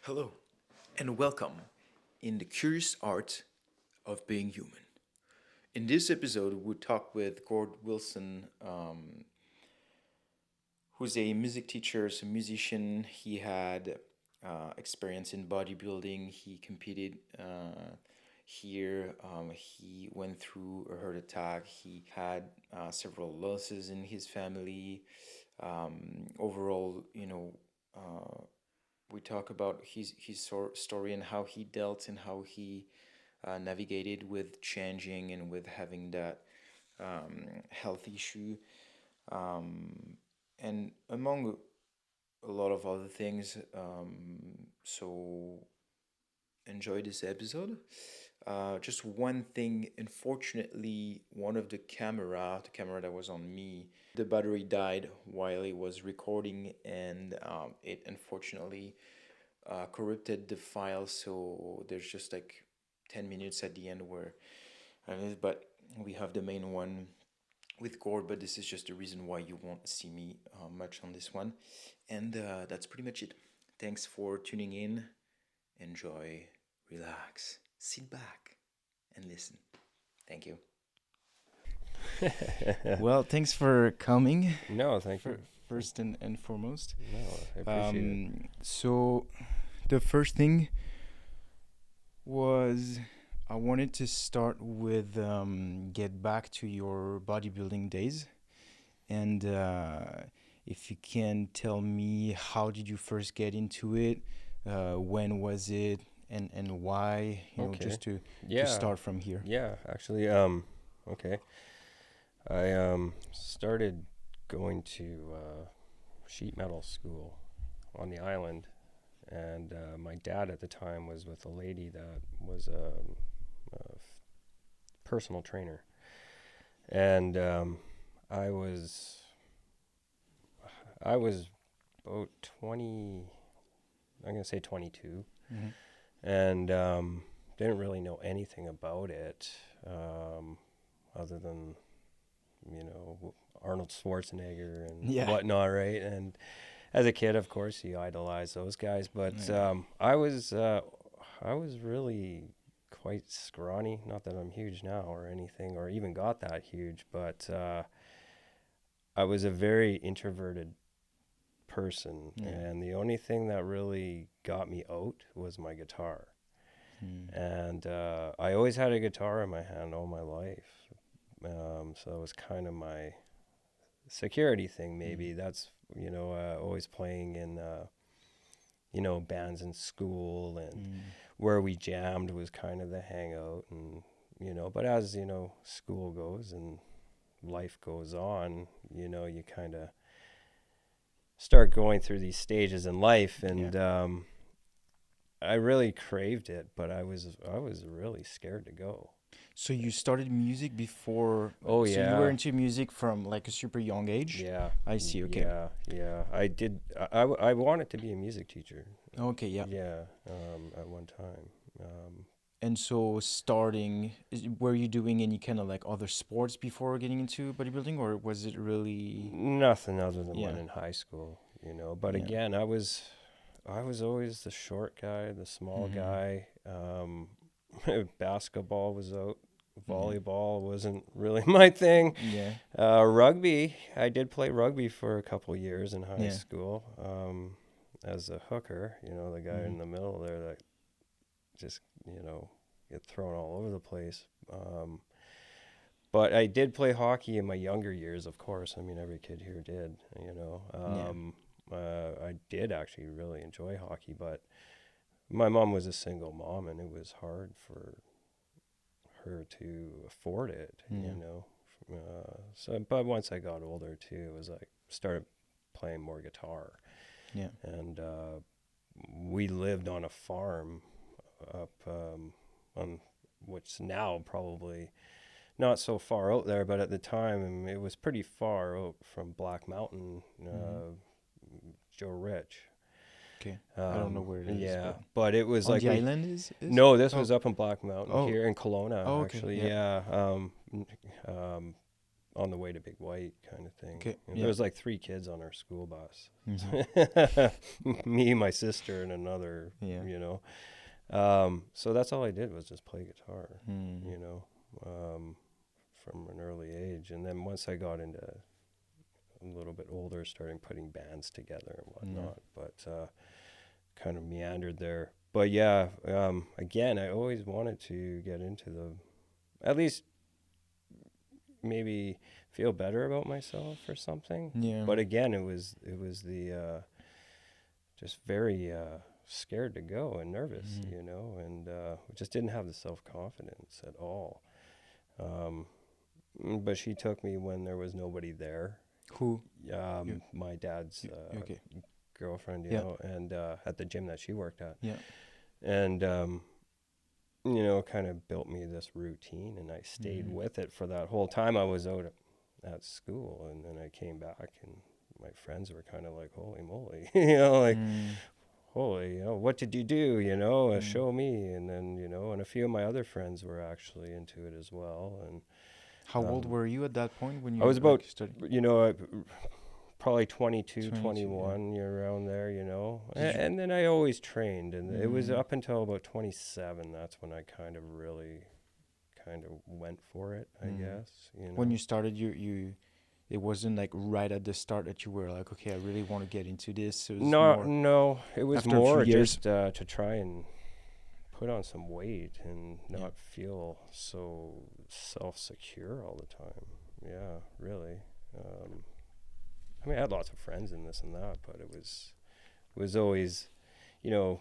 Hello, and welcome in the curious art of being human. In this episode, we talk with Gord Wilson, who's a music teacher, a musician. He had experience in bodybuilding. He competed here. He went through a heart attack. He had several losses in his family. Overall, we talk about his story and how he dealt and how he navigated with changing and with having that health issue, and among a lot of other things. So enjoy this episode. Just one thing, unfortunately, one of the camera that was on me, the battery died while it was recording, and it unfortunately corrupted the file. So there's just like 10 minutes at the end where, but we have the main one with Gord, but this is just the reason why you won't see me much on this one. And that's pretty much it. Thanks for tuning in. Enjoy, relax, sit back, and listen. Thank you. Well, thanks for coming. No, thank you. First and foremost. No, I appreciate it. So, the first thing was I wanted to start with get back to your bodybuilding days, and if you can tell me how did you first get into it, when was it, and why, Okay. just to Yeah. start from here. Yeah, actually, okay. I started going to sheet metal school on the island, and my dad at the time was with a lady that was a personal trainer, and I was about 20. I'm gonna say 22. Mm-hmm. And didn't really know anything about it, other than Arnold Schwarzenegger and whatnot, right? And as a kid, of course, you idolize those guys, but I was really quite scrawny. Not that I'm huge now or anything, or even got that huge, but I was a very introverted person, and the only thing that really got me out was my guitar. And I always had a guitar in my hand all my life, so it was kind of my security thing, maybe. That's always playing in bands in school, and where we jammed was kind of the hangout. And but as school goes and life goes on, you kind of start going through these stages in life, and I really craved it, but I was really scared to go. So you started music before? Oh, So yeah. you were into music from like a super young age? Yeah. I see, okay. Yeah. I did. I wanted to be a music teacher. Okay, yeah. Yeah. At one time. And so were you doing any kind of like other sports before getting into bodybuilding, or was it really? Nothing other than Yeah. one in high school, But Yeah. again, I was always the short guy, the small guy. Basketball was out. Volleyball wasn't really my thing. Yeah. Rugby, I did play rugby for a couple years in high Yeah. school, as a hooker, the guy in the middle there that just, get thrown all over the place. But I did play hockey in my younger years, of course. I mean, every kid here did, I did actually really enjoy hockey, but my mom was a single mom, and it was hard for her to afford it, but once I got older too, it was like started playing more guitar. Yeah. And we lived on a farm up on which now probably not so far out there, but at the time it was pretty far out from Black Mountain, Joe Rich. Okay. I don't know where it is. Yeah, but it was on like the island is? No, this was up in Black Mountain, Oh. here in Kelowna, Oh, okay, actually. yeah. Yeah. on the way to Big White kind of thing. Okay. There was like 3 kids on our school bus. Me, my sister, and another, you know. So that's all I did was just play guitar, you know, from an early age. And then once I got into a little bit older, starting putting bands together and whatnot, but kind of meandered there. But yeah, again, I always wanted to get into at least maybe feel better about myself or something. Yeah. But again, it was the just very scared to go and nervous, you know, and just didn't have the self-confidence at all. But she took me when there was nobody there. Who? My dad's okay. girlfriend, you know, and at the gym that she worked at. Yeah. And, you know, kind of built me this routine, and I stayed with it for that whole time I was out at school. And then I came back, and my friends were kind of like, holy moly, you know, like, holy, you know, what did you do, you know, show me. And then, you know, and a few of my other friends were actually into it as well. And how old were you at that point when you I was about, studied? you know, probably 22, 21, you're around there, you know. And then I always trained, and it was up until about 27. That's when I kind of really went for it, I guess. You know? When you started, it wasn't like right at the start that you were like, okay, I really want to get into this. It was no, it was after more a few years. just to try and put on some weight and not feel so self-secure all the time. Yeah, really. I mean, I had lots of friends in this and that, but it was always, you know,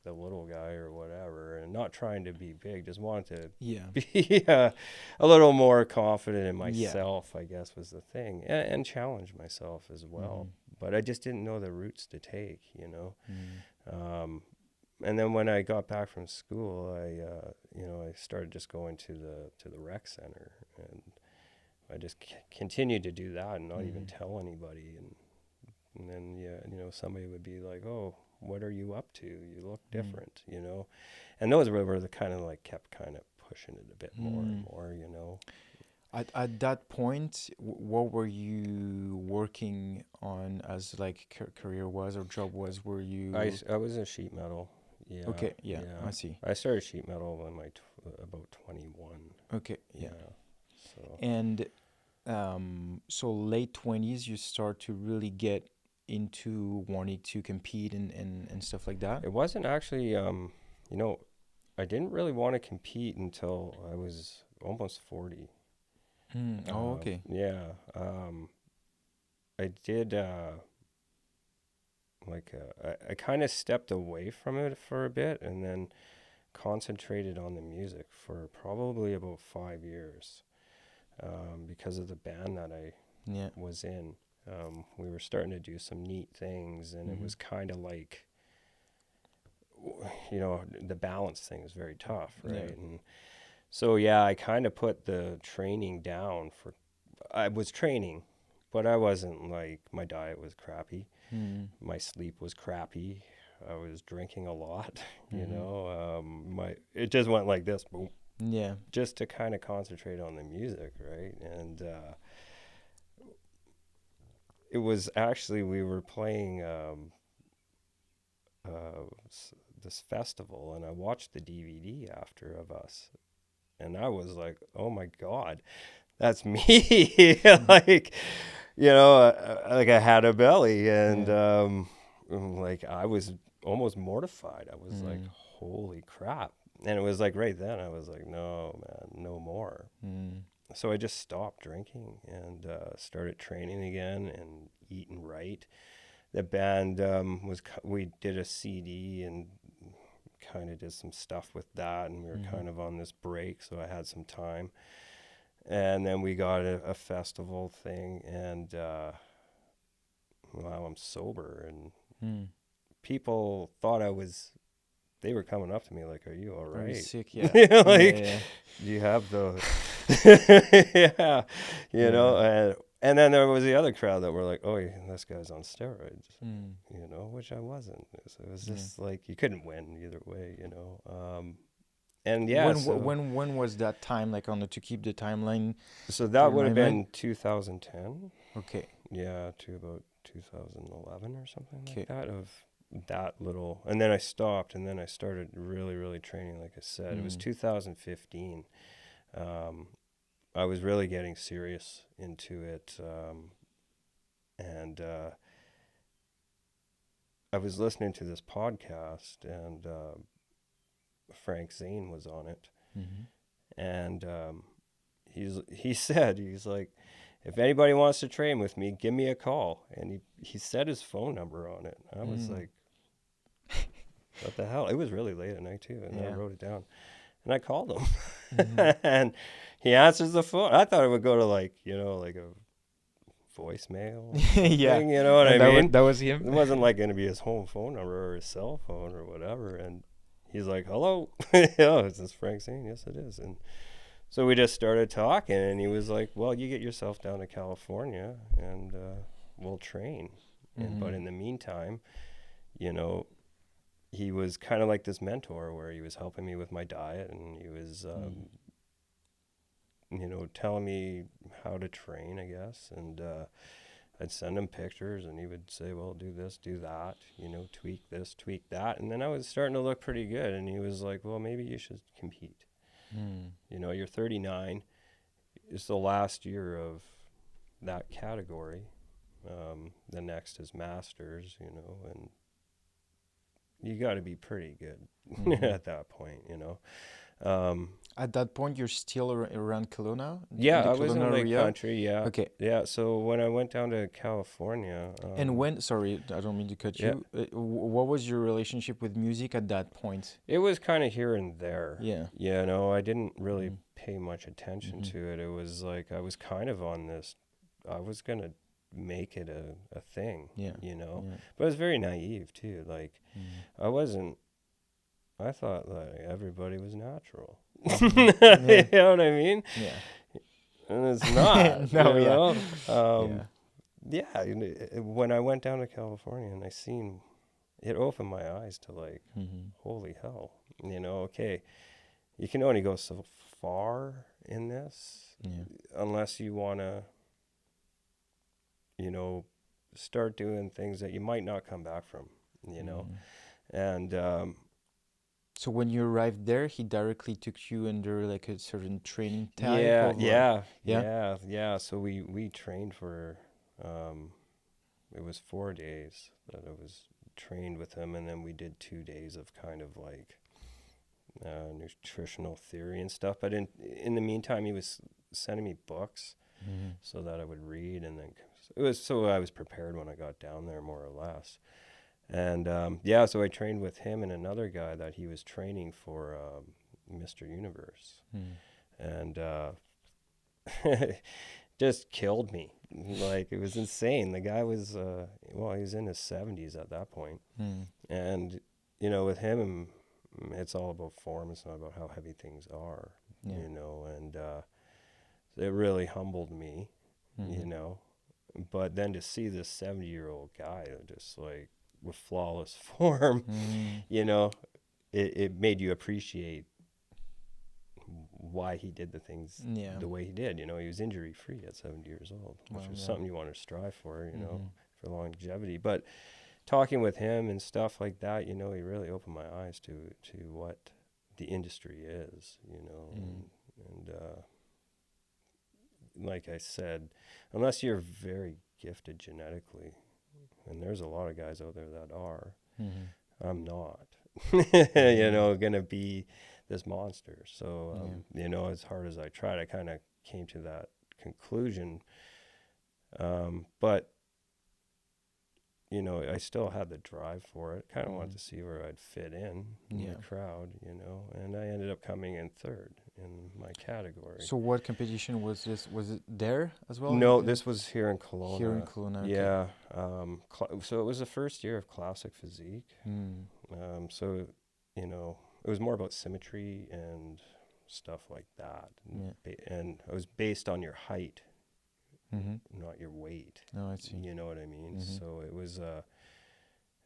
the little guy or whatever, and not trying to be big, just wanted to be a little more confident in myself, I guess, was the thing, and challenge myself as well. But I just didn't know the routes to take, you know. And then when I got back from school, I started just going to the rec center, and I just continued to do that and not even tell anybody. And then, you know, somebody would be like, oh, what are you up to? You look different, you know. And those were the kind of like kept kind of pushing it a bit more and more, you know. At that point, what were you working on as like career was or job was? Were you? I was a sheet metal. Yeah. Okay. Yeah. I see. I started sheet metal when about 21. Okay. Yeah. So. And so late 20s, you start to really get into wanting to compete and stuff like that? It wasn't actually, you know, I didn't really want to compete until I was almost 40. Oh, okay. Yeah. I did, I kind of stepped away from it for a bit and then concentrated on the music for probably about 5 years. Because of the band that I was in. We were starting to do some neat things, and it was kind of like, you know, the balance thing was very tough, right? Yeah. And so, I kind of put the training down I was training, but I wasn't like, my diet was crappy. My sleep was crappy. I was drinking a lot, you know, it just went like this, boom. Yeah. Just to kind of concentrate on the music, right? And it was actually, we were playing this festival, and I watched the DVD after of us, and I was like, oh my God, that's me. Like, you know, like I had a belly, and like I was almost mortified. I was like, holy crap. And it was like right then I was like, no, man, no more. So I just stopped drinking and started training again and eating right. The band we did a CD and kind of did some stuff with that, and we were kind of on this break, so I had some time. And then we got a festival thing, and wow, I'm sober, and people thought they were coming up to me like, are you all right? Are you sick? Yeah. Like, do you have the... you know, and then there was the other crowd that were like, oh, this guy's on steroids, you know, which I wasn't. It was just like, you couldn't win either way, you know. And yeah, when was that time, like to keep the timeline? So that would have been 2010. Okay. Yeah, to about 2011 or something like that, of that little. And then I stopped, and then I started really, really training, like I said. It was 2015. I was really getting serious into it. And I was listening to this podcast, and Frank Zane was on it. And he said, he's like, if anybody wants to train with me, give me a call. And he said his phone number on it. I was like, what the hell? It was really late at night too, and I wrote it down. And I called him, and he answers the phone. I thought it would go to like a voicemail thing, you know what I mean? That was him. It wasn't like going to be his home phone number or his cell phone or whatever. And he's like, hello. Is this Frank Zane? Yes, it is. And so we just started talking, and he was like, well, you get yourself down to California, and we'll train. But in the meantime, he was kind of like this mentor where he was helping me with my diet, and he was, telling me how to train, I guess. And I'd send him pictures, and he would say, well, do this, do that, tweak this, tweak that. And then I was starting to look pretty good, and he was like, well, maybe you should compete. You're 39. It's the last year of that category. The next is masters, and you got to be pretty good at that point, At that point, you're still around Kelowna? Yeah, I was in Lake Country, yeah. Okay. Yeah, so when I went down to California... and sorry, I don't mean to cut you. What was your relationship with music at that point? It was kind of here and there. Yeah. I didn't really pay much attention to it. It was like I was kind of on this... I was going to make it a thing, But I was very naive, too. Like, I thought like everybody was natural. You know what I mean? Yeah. And it's not. When I went down to California and I seen, it opened my eyes to like, holy hell, okay, you can only go so far in this unless you want to, start doing things that you might not come back from, and so when you arrived there, he directly took you under like a certain training type? Yeah. So we trained for, it was 4 days that I was trained with him, and then we did 2 days of kind of like nutritional theory and stuff. But in the meantime, he was sending me books so that I would read, and then it was so I was prepared when I got down there, more or less. And so I trained with him and another guy that he was training for Mr. Universe. And just killed me. Like, it was insane. The guy was, he was in his 70s at that point. And, with him, it's all about form. It's not about how heavy things are, and it really humbled me, But then to see this 70-year-old guy just like, with flawless form, it made you appreciate why he did the things the way he did. He was injury free at 70 years old, which was something you want to strive for, for longevity. But talking with him and stuff like that, he really opened my eyes to what the industry is, and like I said, unless you're very gifted genetically, and there's a lot of guys out there that are, I'm not, going to be this monster. So, as hard as I tried, I kind of came to that conclusion. But, I still had the drive for it. Kind of wanted to see where I'd fit in the crowd, and I ended up coming in third in my category. So what competition was this? Was it there as well? No, this was here in Kelowna. Here in Kelowna, okay. Yeah. So it was the first year of classic physique. So, it was more about symmetry and stuff like that. And it was based on your height, not your weight. Oh, I see. You know what I mean? So it was,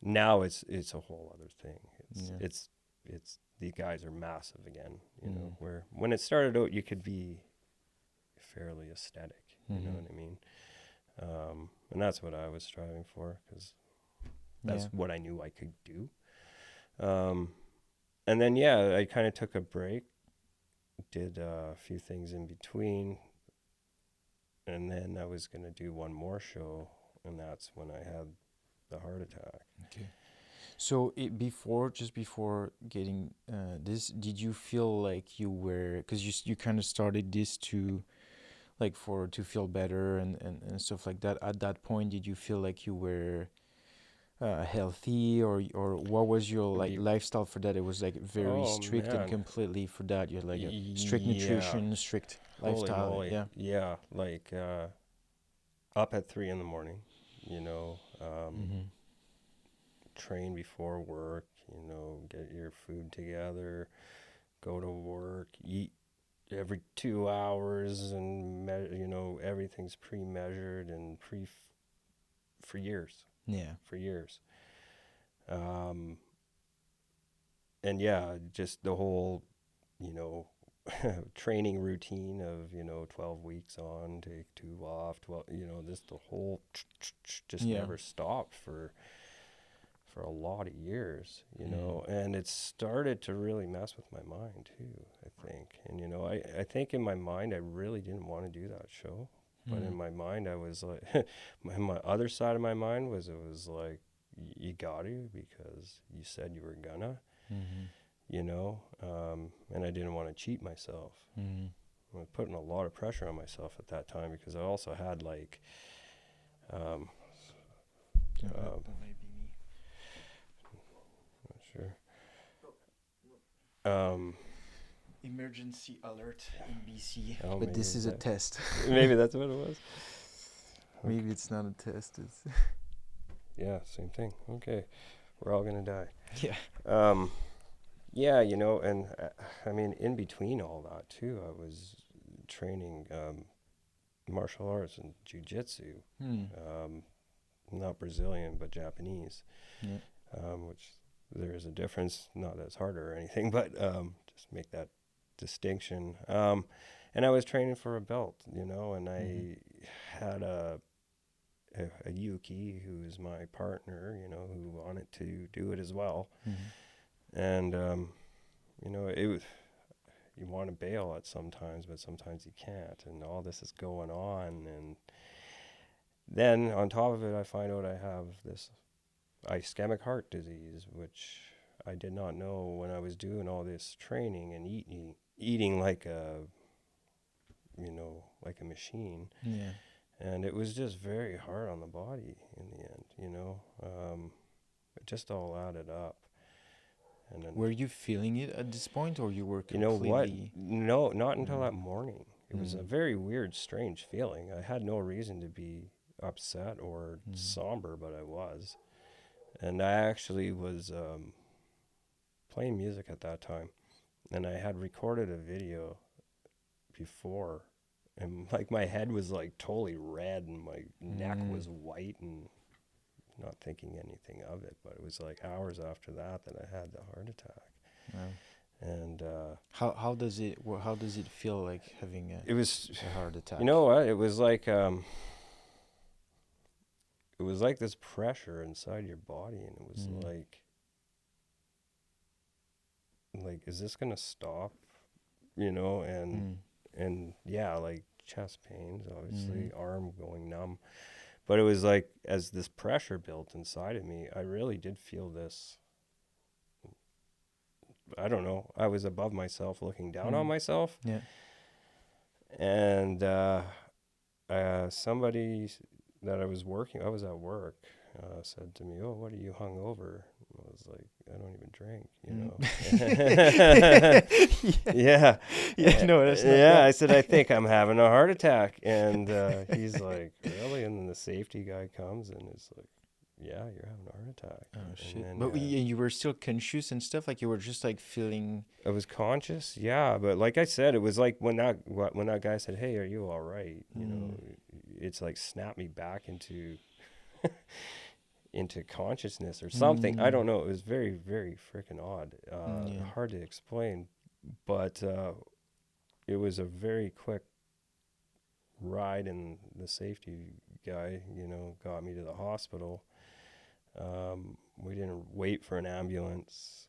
now it's a whole other thing. It's these guys are massive again, you know, where when it started out, you could be fairly aesthetic, you know what I mean? And that's what I was striving for, because that's what I knew I could do. And then, I kind of took a break, did a few things in between, and then I was going to do one more show, and that's when I had the heart attack. Okay. So just before getting this, did you feel like you were, because you kind of started this to, like, to feel better and stuff like that. At that point, did you feel like you were healthy, or what was your lifestyle for that? It was like very strict and completely for that. You had like a strict nutrition, strict lifestyle. Holy moly. Yeah, like up at 3 a.m, you know, train before work, you know, get your food together, go to work, eat every 2 hours, and you know, everything's pre-measured and for years. Yeah. For years. And just the whole, you know, training routine of, you know, 12 weeks on, take 2 off, 12, you know, this, the whole just never stopped for a lot of years, you know, and it started to really mess with my mind too, I think. And, you know, I think in my mind, I really didn't want to do that show. But in my mind, I was like, my other side of my mind was, it was like, you got to, because you said you were gonna, you know, and I didn't want to cheat myself. I was putting a lot of pressure on myself at that time, because I also had like, that might be me. Not sure. Emergency alert in BC. Oh, but this is a test. Maybe that's what it was. Maybe it's not a test. It's yeah, same thing. Okay, we're all gonna die. Yeah. Yeah, you know, and I mean, in between all that too, I was training martial arts and jiu-jitsu. Not Brazilian, but Japanese. Which there is a difference. Not that it's harder or anything, but just make that distinction. And I was training for a belt, you know, and I had a Yuki, who is my partner, you know, who wanted to do it as well. And, you know, it was, you want to bail at sometimes, but sometimes you can't. And all this is going on. And then on top of it, I find out I have this ischemic heart disease, which I did not know when I was doing all this training and eating like a, you know, like a machine. Yeah. And it was just very hard on the body in the end, you know. It just all added up. And then, were you feeling it at this point, or you were completely... You know what? No, not until that morning. It was a very weird, strange feeling. I had no reason to be upset or somber, but I was. And I actually was playing music at that time. And I had recorded a video before. And like my head was like totally red and my neck was white, and not thinking anything of it. But it was like hours after that I had the heart attack. Wow. And how does it feel like having a heart attack? You know what? It was like this pressure inside your body, and it was like, is this gonna stop? You know, and yeah, like chest pains, obviously, arm going numb. But it was like, as this pressure built inside of me, I really did feel this, I don't know, I was above myself, looking down on myself. Yeah. And somebody that I was at work, said to me, "Oh, what are you hungover?" I was like, "I don't even drink, you know." Yeah. No, that's not. Yeah, I said, "I think I'm having a heart attack," and he's like, "Really?" And then the safety guy comes and is like, "Yeah, you're having a heart attack." Oh shit! And then, but you were still conscious and stuff, like you were just like feeling. I was conscious, yeah, but like I said, it was like when that guy said, "Hey, are you all right?" You know, it's like snapped me back into into consciousness or something. I don't know. It was very, very freaking odd. Hard to explain, but it was a very quick ride, and the safety guy, got me to the hospital. We didn't wait for an ambulance.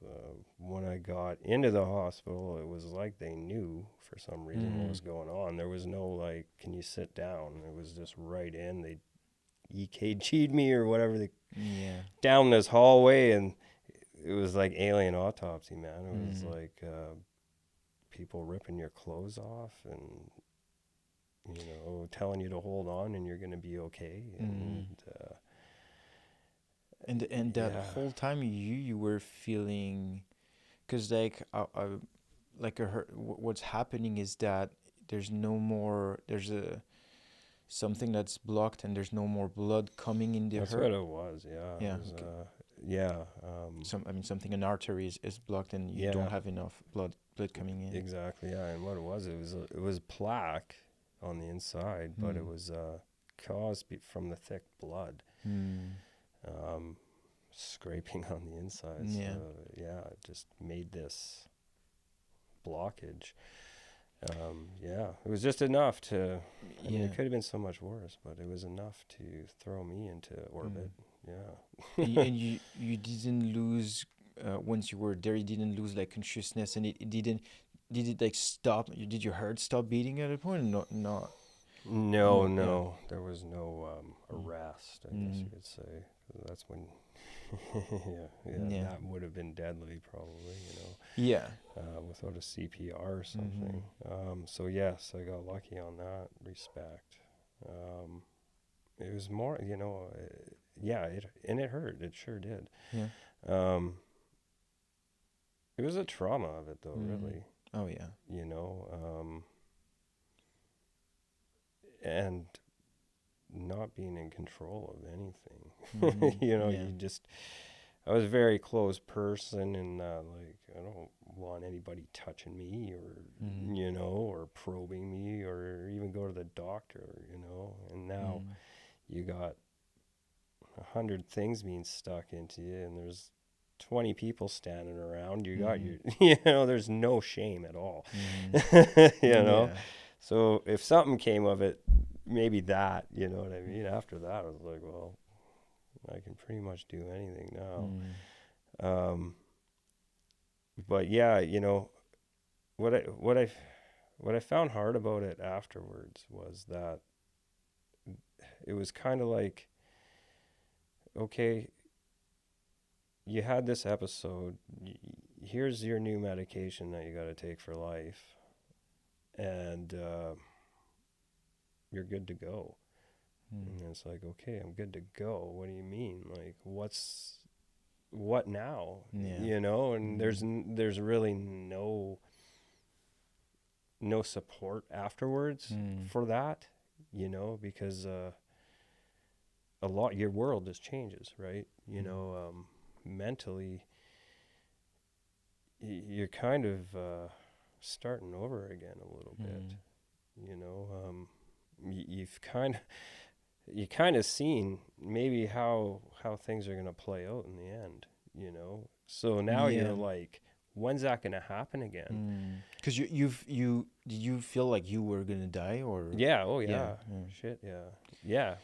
When I got into the hospital, it was like they knew for some reason what was going on. There was no like, can you sit down? It was just right in. They EKG'd me or whatever. Down this hallway, and it was like alien autopsy, man. It was like people ripping your clothes off and telling you to hold on and you're gonna be okay. And that whole time you were feeling, because like what's happening is that there's something that's blocked and there's no more blood coming in the That's heart. what it was, yeah. Something, an artery is blocked and you don't have enough blood coming in. Exactly, yeah. And what it was plaque on the inside, but it was caused from the thick blood. Scraping on the inside. So, it just made this blockage. It was just enough to, I mean, it could have been so much worse, but it was enough to throw me into orbit. And you didn't lose, once you were there, you didn't lose like consciousness, and did it like stop? Did your heart stop beating at a point? No. No. There was no arrest, I guess you could say. That's when, that would have been deadly, probably, without a CPR or something. So yes, I got lucky on that respect. It was more, it hurt. It sure did. It was a trauma of it, though, really. Oh yeah. And not being in control of anything. I was a very close person, and like, I don't want anybody touching me or or probing me or even go to the doctor, and now you got 100 things being stuck into you, and there's 20 people standing around. You got your there's no shame at all. So if something came of it, maybe that, you know what I mean? After that, I was like, well, I can pretty much do anything now. But yeah, what I found hard about it afterwards was that it was kind of like, okay, you had this episode, here's your new medication that you got to take for life, and you're good to go. And it's like, okay, I'm good to go. What do you mean? Like, what now? And there's really no support afterwards for that, because a lot, your world just changes, right? Mentally, you're kind of starting over again a little bit. You kind of seen maybe how things are going to play out in the end, so now you're like, when's that going to happen again? Because did you feel like you were going to die, or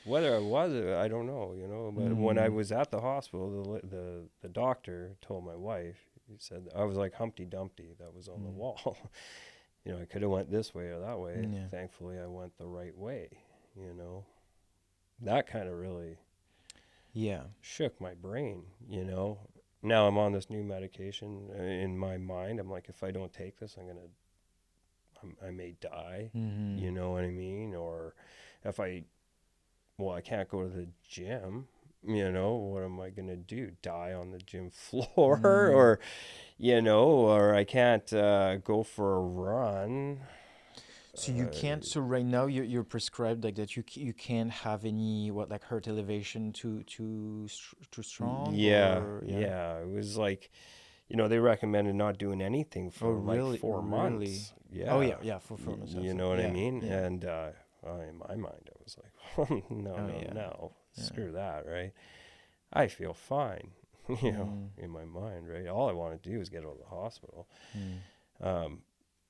whether I was, I don't know, but when I was at the hospital, the doctor told my wife, he said I was like Humpty Dumpty that was on the wall. I could have went this way or that way. Thankfully, I went the right way. That kind of really shook my brain. Now I'm on this new medication. In my mind, I'm like, if I don't take this, I may die. You know what I mean? Or if I can't go to the gym. What am I going to do? Die on the gym floor? Or, or I can't go for a run. So you can't. So right now you're prescribed like that. You can't have any heart elevation too strong. It was like, they recommended not doing anything for 4 months. Yeah. For 4 months. You know what I mean? Yeah. And in my mind, I was like, no, screw that, right? I feel fine, you know, in my mind, right? All I want to do is get out of the hospital. And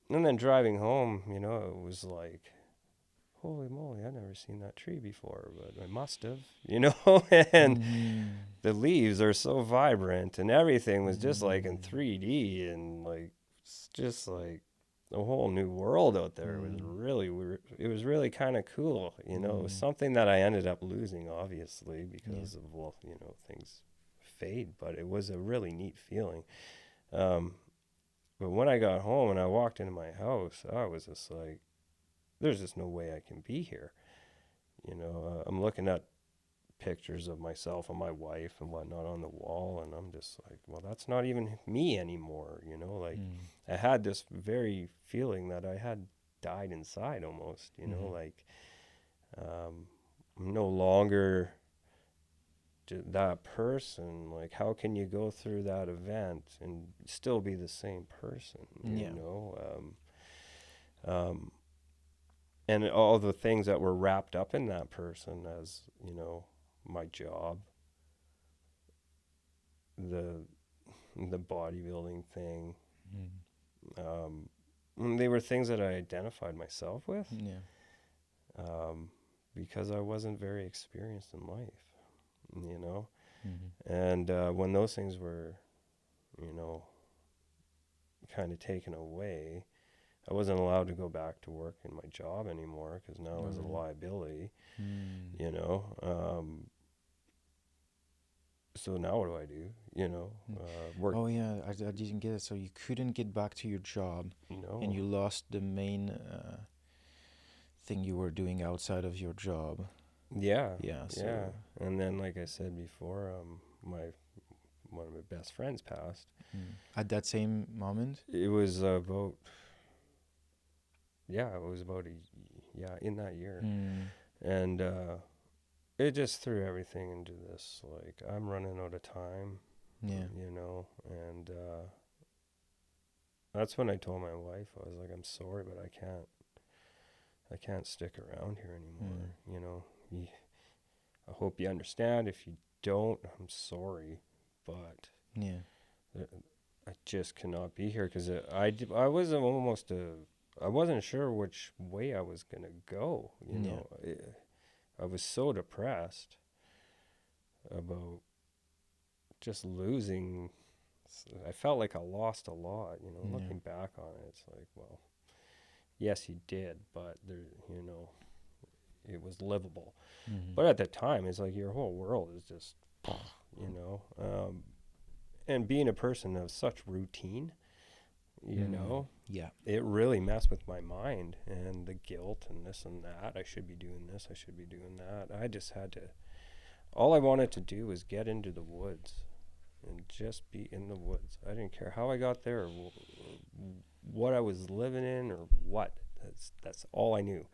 then driving home, you know, it was like, holy moly, I've never seen that tree before, but I must have, you know, and the leaves are so vibrant and everything was just like in 3D and like, it's just like a whole new world out there. It was really kind of cool, you know. It was something that I ended up losing, obviously, because of, well, you know, things fade, but it was a really neat feeling. But when I got home and I walked into my house, I was just like, there's just no way I can be here. You know, I'm looking at pictures of myself and my wife and whatnot on the wall, and I'm just like, well, that's not even me anymore, you know. Like, I had this very feeling that I had died inside almost, you know, like, I'm no longer that person. Like, how can you go through that event and still be the same person, you know? And all the things that were wrapped up in that person, as, you know, my job, the bodybuilding thing, they were things that I identified myself with, because I wasn't very experienced in life, you know. And when those things were, you know, kind of taken away, I wasn't allowed to go back to work in my job anymore because now I was a liability, you know. So now what do I do? You know, work. Oh yeah, I didn't get it. So you couldn't get back to your job, and you lost the main thing you were doing outside of your job. Yeah. And then, like I said before, one of my best friends passed. At that same moment? It was about. Yeah, it was about in that year. And it just threw everything into this, like, I'm running out of time, you know, and that's when I told my wife, I was like, I'm sorry, but I can't stick around here anymore, you know. I hope you understand. If you don't, I'm sorry, but I just cannot be here, because I was almost I wasn't sure which way I was going to go, you know. I was so depressed about just losing. I felt like I lost a lot, you know. Looking back on it, it's like, well, yes, you did, but there, you know, it was livable. But at the time, it's like your whole world is just, you know. And being a person of such routine, you know, it really messed with my mind, and the guilt and this and that. I should be doing this, I should be doing that. I just had to, all I wanted to do was get into the woods and just be in the woods. I didn't care how I got there or what I was living in or what. That's all I knew.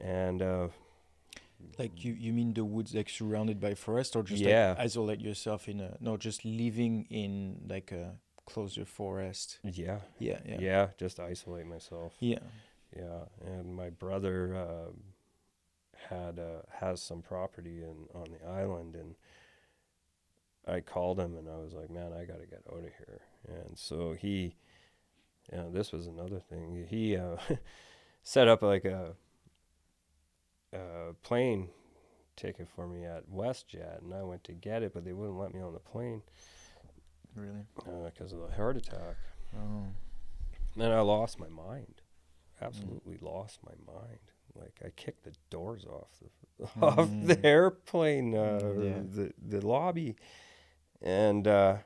And like you mean the woods, like surrounded by forest, or just like isolate yourself in just living in like a closer forest? Just isolate myself. And my brother has some property on the island, and I called him and I was like, man, I gotta get out of here. And so he, this was another thing, he set up like a plane ticket for me at WestJet, and I went to get it, but they wouldn't let me on the plane. Really? Because of the heart attack. Oh. And I lost my mind. Absolutely lost my mind. Like, I kicked the doors off the airplane, the lobby, and the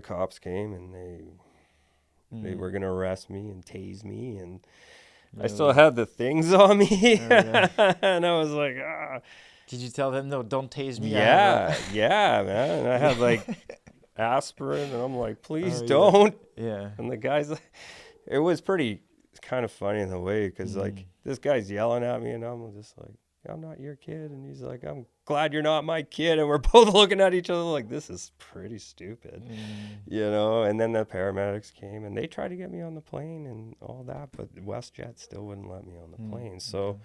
cops came, and they were gonna arrest me and tase me, and I still had the things on me, and I was like, ah. Did you tell them, no, don't tase me? Yeah, man. And I had like aspirin, and I'm like, please don't. And the guy's like, it was pretty kind of funny in a way, because like this guy's yelling at me, and I'm just like, I'm not your kid. And he's like, I'm glad you're not my kid. And we're both looking at each other like, this is pretty stupid, you know. And then the paramedics came, and they tried to get me on the plane and all that, but WestJet still wouldn't let me on the plane. So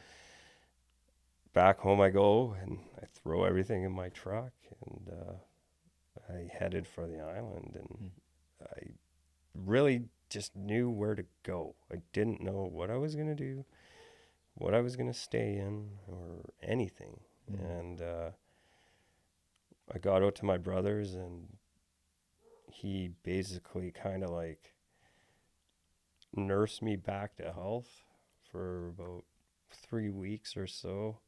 back home I go, and I throw everything in my truck, and I headed for the island, and I really just knew where to go. I didn't know what I was going to do, what I was going to stay in, or anything. And I got out to my brother's, and he basically kind of like nursed me back to health for about 3 weeks or so.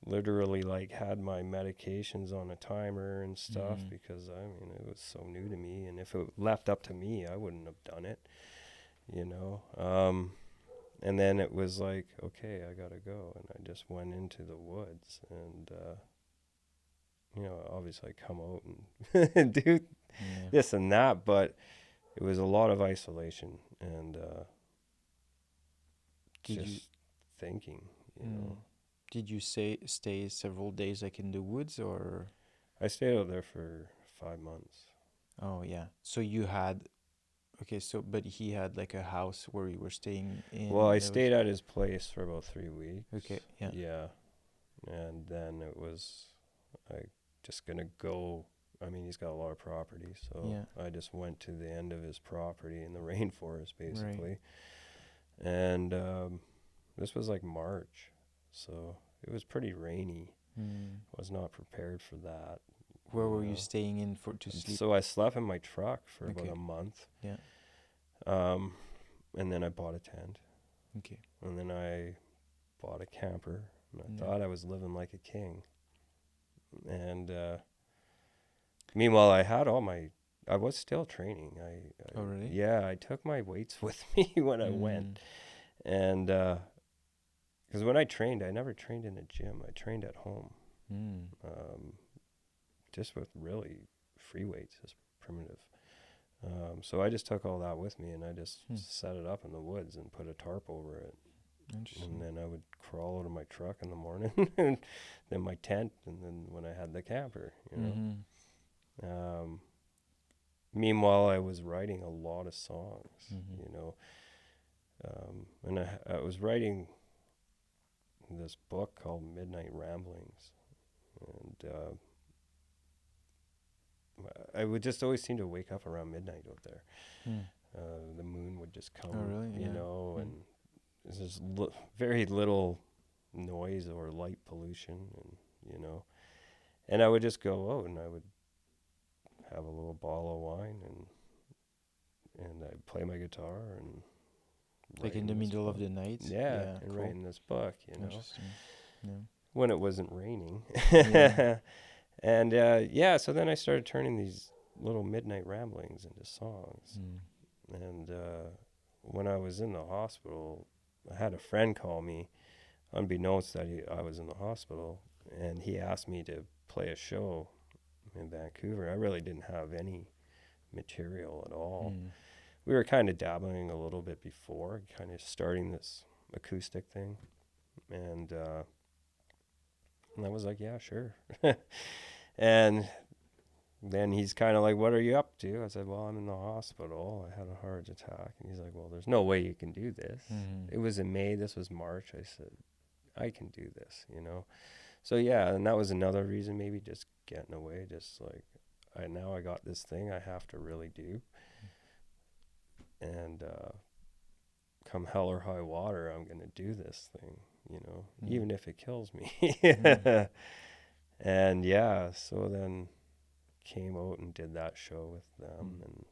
Literally like had my medications on a timer and stuff, because I mean, it was so new to me, and if it left up to me, I wouldn't have done it, you know. And then it was like, okay, I gotta go, and I just went into the woods, and you know, obviously I come out and do this and that, but it was a lot of isolation and just thinking, you know. Did you stay several days like in the woods, or? I stayed out there for 5 months. Oh yeah. So you had, okay, so but he had like a house where you were staying in. Well, I stayed at his place for about 3 weeks. Okay. Yeah. Yeah. And then it was just gonna go. I mean, he's got a lot of property, so I just went to the end of his property in the rainforest, basically. Right. And this was like March. So it was pretty rainy. Was not prepared for that. Where were you staying in to sleep? So I slept in my truck for about a month. Yeah. And then I bought a tent. Okay. And then I bought a camper. And I thought I was living like a king. And meanwhile, I was still training. Oh, really? Yeah, I took my weights with me when I went. And because when I trained, I never trained in a gym. I trained at home, just with really free weights, just primitive. So I just took all that with me, and I just set it up in the woods and put a tarp over it. And then I would crawl out of my truck in the morning, and then my tent, and then when I had the camper, you know. Meanwhile, I was writing a lot of songs, you know. And I was writing this book called Midnight Ramblings, and I would just always seem to wake up around midnight out there. The moon would just come, you know, and there's just very little noise or light pollution, and you know, and I would just go out and I would have a little bottle of wine, and I'd play my guitar and like in the middle of the night. And cool. Writing this book, you know, when it wasn't raining. And so then I started turning these little midnight ramblings into songs. And when I was in the hospital, I had a friend call me, unbeknownst that I was in the hospital, and he asked me to play a show in Vancouver. I really didn't have any material at all. We were kind of dabbling a little bit before, kind of starting this acoustic thing. And I was like, yeah, sure. And then he's kind of like, what are you up to? I said, well, I'm in the hospital. I had a heart attack. And he's like, well, there's no way you can do this. It was in May. This was March. I said, I can do this, you know. So, yeah, and that was another reason, maybe just getting away, just like, now I got this thing I have to really do. And come hell or high water, I'm going to do this thing, you know, even if it kills me. And yeah, so then came out and did that show with them, and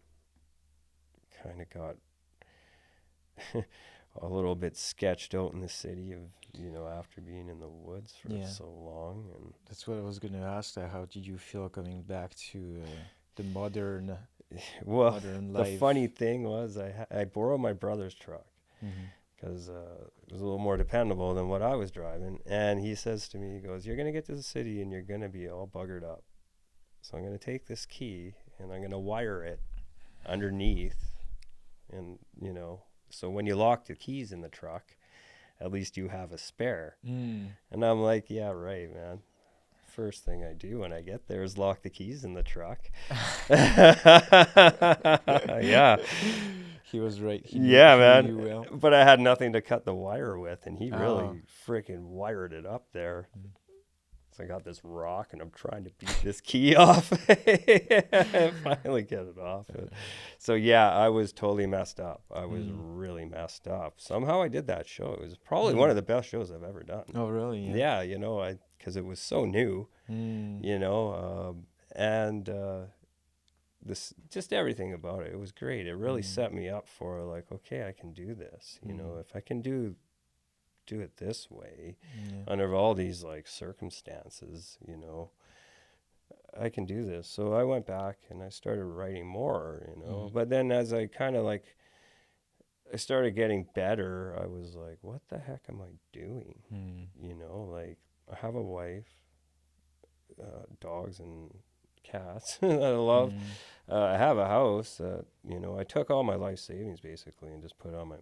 kind of got a little bit sketched out in the city of, you know, after being in the woods for so long. And that's what I was going to ask. How did you feel coming back to the modern life? The funny thing was I borrowed my brother's truck because it was a little more dependable than what I was driving. And he says to me, he goes, you're going to get to the city and you're going to be all buggered up. So I'm going to take this key and I'm going to wire it underneath. And, you know, so when you lock the keys in the truck, at least you have a spare. And I'm like, yeah, right, man. First thing I do when I get there is lock the keys in the truck. Yeah. He was right. Yeah, he knew man. well. But I had nothing to cut the wire with, and he Oh. really freaking wired it up there. So I got this rock, and I'm trying to beat this key off. And finally get it off. So yeah, I was totally messed up. I was really messed up. Somehow I did that show. It was probably one of the best shows I've ever done. Oh, really? Yeah, you know, because it was so new, you know, and this just everything about it. It was great. It really set me up for like, okay, I can do this. You know, if I can do it this way under all these like circumstances, you know, I can do this. So I went back and I started writing more, you know. But then as I kind of like I started getting better, I was like, what the heck am I doing? You know, like I have a wife, dogs and cats that I love. I have a house that, you know, I took all my life savings basically and just put on my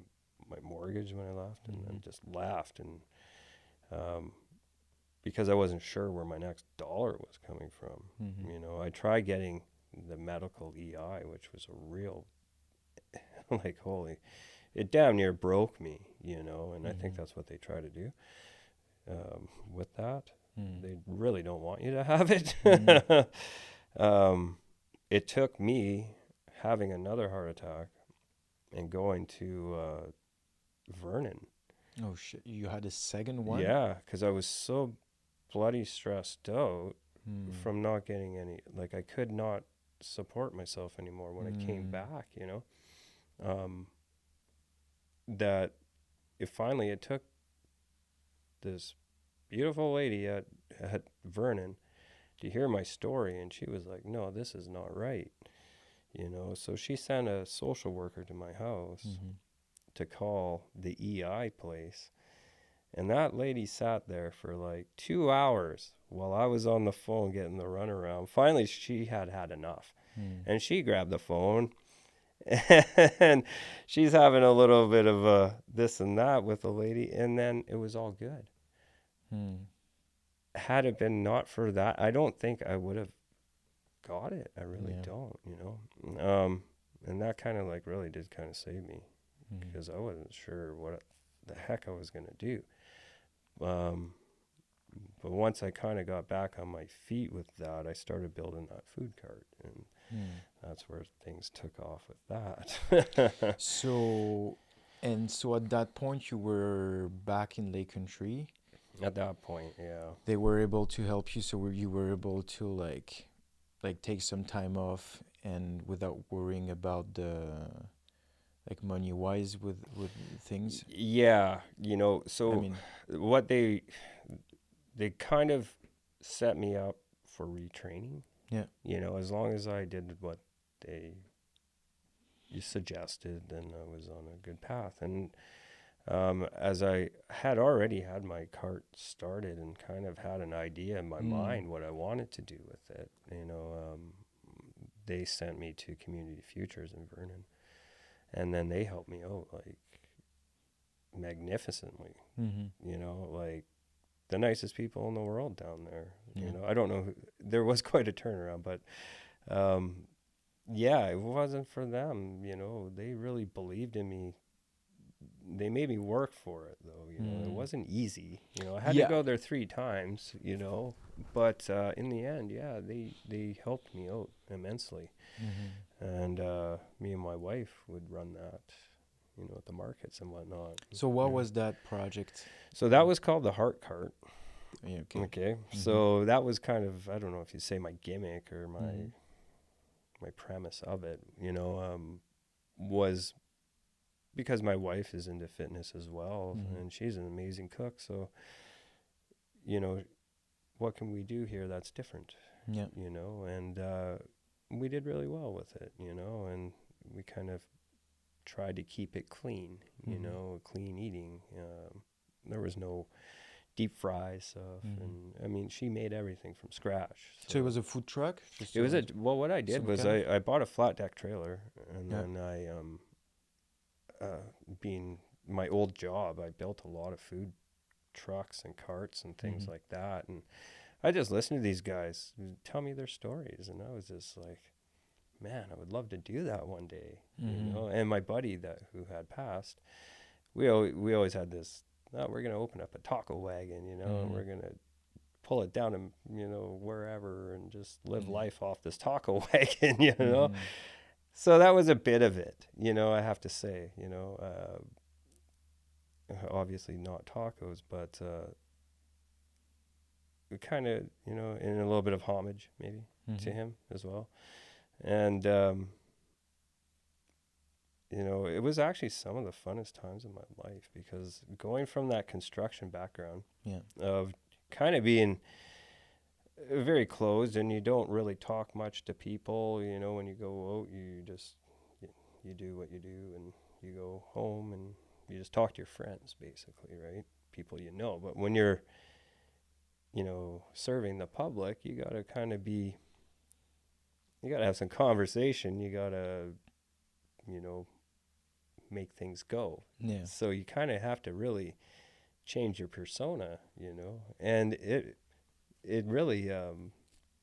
mortgage when I left, and then just laughed, and because I wasn't sure where my next dollar was coming from. You know, I tried getting the medical EI, which was a real like it damn near broke me, you know, and I think that's what they try to do with that. They really don't want you to have it. It took me having another heart attack and going to Vernon. Oh shit! You had a second one? Yeah, because I was so bloody stressed out from not getting any. Like I could not support myself anymore when I came back. You know, that it took this beautiful lady at Vernon to hear my story, and she was like, "No, this is not right." You know, so she sent a social worker to my house to call the EI place. And that lady sat there for like 2 hours while I was on the phone getting the runaround. Finally, she had enough. And she grabbed the phone and she's having a little bit of a this and that with the lady. And then it was all good. Had it been not for that, I don't think I would have got it. I really don't, you know. And that kind of like really did kind of save me. Because I wasn't sure what the heck I was going to do. But once I kind of got back on my feet with that, I started building that food cart. And that's where things took off with that. So at that point, you were back in Lake Country? At that point, yeah. They were able to help you, so you were able to like take some time off and without worrying about the... like money-wise with things? Yeah, you know, so I mean, what they kind of set me up for retraining. Yeah. You know, as long as I did what you suggested, then I was on a good path. And as I had already had my cart started and kind of had an idea in my mind what I wanted to do with it, you know, they sent me to Community Futures in Vernon. And then they helped me out, like, magnificently. You know, like, the nicest people in the world down there. You know, I don't know. There was quite a turnaround, but, yeah, it wasn't for them. You know, they really believed in me. They made me work for it, though. You know, it wasn't easy. You know, I had to go there 3 times, you know. But in the end, yeah, they helped me out immensely. And me and my wife would run that, you know, at the markets and whatnot. So what was that project? So that was called the Heart Cart. Yeah, Okay. So that was kind of, I don't know if you say my gimmick or my premise of it, you know, was because my wife is into fitness as well, and she's an amazing cook. So, you know, what can we do here that's different? Yeah. You know, and we did really well with it, you know, and we kind of tried to keep it clean, you know, clean eating. There was no deep fry stuff. And I mean, she made everything from scratch. So it was a food truck? It was well, what I did was I bought a flat deck trailer, and then I, being my old job, I built a lot of food trucks and carts and things like that. And I just listened to these guys tell me their stories, and I was just like, man, I would love to do that one day, you know. And my buddy who had passed, we always had this, oh, we're going to open up a taco wagon, you know, and we're going to pull it down and, you know, wherever, and just live life off this taco wagon, you know. So that was a bit of it, you know, I have to say, you know, obviously not tacos, but we kind of, you know, in a little bit of homage maybe to him as well. And, you know, it was actually some of the funnest times in my life, because going from that construction background of kind of being very closed, and you don't really talk much to people, you know, when you go out, you just, you do what you do, and you go home and you just talk to your friends, basically, right? People you know. But when you're, you know, serving the public, you got to kind of be, you got to have some conversation. You got to, you know, make things go. Yeah. So you kind of have to really change your persona, you know. And it really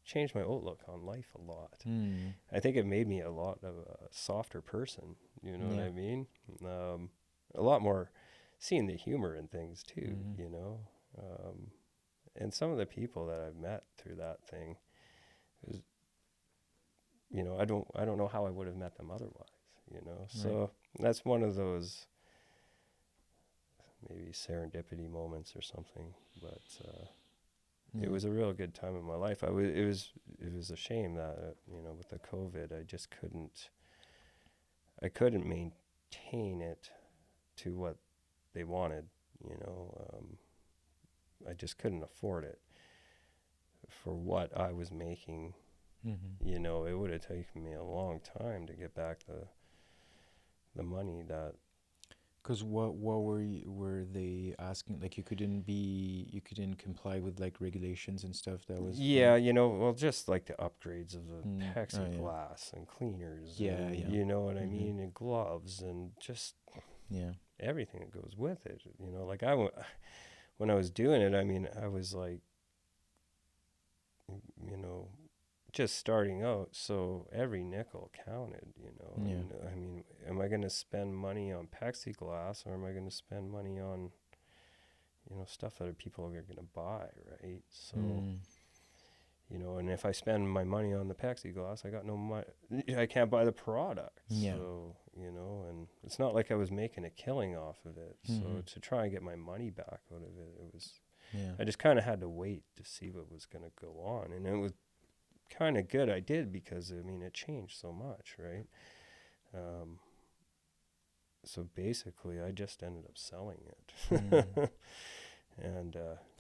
changed my outlook on life a lot. I think it made me a lot of a softer person, you know what I mean? A lot more seeing the humor in things too, you know. And some of the people that I've met through that thing, was, you know, I don't know how I would have met them otherwise, you know. So that's one of those maybe serendipity moments or something, but it was a real good time in my life. It was a shame that you know, with the COVID, I couldn't maintain it to what they wanted, you know. I just couldn't afford it for what I was making. You know, it would have taken me a long time to get back the money that. Because what were they asking? Like, you couldn't comply with like regulations and stuff. That was you know, well, just like the upgrades of the plexiglass and cleaners. You know what I mean, and gloves, and just everything that goes with it. You know, like when I was doing it, I mean, I was like, you know, just starting out, so every nickel counted, you know. And, I mean, am I going to spend money on plexiglass, or am I going to spend money on, you know, stuff that people are going to buy, right? So, you know, and if I spend my money on the plexiglass, I got no money, I can't buy the product. So, you know, and it's not like I was making a killing off of it. So to try and get my money back out of it, it was, I just kind of had to wait to see what was going to go on. And it was kind of good I did, because I mean, it changed so much, right? So basically I just ended up selling it. And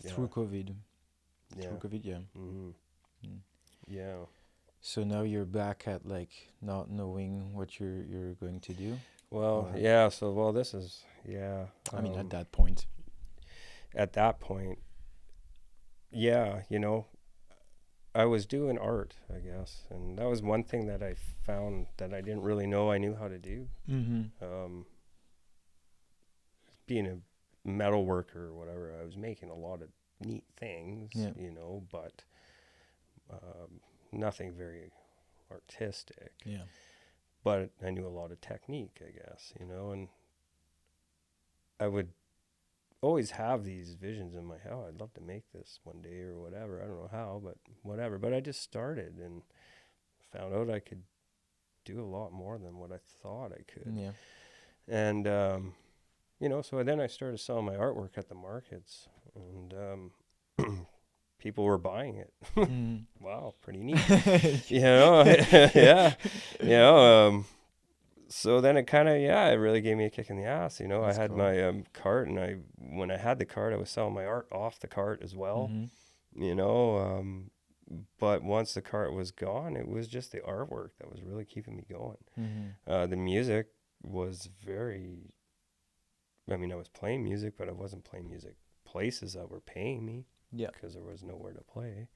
through COVID. Yeah. So now you're back at like not knowing what you're going to do. Well, this is I mean, at that point, you know, I was doing art, I guess, and that was one thing that I found that I didn't really know I knew how to do. Being a metal worker or whatever, I was making a lot of neat things, you know, but nothing very artistic. But I knew a lot of technique, I guess, you know, and I would always have these visions in my head. Oh, I'd love to make this one day or whatever. I don't know how, but whatever. But I just started and found out I could do a lot more than what I thought I could. And, you know, so then I started selling my artwork at the markets, and people were buying it. Wow, pretty neat. You know, you know, so then it kind of, it really gave me a kick in the ass. You know, I had my cart, and when I had the cart, I was selling my art off the cart as well, you know. But once the cart was gone, it was just the artwork that was really keeping me going. The music was I mean, I was playing music, but I wasn't playing music places that were paying me. Because there was nowhere to play.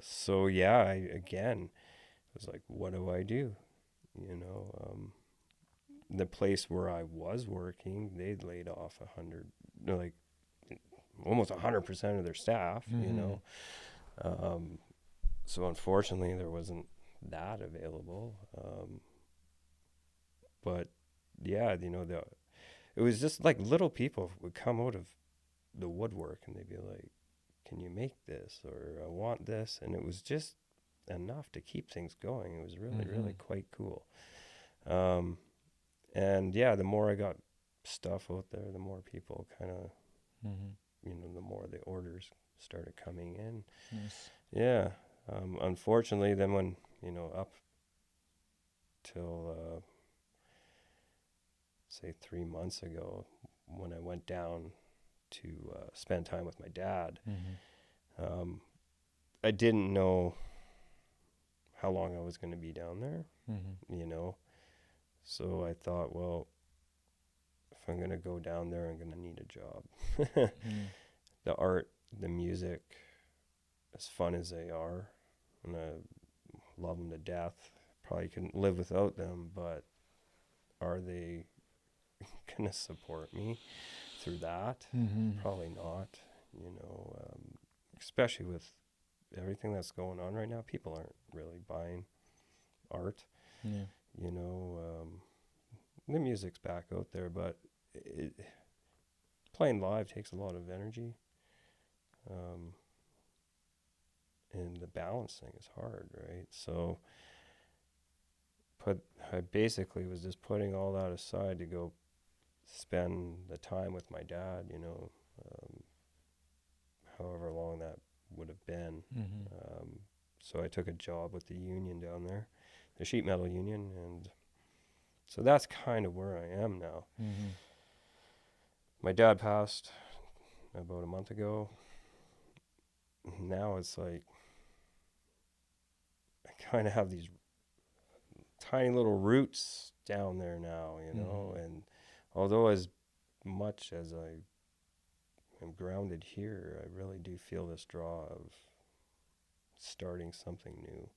So I was like, what do I do? You know, the place where I was working, they'd laid off almost 100% of their staff, you know. So unfortunately there wasn't that available. But yeah, you know, it was just like little people would come out of the woodwork and they'd be like, can you make this? Or I want this. And it was just enough to keep things going. It was really, really quite cool. And yeah, the more I got stuff out there, the more people kind of, you know, the more the orders started coming in. Nice. Yeah. Unfortunately, then when, you know, up till, say 3 months ago, when I went down to spend time with my dad, I didn't know how long I was going to be down there, you know. So I thought, well, if I'm going to go down there, I'm going to need a job. The art, the music, as fun as they are, and I love them to death. Probably couldn't live without them, but are they going to support me through that? Probably not, you know, especially with everything that's going on right now. People aren't really buying art. You know, the music's back out there, but playing live takes a lot of energy. And the balancing is hard, right? So I basically was just putting all that aside to go spend the time with my dad, you know, however long that would have been. So I took a job with the union down there, the sheet metal union, and so that's kind of where I am now. My dad passed about a month ago. Now it's like I kind of have these tiny little roots down there now, you know, and although as much as I am grounded here, I really do feel this draw of starting something new.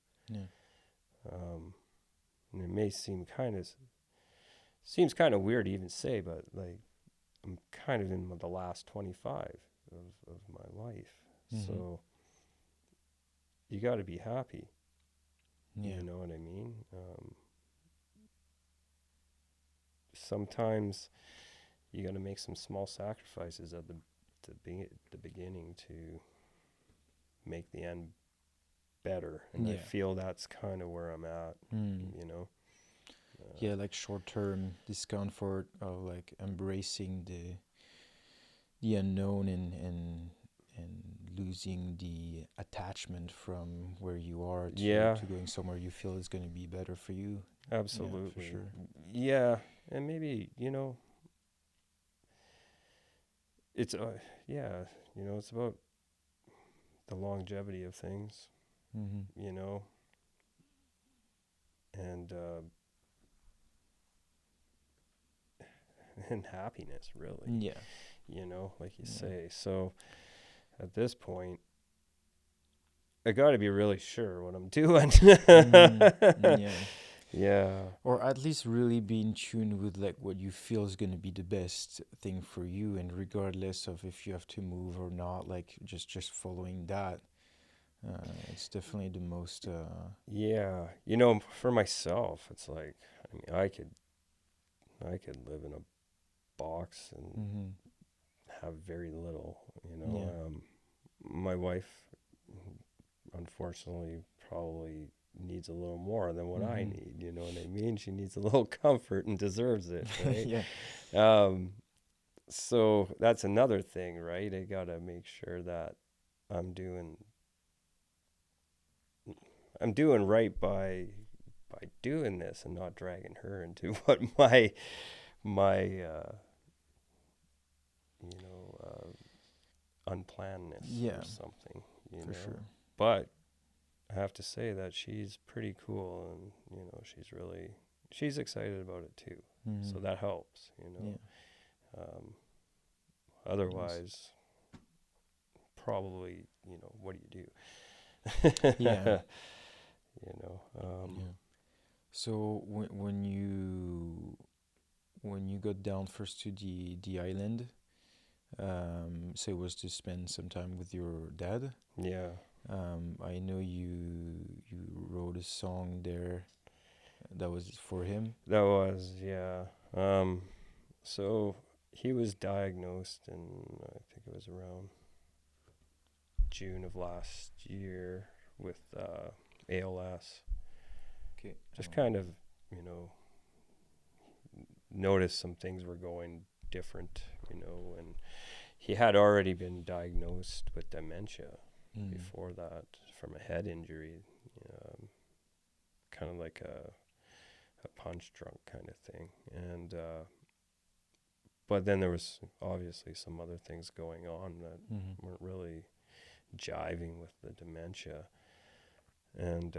And it may seem kind of weird to even say, but like I'm kind of in the last 25 of my life. So you got to be happy. You know what I mean? Sometimes you got to make some small sacrifices at the beginning to make the end better. And I feel that's kind of where I'm at, you know? Like short-term discomfort of like embracing the unknown and losing the attachment from where you are to going somewhere you feel is going to be better for you. Absolutely. For sure. Yeah, and maybe, you know, it's you know, it's about the longevity of things, you know, and happiness, really. You know, like you say. So at this point, I got to be really sure what I'm doing. Or at least really be in tune with like what you feel is going to be the best thing for you, and regardless of if you have to move or not, like just following that. It's definitely the most. You know, for myself, it's like, I mean, I could live in a box and have very little, you know. My wife, unfortunately, probably needs a little more than what I need, you know what I mean? She needs a little comfort and deserves it, right? So that's another thing, right? I gotta make sure that I'm doing right by doing this and not dragging her into what my you know, unplannedness or something, you know. Sure. But I have to say that she's pretty cool, and you know, she's excited about it too. So that helps, you know. Otherwise, probably, you know, what do you do? You know. So when you got down first to the island, so it was to spend some time with your dad. I know you wrote a song there that was for him. That was, yeah. So he was diagnosed in, I think it was around June of last year with ALS. Okay. Just kind of, noticed some things were going different, and he had already been diagnosed with dementia before that from a head injury, kind of like a punch drunk kind of thing. And but then there was obviously some other things going on that weren't really jiving with the dementia. And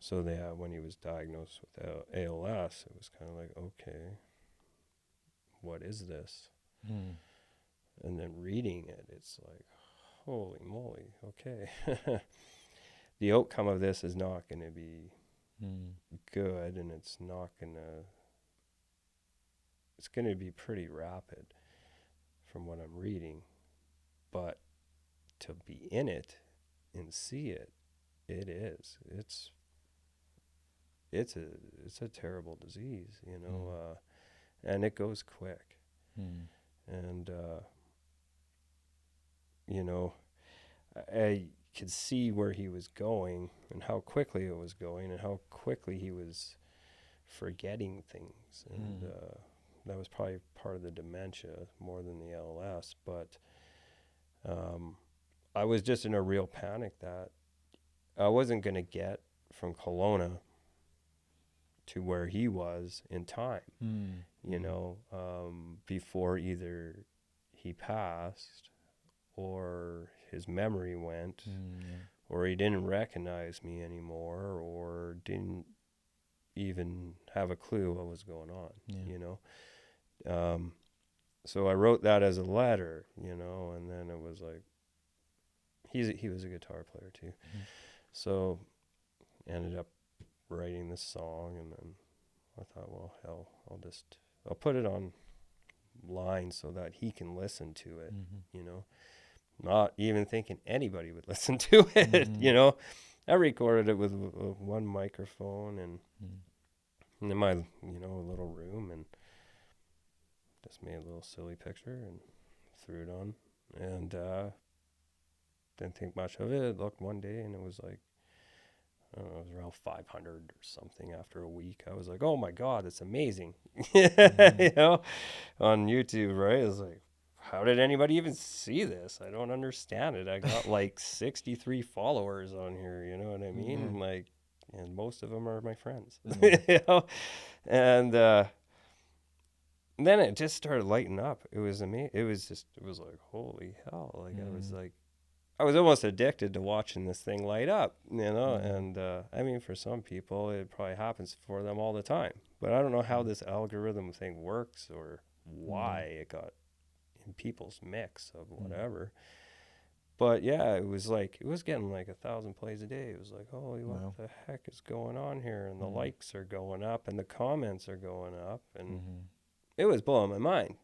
so when he was diagnosed with ALS, it was kind of like, okay, what is this? And then reading it, it's like, holy moly, okay. The outcome of this is not going to be good, and it's going to be pretty rapid from what I'm reading. But to be in it and see it, it's a terrible disease, and it goes quick. And I could see where he was going and how quickly it was going and how quickly he was forgetting things. And that was probably part of the dementia more than the ALS. But I was just in a real panic that I wasn't going to get from Kelowna to where he was in time, before either he passed or his memory went, or he didn't recognize me anymore, or didn't even have a clue what was going on, So I wrote that as a letter, and then it was like, he was a guitar player too. So ended up writing this song, and then I thought, well, hell, I'll put it online so that he can listen to it, not even thinking anybody would listen to it, I recorded it with one microphone and in my, little room, and just made a little silly picture and threw it on, and didn't think much of it. Looked one day and it was like, I don't know, it was around 500 or something after a week. I was like, oh my God, it's amazing. On YouTube, right? I was like, how did anybody even see this? I don't understand it. I got like 63 followers on here, you know what I mean? Like, and most of them are my friends, And then it just started lighting up. It was amazing. It was like, holy hell. Like, I was almost addicted to watching this thing light up, and I mean, for some people, it probably happens for them all the time. But I don't know how this algorithm thing works or why it got in people's mix of whatever. But yeah, it was getting like 1,000 plays a day. It was like, holy, what the heck is going on here? And the likes are going up and the comments are going up, and it was blowing my mind,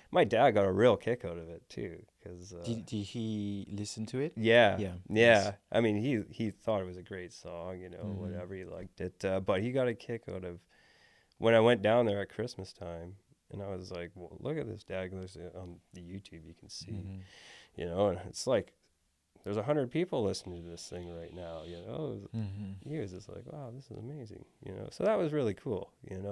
My dad got a real kick out of it too, because did he listen to it? Yeah. Yes. I mean, he thought it was a great song, whatever, he liked it. But he got a kick out of when I went down there at Christmas time, and I was like, well, look at this, Dad. On the YouTube, you can see, and it's like there's 100 people listening to this thing right now, He was just like, wow, this is amazing, So that was really cool, And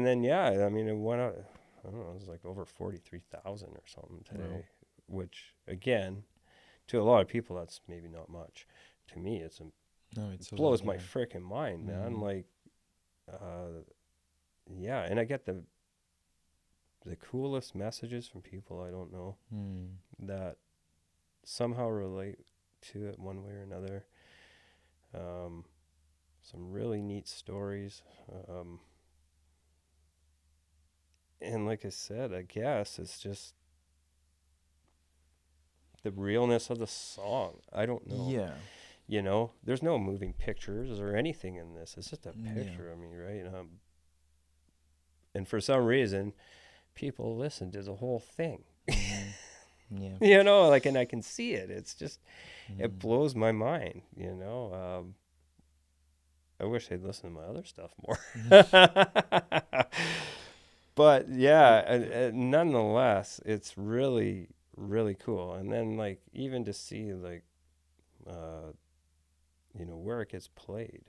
then, I mean, it went out, I don't know, it was like over 43,000 or something today, which, again, to a lot of people, that's maybe not much. To me, it blows my freaking mind, man. Like, and I get the coolest messages from people I don't know that somehow relate to it one way or another. Some really neat stories. And like I said, I guess it's just the realness of the song. I don't know. Yeah. There's no moving pictures or anything in this. It's just a picture of me, right? And for some reason, people listen to the whole thing. Yeah. You know, like, and I can see it. It's just, it blows my mind, you know. I wish they'd listen to my other stuff more. But yeah, nonetheless, it's really, really cool. And then, like, even to see, like, you know, where it gets played,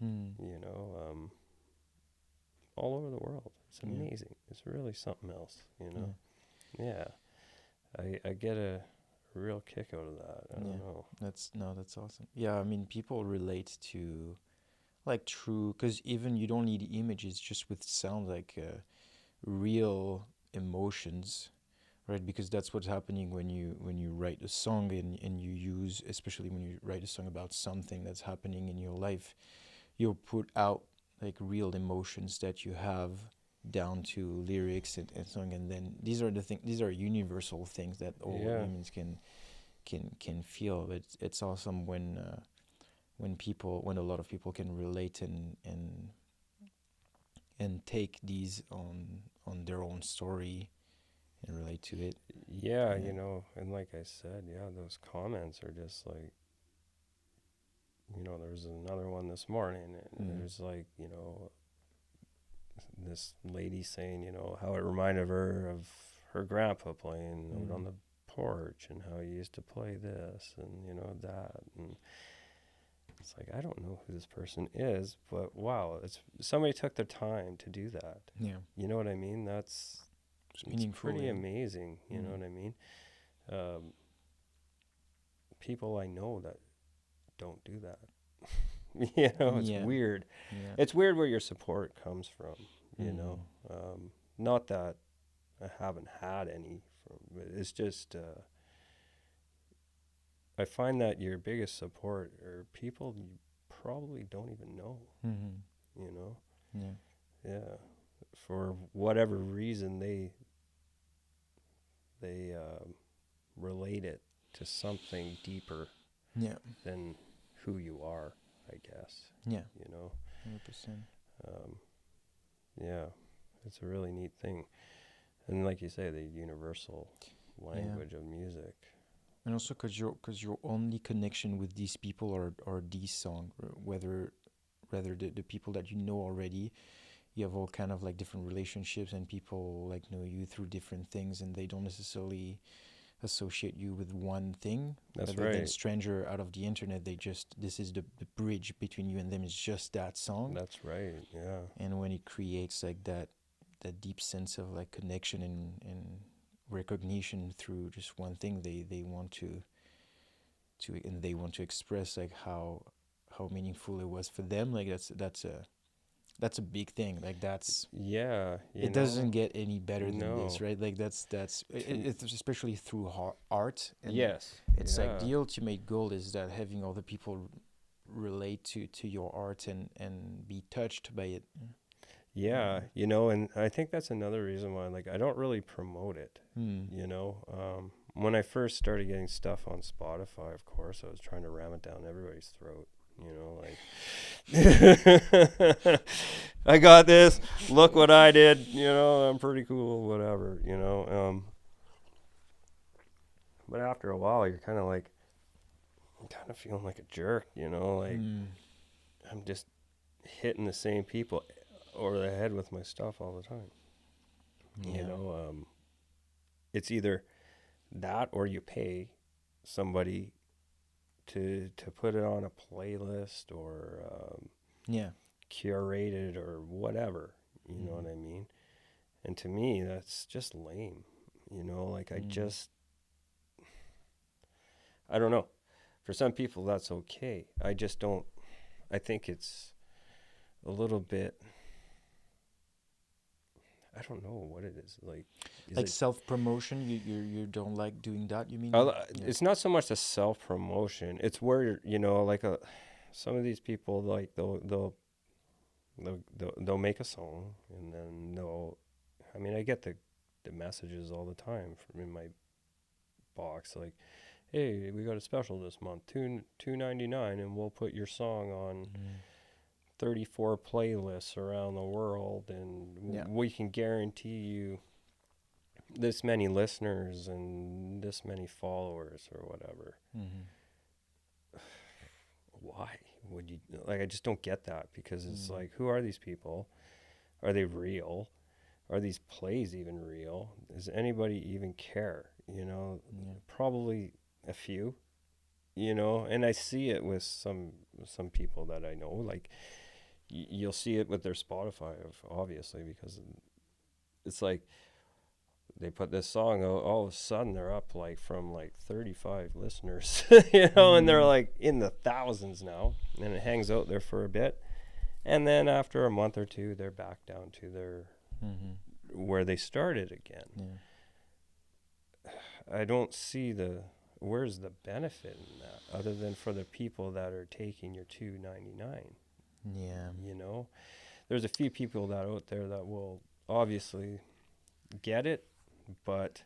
you know, all over the world. It's amazing. It's really something else, you know. Yeah. I get a real kick out of that. I don't know. That's awesome. Yeah, I mean, people relate to like true, because even you don't need images, just with sound, like real emotions, right? Because that's what's happening when you write a song, and you use, especially when you write a song about something that's happening in your life, you'll put out like real emotions that you have down to lyrics and song, and then these are universal things that all humans can feel. It's awesome when a lot of people can relate and take these on their own story and relate to it. Yeah, you know, and like I said, those comments are just like, you know, there's another one this morning, and there's like, you know, this lady saying, you know, how it reminded her of her grandpa playing out on the porch, and how he used to play this and, you know, that. And it's like, I don't know who this person is, but wow, it's somebody took their time to do that. Yeah. You know what I mean? It's pretty amazing. You know what I mean? People I know that don't do that. You know, it's weird. Yeah. It's weird where your support comes from, you know. Not that I haven't had any, but it's just, I find that your biggest support are people you probably don't even know, you know. Yeah. For whatever reason, they relate it to something deeper than who you are, I guess. Yeah. You know? 100%. Yeah. It's a really neat thing. And like you say, the universal language of music. And also because your only connection with these people are these songs, whether the people that you know already, you have all kind of like different relationships, and people like know you through different things, and they don't necessarily associate you with one thing. That's rather right. than stranger out of the internet, this is the bridge between you and them is just that song. That's right. Yeah. And when it creates like that deep sense of like connection and recognition through just one thing, they want to and they want to express like how meaningful it was for them. Like that's a big thing. Like that's it doesn't get any better than this, right? Like that's it's especially through art. And it's like the ultimate goal is that having other people relate to your art and be touched by it. Yeah, you know, and I think that's another reason why, like, I don't really promote it, you know. When I first started getting stuff on Spotify, of course, I was trying to ram it down everybody's throat, you know, like, I got this, look what I did, you know, I'm pretty cool, whatever, you know. But after a while, you're kind of feeling like a jerk, you know, like, I'm just hitting the same people over the head with my stuff all the time. You know, it's either that or you pay somebody to put it on a playlist or curate it or whatever. You know what I mean? And to me, that's just lame. You know, like I don't know. For some people, that's okay. I just don't. I think it's a little bit. I don't know what it is like. Like self-promotion, you don't like doing that, you mean? It's not so much the self-promotion. It's where, you know, like some of these people, like they'll make a song, and then I mean, I get the messages all the time from in my box, like, hey, we got a special this month, $2.99, and we'll put your song on 34 playlists around the world, and we can guarantee you this many listeners and this many followers or whatever. Why would you, like, I just don't get that, because it's like, who are these people? Are they real? Are these plays even real? Does anybody even care? You know, probably a few, you know, and I see it with some people that I know, like you'll see it with their Spotify, obviously, because it's like they put this song, all of a sudden they're up like from like 35 listeners, you know, and they're like in the thousands now, and it hangs out there for a bit. And then after a month or two, they're back down to their where they started again. Yeah. I don't see where's the benefit in that, other than for the people that are taking your $2.99. Yeah. You know, there's a few people that out there that will obviously get it, but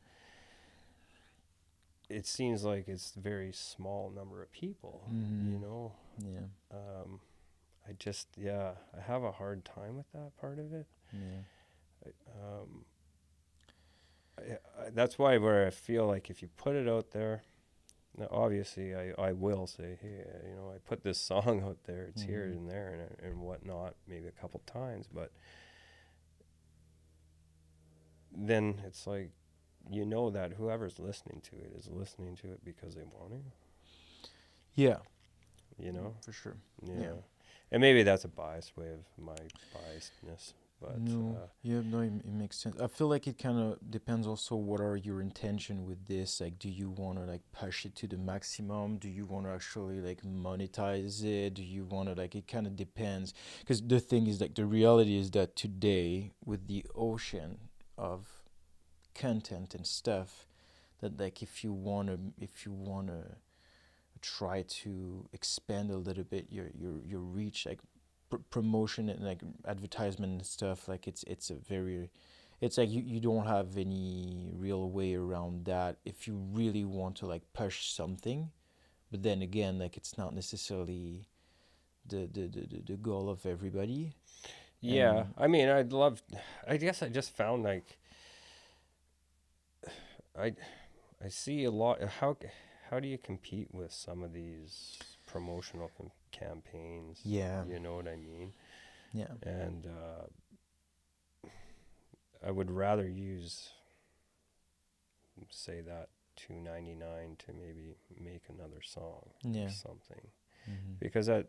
it seems like it's a very small number of people. You know. Yeah. I have a hard time with that part of it. That's why where I feel like if you put it out there, now obviously I will say, hey, you know, I put this song out there, it's here and there and whatnot, maybe a couple times, but then it's like, you know, that whoever's listening to it is listening to it because they want to. Yeah. You know? For sure. Yeah. And maybe that's a biased way of my biasedness. But it makes sense. I feel like it kind of depends also what are your intention with this. Like, do you want to like push it to the maximum? Do you want to actually like monetize it? Do you want to like, it kind of depends. Because the thing is like, the reality is that today with the ocean of content and stuff, that like if you want to try to expand a little bit your reach, like promotion and like advertisement and stuff, like it's like you don't have any real way around that if you really want to like push something. But then again, like it's not necessarily the goal of everybody. Yeah. I mean, I guess I just found like I see a lot. How do you compete with some of these promotional campaigns? Yeah. You know what I mean? Yeah. And I would rather use, say, that $2.99 to maybe make another song or something. Because that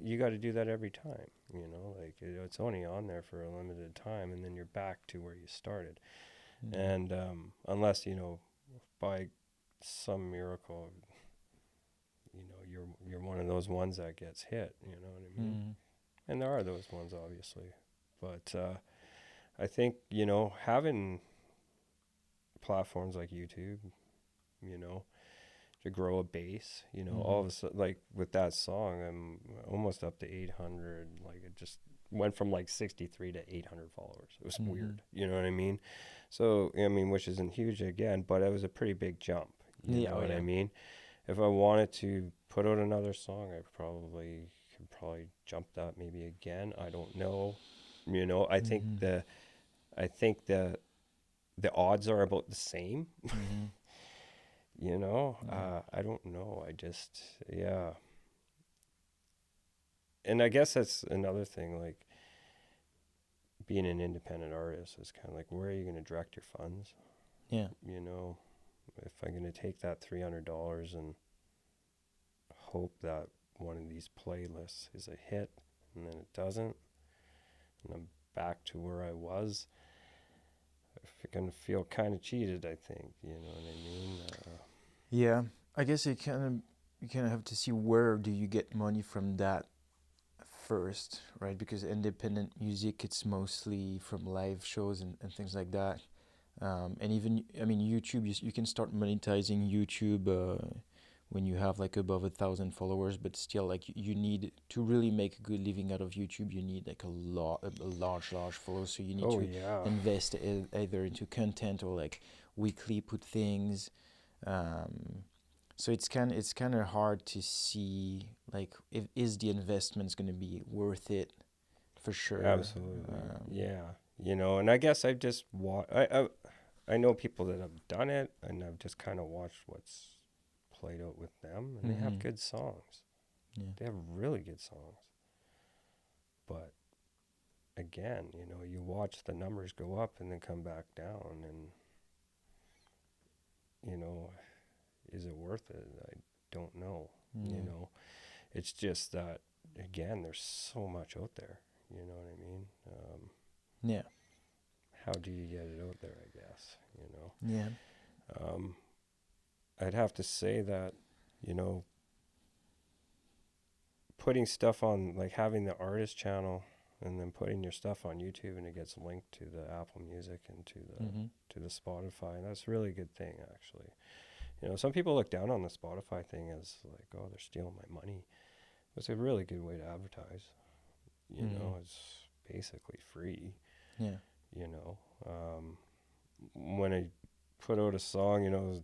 you got to do that every time, you know, like it's only on there for a limited time, and then you're back to where you started. And unless, you know, by some miracle, you know, you're one of those ones that gets hit, you know what I mean? And there are those ones, obviously, but I think, you know, having platforms like YouTube, you know, to grow a base, you know, all of a sudden, like with that song, I'm almost up to 800. Like it just went from like 63 to 800 followers. It was weird, you know what I mean? So I mean, which isn't huge again, but it was a pretty big jump. You know what I mean? If I wanted to put out another song, I could probably jump that maybe again. I don't know. You know, I think the odds are about the same. You know, I don't know. I just, and I guess that's another thing, like being an independent artist is kind of like, where are you going to direct your funds? Yeah. You know, if I'm going to take that $300 and hope that one of these playlists is a hit and then it doesn't, and I'm back to where I was, I'm going to feel kind of cheated, I think. You know what I mean? Yeah, I guess you kind of have to see where do you get money from that first, right? Because independent music, it's mostly from live shows and things like that. And even, I mean, YouTube, you can start monetizing YouTube when you have like above 1,000 followers, but still, like you need to really make a good living out of YouTube. You need like a large followers, so you need to invest either into content or like weekly put things. So it's kind of hard to see like if is the investment's going to be worth it for sure. Absolutely. Yeah, you know, and I guess I just I know people that have done it, and I've just kind of watched what's played out with them, and they have good songs. Yeah. They have really good songs. But again, you know, you watch the numbers go up and then come back down, and you know, is it worth it? I don't know. You know, it's just that again, there's so much out there. You know what I mean? Yeah. How do you get it out there? I guess, you know. Yeah. I'd have to say that, you know, putting stuff on, like having the artist channel and then putting your stuff on YouTube, and it gets linked to the Apple Music and to the Spotify, and that's a really good thing, actually. You know, some people look down on the Spotify thing as like, oh, they're stealing my money. It's a really good way to advertise. You know, it's basically free. Yeah. You know, when I put out a song, you know,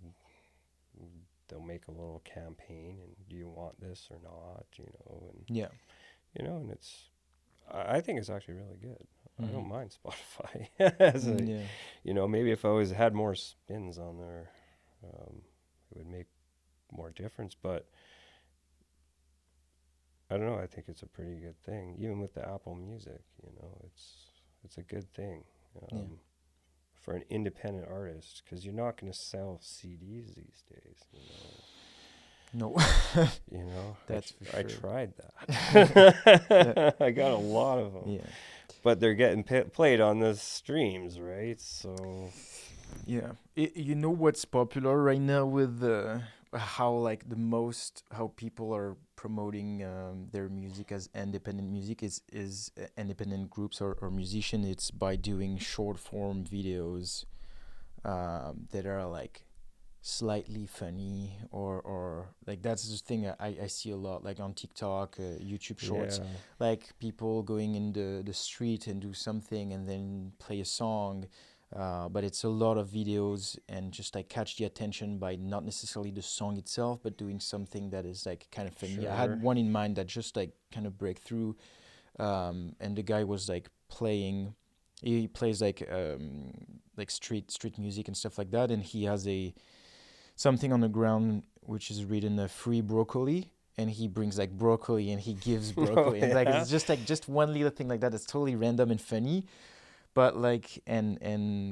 they'll make a little campaign, and do you want this or not? You know, and Yeah. you know, and I think it's actually really good. I don't mind Spotify as a, you know, maybe if I always had more spins on there, it would make more difference. But I don't know. I think it's a pretty good thing, even with the Apple Music. You know, it's a good thing for an independent artist, because you're not going to sell CDs these days. You know. No. You know, That's for sure. I tried that. I got a lot of them. Yeah. But they're getting played on the streams, right? So. Yeah. You know what's popular right now with how people are promoting their music as independent music is independent groups or musicians. It's by doing short form videos that are like slightly funny or like that's the thing I see a lot, like on TikTok, YouTube Shorts, like people going in the street and do something and then play a song. But it's a lot of videos and just like catch the attention by not necessarily the song itself, but doing something that is like kind of funny. I had one in mind that just like kind of break through, and the guy was like he plays like street music and stuff like that, and he has something on the ground which is written free broccoli, and he brings like broccoli and he gives broccoli. And like it's just one little thing like that that's totally random and funny. But like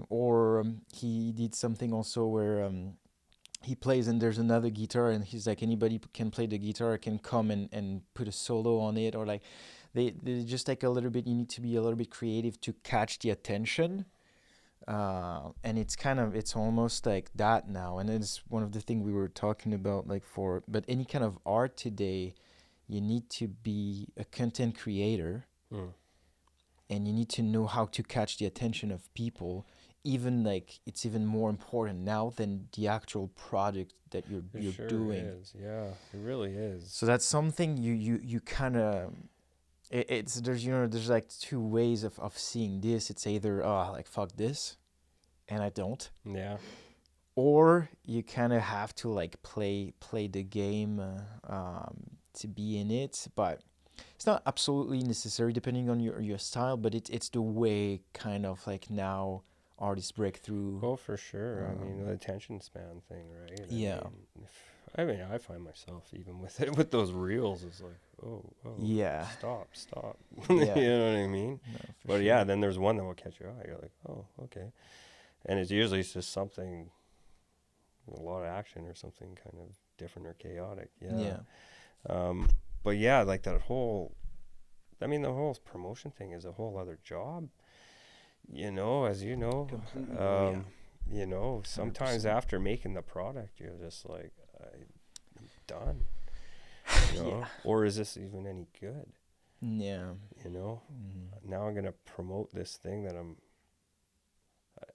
or he did something also where he plays and there's another guitar and he's like, anybody can play the guitar, can come and put a solo on it, or like they just like a little bit, you need to be a little bit creative to catch the attention. And it's almost like that now, and it's one of the things we were talking about, like but any kind of art today, you need to be a content creator. And you need to know how to catch the attention of people. Even like it's even more important now than the actual product that you're doing. It is. Yeah, it really is. So that's something you kind of there's like two ways of seeing this. It's either like fuck this, and I don't. Yeah. Or you kind of have to like play the game to be in it, but it's not absolutely necessary depending on your style, but it's the way kind of like now artists break through. Oh, for sure. I mean, the attention span thing, right? I mean, I find myself even with those reels, it's like, oh, yeah, stop. Yeah. You know what I mean? No, but sure. yeah, then there's one that will catch your eye. You're like, oh, okay. And it's usually just something, a lot of action or something kind of different or chaotic. Yeah. But yeah, like the whole promotion thing is a whole other job, you know, as you know. You know, sometimes 100%. After making the product, you're just like, I'm done. You know? Or is this even any good? Yeah. You know, now I'm going to promote this thing that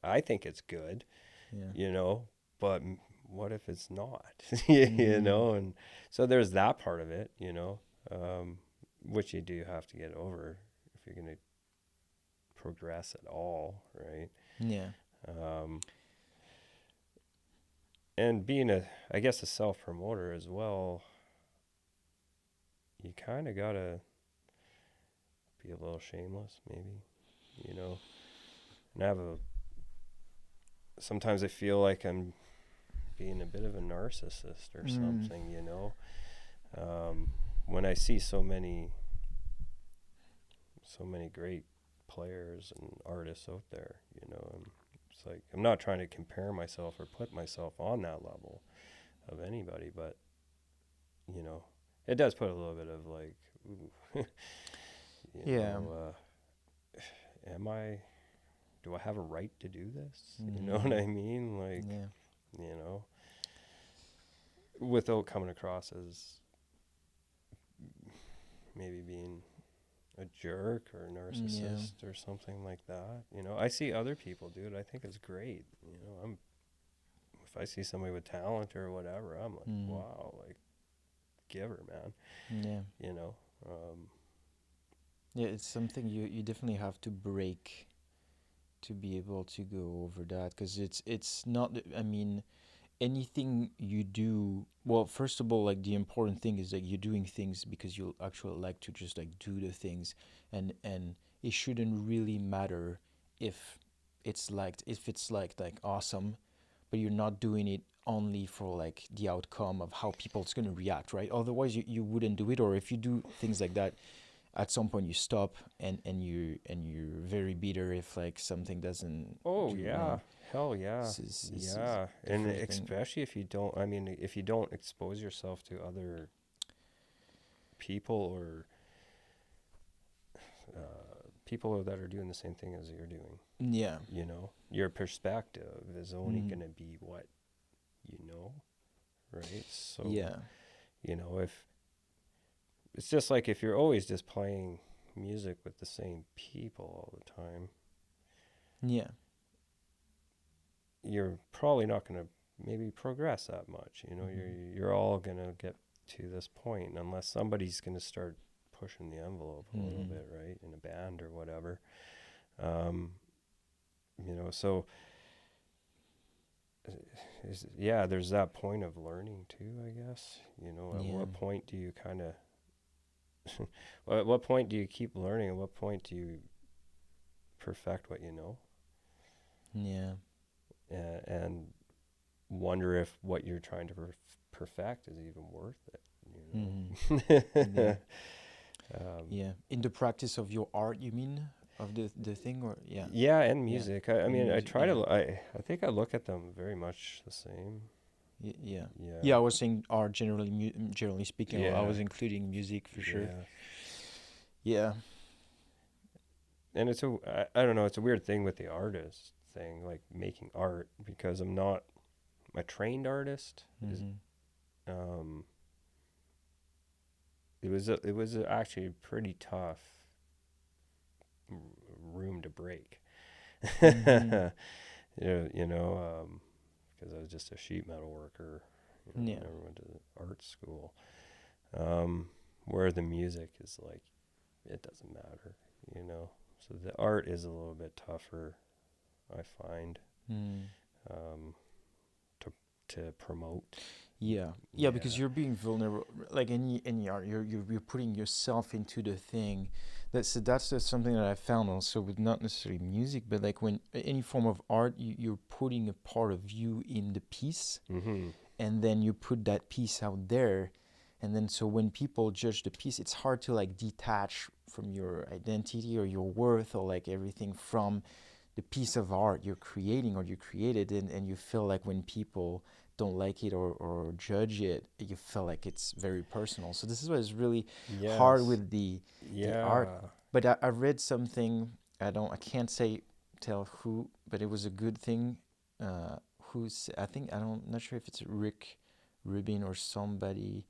I think it's good, you know, but what if it's not, you know? And so there's that part of it, you know, which you do have to get over if you're going to progress at all, right? Yeah. And being a self-promoter as well, you kind of got to be a little shameless, maybe, you know, and have sometimes I feel like I'm being a bit of a narcissist or something, you know. When I see so many great players and artists out there, you know, and it's like I'm not trying to compare myself or put myself on that level of anybody, but you know, it does put a little bit of like, ooh, you know, do I have a right to do this? You know what I mean? Like, you know, without coming across as maybe being a jerk or a narcissist or something like that. You know, I see other people do it. I think it's great. You know, if I see somebody with talent or whatever, I'm like, wow, like, give her, man. Yeah. You know. Yeah, it's something you definitely have to break to be able to go over that, because it's not, I mean, anything you do, well, first of all, like the important thing is that you're doing things because you actually like to just like do the things, and it shouldn't really matter if it's like awesome, but you're not doing it only for like the outcome of how people's going to react, right? Otherwise you wouldn't do it. Or if you do things like that, at some point you stop, and you're very bitter if like something doesn't. Oh yeah, hell yeah, yeah, and especially if you don't. I mean, if you don't expose yourself to other people or people that are doing the same thing as you're doing. Yeah. You know, your perspective is only gonna be what you know, right? So yeah, you know, if it's just like if you're always just playing music with the same people all the time, yeah, you're probably not going to maybe progress that much. You know, you're all going to get to this point unless somebody's going to start pushing the envelope a little bit, right, in a band or whatever. You know, so yeah, there's that point of learning too, I guess. You know, at what point do you kind of at what point do you keep learning? At what point do you perfect what you know? Yeah. And wonder if what you're trying to perfect is even worth it. You know? Yeah. In the practice of your art, you mean? Of the thing, or yeah. Yeah, and music. I mean, music, I try to. I think I look at them very much the same. Yeah. I was saying art generally speaking. Yeah. I was including music for sure. Yeah. And it's I don't know. It's a weird thing with the artist thing, like making art, because I'm not a trained artist. It was actually pretty tough room to break. You know, because I was just a sheet metal worker. You know, never went to art school. Where the music is like, it doesn't matter, you know. So the art is a little bit tougher, I find, to promote. Yeah, because you're being vulnerable. Like any art, you're putting yourself into the thing. That's just something that I found also with not necessarily music, but like when any form of art, you're putting a part of you in the piece, and then you put that piece out there, and then so when people judge the piece, it's hard to like detach from your identity or your worth or like everything from the piece of art you're creating or you created, and you feel like when people don't like it or judge it, you feel like it's very personal. So this is what is really hard with the art. But I read something, I can't tell who, but it was a good thing. I'm not sure if it's Rick Rubin or somebody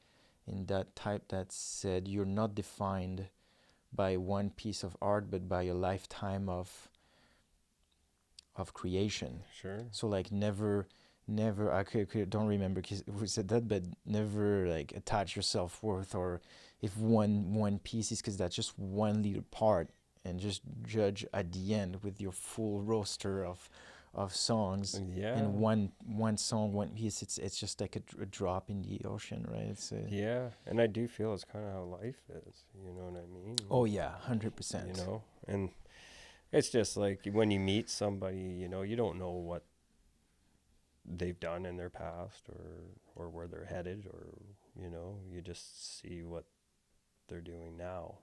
in that type that said you're not defined by one piece of art, but by a lifetime of creation. Sure. So like never I don't remember who said that, but never like attach your self-worth, or if one piece is, because that's just one little part, and just judge at the end with your full roster of songs. And one song, one piece, it's just like a drop in the ocean, right? It's and I do feel it's kind of how life is, you know what I mean? Oh yeah, 100%. You know, and it's just like when you meet somebody, you know, you don't know what they've done in their past, or where they're headed, or you just see what they're doing now.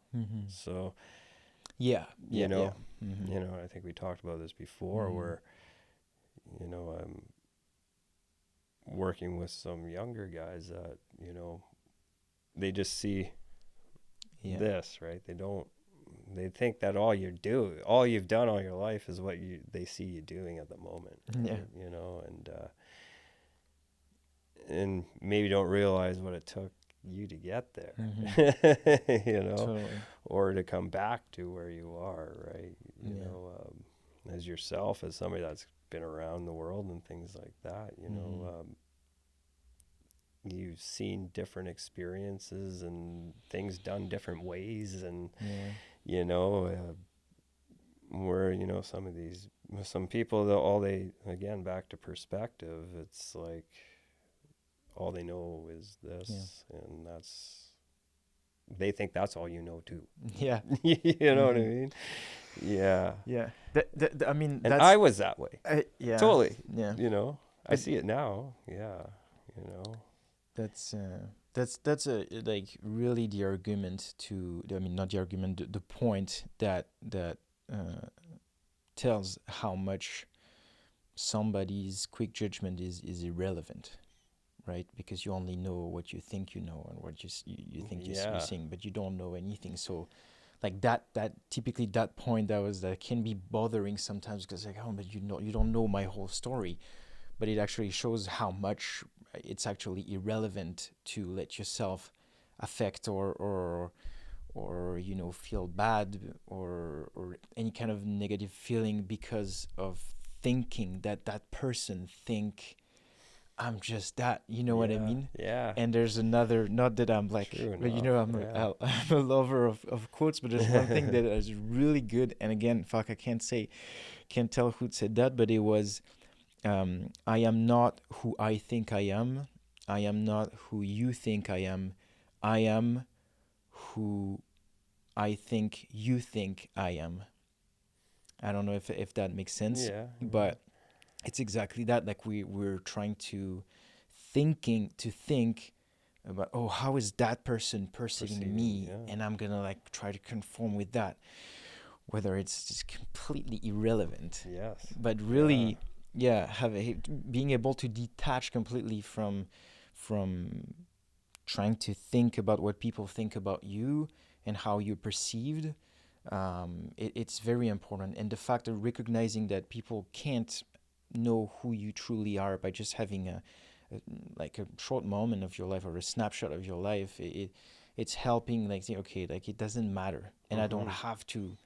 So I think we talked about this before, where I'm working with some younger guys that they just see this, right? They think that all you've done all your life is what they see you doing at the moment. And maybe don't realize what it took you to get there. Totally. Or to come back to where you are, right? As yourself, as somebody that's been around the world and things like that, you've seen different experiences and things done different ways, and where some people, again, back to perspective, it's like all they know is this, and they think that's all you know too. Yeah. You know what I mean? Yeah. Yeah. I mean, and I was that way. Yeah. Totally. Yeah. I see it now. Yeah. That's like really the argument not the argument, the point that tells how much somebody's quick judgment is irrelevant, right? Because you only know what you think you know and what you think you're seeing, but you don't know anything. So like that typically that point that can be bothering sometimes, because like, oh, but you don't know my whole story. But it actually shows how much it's actually irrelevant to let yourself affect or feel bad or any kind of negative feeling because of thinking that person think I'm just that, what I mean? Yeah. And there's another, not that I'm like, True but enough, I'm a lover of quotes, but there's one thing that is really good. And again, I can't tell who said that, but it was, I am not who I think I am. I am not who you think I am. I am who I think you think I am. I don't know if that makes sense. Yeah. But it's exactly that. Like we're trying to think about, oh, how is that person perceiving me? Yeah. And I'm gonna like try to conform with that. Whether it's just completely irrelevant. Yes. But really, being able to detach completely from trying to think about what people think about you and how you're perceived, it's very important. And the fact of recognizing that people can't know who you truly are by just having a short moment of your life or a snapshot of your life, it's helping like say, okay, like it doesn't matter, and I don't have to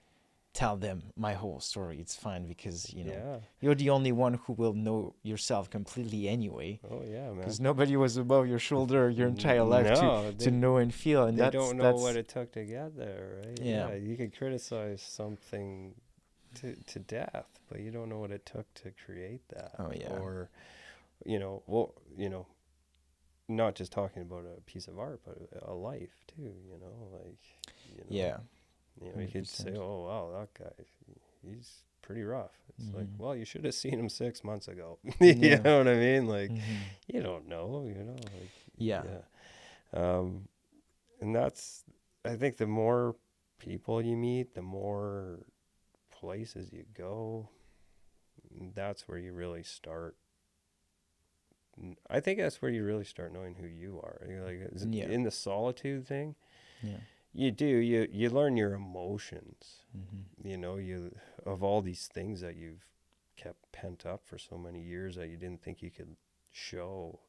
tell them my whole story. It's fine, because you're the only one who will know yourself completely anyway. Oh yeah, man. Because nobody was above your shoulder your entire life to know and feel, and they don't know what it took to get there, right? Yeah, you could criticize something to death, but you don't know what it took to create that. Oh yeah. Or not just talking about a piece of art, but a life too. Yeah. You could say, oh wow, that guy, he's pretty rough. It's like, well, you should have seen him 6 months ago. You know what I mean? Like, you don't know. And that's, I think, the more people you meet, the more places you go, that's where you really start. I think that's where you really start knowing who you are. In the solitude thing. Yeah. You do. You learn your emotions. You of all these things that you've kept pent up for so many years that you didn't think you could show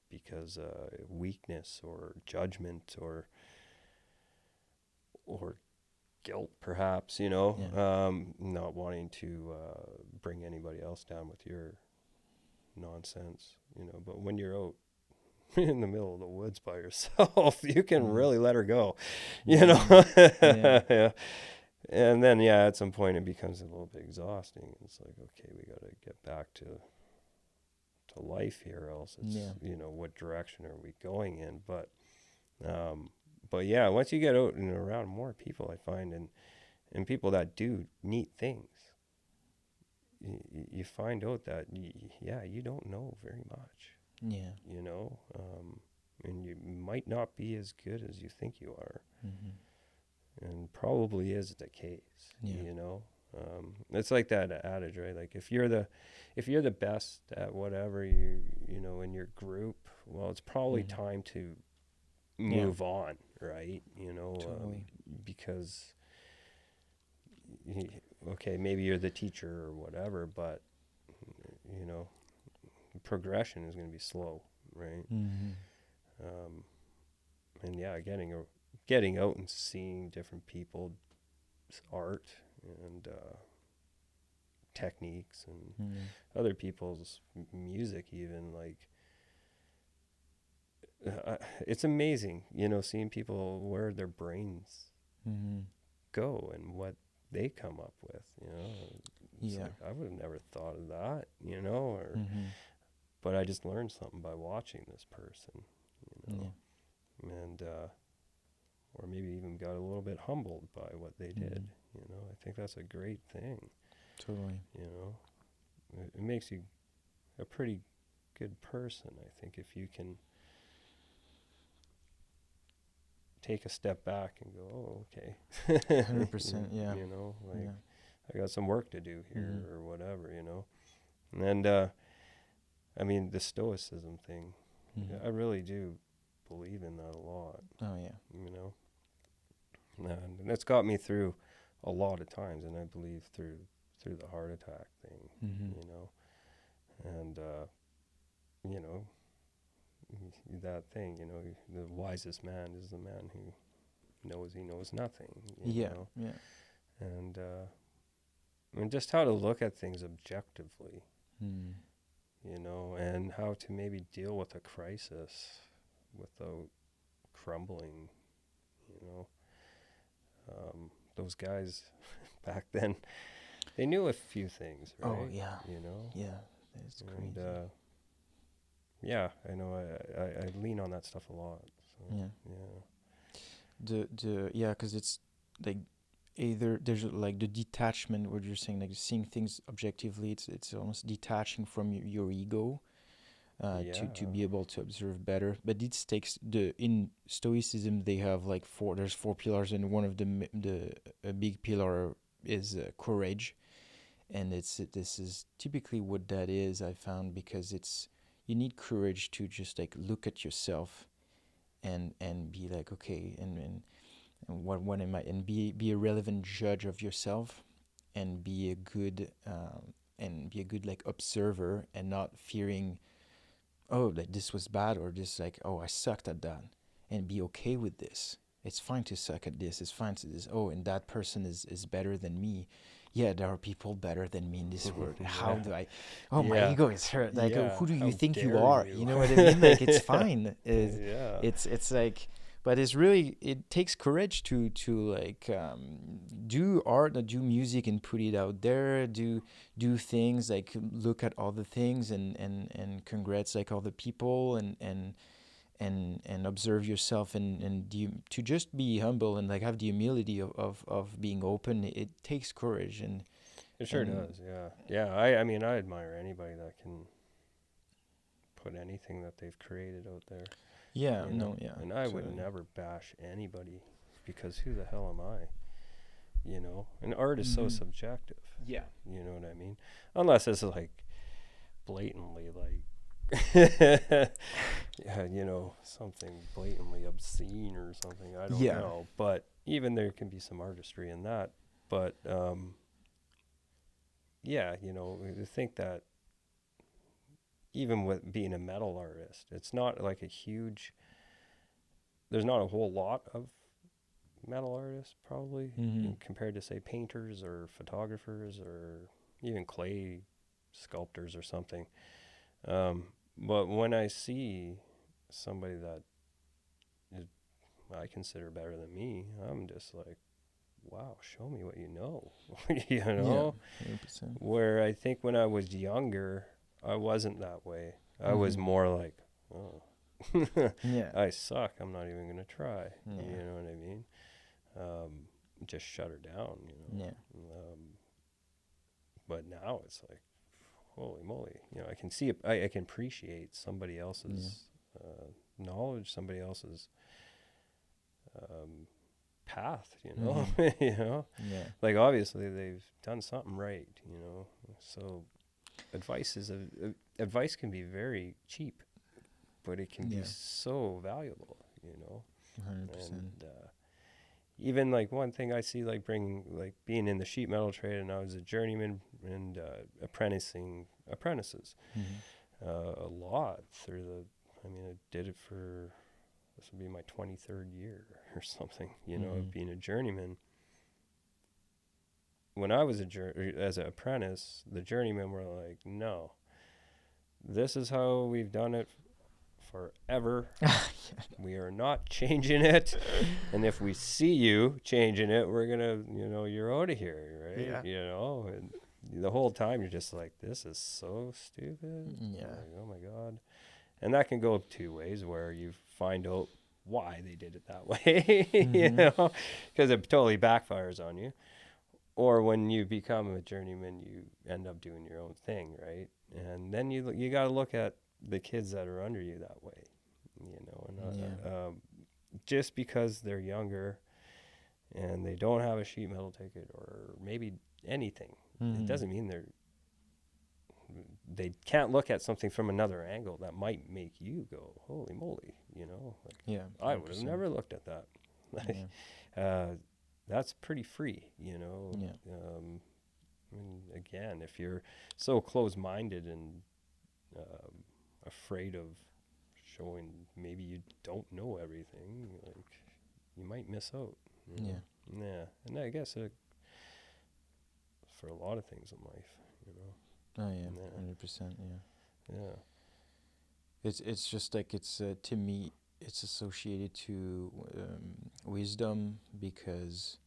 because weakness or judgment or guilt, perhaps. Not wanting to bring anybody else down with your nonsense. But when you're out in the middle of the woods by yourself, you can really let her go, Yeah. And then at some point it becomes a little bit exhausting. It's like, okay, we got to get back to life here, else it's what direction are we going in? But once you get out and around more people, I find, and people that do neat things, you find out that you don't know very much. Yeah. You know, and you might not be as good as you think you are, and probably is the case. Yeah. You know, it's like that adage, right? Like if you're the best at whatever you know in your group, well, it's probably time to move on, right? You know, Totally. because okay, maybe you're the teacher or whatever, but you know, progression is going to be slow, right? And yeah, getting out and seeing different people's art and techniques and other people's music, even like it's amazing, you know, seeing people where their brains go and what they come up with, you know. It's like, I would have never thought of that, you know, or but I just learned something by watching this person, you know, and or maybe even got a little bit humbled by what they did, you know. I think that's a great thing. Totally. You know, it makes you a pretty good person, I think, if you can take a step back and go, oh, okay. 100%, yeah. You know, like, I got some work to do here or whatever, you know. And, I mean, the stoicism thing, I really do believe in that a lot. Oh, yeah. You know. And it's got me through a lot of times, and I believe through the heart attack thing, you know. And, you know, that thing, you know, the wisest man is the man who knows he knows nothing. You know? Yeah. And I mean, just how to look at things objectively, you know, and how to maybe deal with a crisis without crumbling, you know. Those guys back then, they knew a few things, right? Oh, yeah. You know? Yeah, that's crazy. And, yeah, I know I lean on that stuff a lot. So, yeah. Because it's like either there's like the detachment where you're saying like seeing things objectively. It's almost detaching from your ego, to be able to observe better. But it takes in Stoicism they have like there's four pillars, and one of a big pillar is courage, and this is typically what that is, I found, because you need courage to just like look at yourself and be like, okay, and what am I, and be a relevant judge of yourself, and be a good like observer, and not fearing, oh, like this was bad, or this like, oh, I sucked at that, and be okay with this. It's fine to suck at this. It's fine to this. Oh, and that person is better than me. Yeah, there are people better than me in this world. How do I? Oh, my ego is hurt. Like, who do you think you are? You know what I mean? Like, it's fine. It's like, but it's really, it takes courage to like do art, do music, and put it out there. Do things like look at all the things and congrats like all the people and observe yourself and to just be humble and like have the humility of being open. It takes courage, and it sure does. Yeah. I mean, I admire anybody that can put anything that they've created out there. Yeah, you know? Yeah. And I would never bash anybody, because who the hell am I? You know, and art is so subjective. Yeah. You know what I mean? Unless it's like blatantly like, you know, something blatantly obscene or something. I don't know. But even there can be some artistry in that. But, yeah, you know, I think that even with being a metal artist, it's not like there's not a whole lot of metal artists probably compared to, say, painters or photographers or even clay sculptors or something. But when I see somebody that I consider better than me, I'm just like, wow, show me what you know. You know? Yeah, 100%. Where I think when I was younger, I wasn't that way. I was more like, oh, I suck. I'm not even going to try. Yeah. You know what I mean? Just shut her down, you know? Yeah. But now it's like, holy moly, you know, I can see it, I can appreciate somebody else's knowledge, somebody else's path, you know. You know, like obviously they've done something right, you know. So advice can be very cheap, but it can be so valuable, you know. 100%. And even like one thing I see, like being in the sheet metal trade, and I was a journeyman and apprentices a lot through I did it for, this will be my 23rd year or something, you know, of being a journeyman. When I was as an apprentice, the journeymen were like, no, this is how we've done it forever. We are not changing it. And if we see you changing it, we're going to, you know, you're out of here, right? Yeah. You know, and the whole time you're just like, this is so stupid. Yeah. Like, oh my God. And that can go two ways, where you find out why they did it that way, you know, because it totally backfires on you. Or when you become a journeyman, you end up doing your own thing, right? And then you got to look at the kids that are under you that way, you know, and just because they're younger and they don't have a sheet metal ticket or maybe anything, it doesn't mean they can't look at something from another angle that might make you go, holy moly, you know. Like, I would have never looked at that. That's pretty free, you know. I mean, again, if you're so close-minded and afraid of showing maybe you don't know everything, like, you might miss out. You know? Yeah. And I guess for a lot of things in life, you know. Oh yeah, 100%. Yeah. It's just like it's to me it's associated to wisdom, because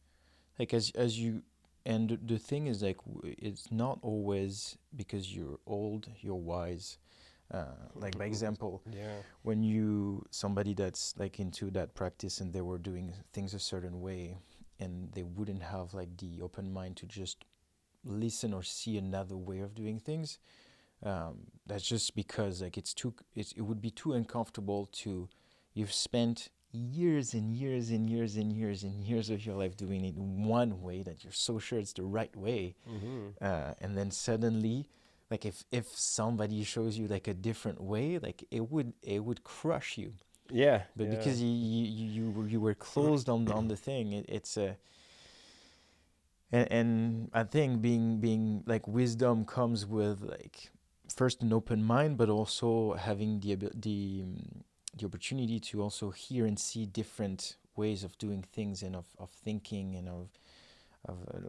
like as you, and the thing is like it's not always because you're old you're wise. Like by example, when somebody that's like into that practice and they were doing things a certain way and they wouldn't have like the open mind to just listen or see another way of doing things, that's just because like it would be too uncomfortable to, you've spent years and years and years and years and years of your life doing it one way that you're so sure it's the right way, and then suddenly like if somebody shows you like a different way, like it would crush you. But because you were closed on the thing, it's a and I think being like wisdom comes with like first an open mind, but also having the opportunity to also hear and see different ways of doing things and of thinking and of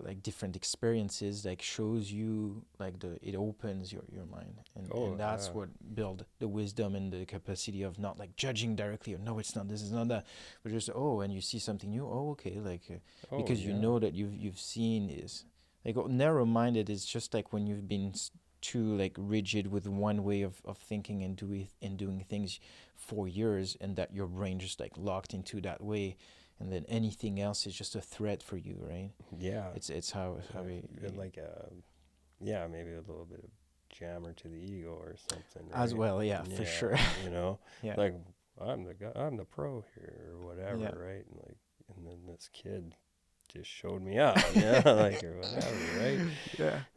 like different experiences, like shows you like it opens your mind, and that's what build the wisdom and the capacity of not like judging directly, or no it's not this is not that, but just when you see something new, okay, like because you know that you've seen is like narrow-minded is just like when you've been too like rigid with one way of thinking and doing things for years, and that your brain just like locked into that way, and then anything else is just a threat for you, right? It's how like maybe a little bit of jammer to the ego or something, right? As well, for sure. You know, like I'm the guy, I'm the pro here or whatever, right? And then this kid just showed me up, like or whatever, right?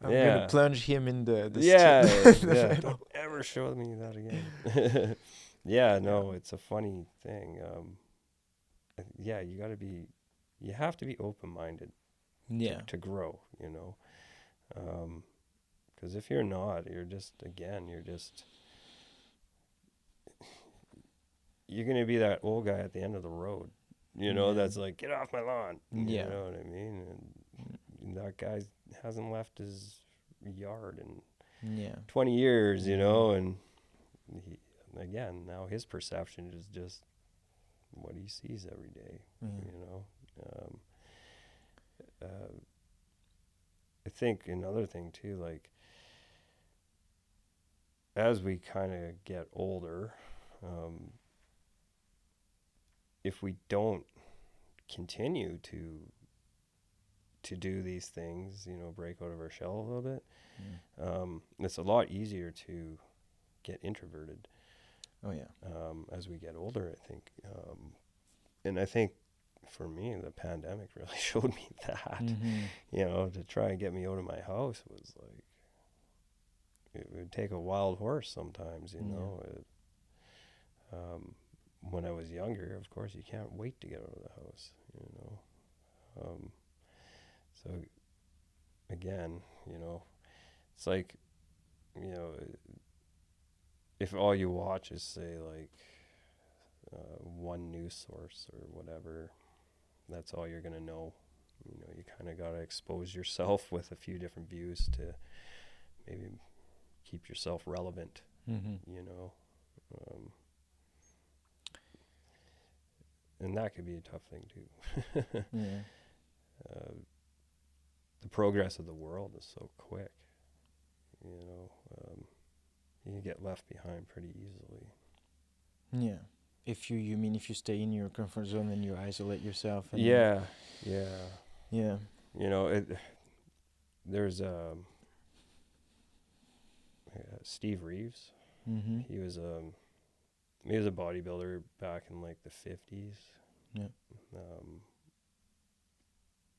I'm gonna plunge him in the Don't ever show me that again. It's a funny thing. You have to be open-minded to grow, you know. Because if you're not, you're going to be that old guy at the end of the road, you know, that's like, get off my lawn. You know what I mean? And that guy hasn't left his yard in 20 years, you know, and now his perception is just what he sees every day, you know. I think another thing too, like as we kind of get older, if we don't continue to to do these things, break out of our shell a little bit. It's a lot easier to get introverted. Oh yeah. As we get older, I think. And I think for me, the pandemic really showed me that. To try and get me out of my house was like, it would take a wild horse sometimes, when I was younger, of course, you can't wait to get out of the house, So again, it's like, if all you watch is, say, like, one news source or whatever, that's all you're going to know. You kind of got to expose yourself with a few different views to maybe keep yourself relevant, and that could be a tough thing too. The progress of the world is so quick, you get left behind pretty easily. Yeah. If you mean if you stay in your comfort zone and you isolate yourself. And Yeah. There's Steve Reeves. He was a bodybuilder back in like the 50s. Yeah.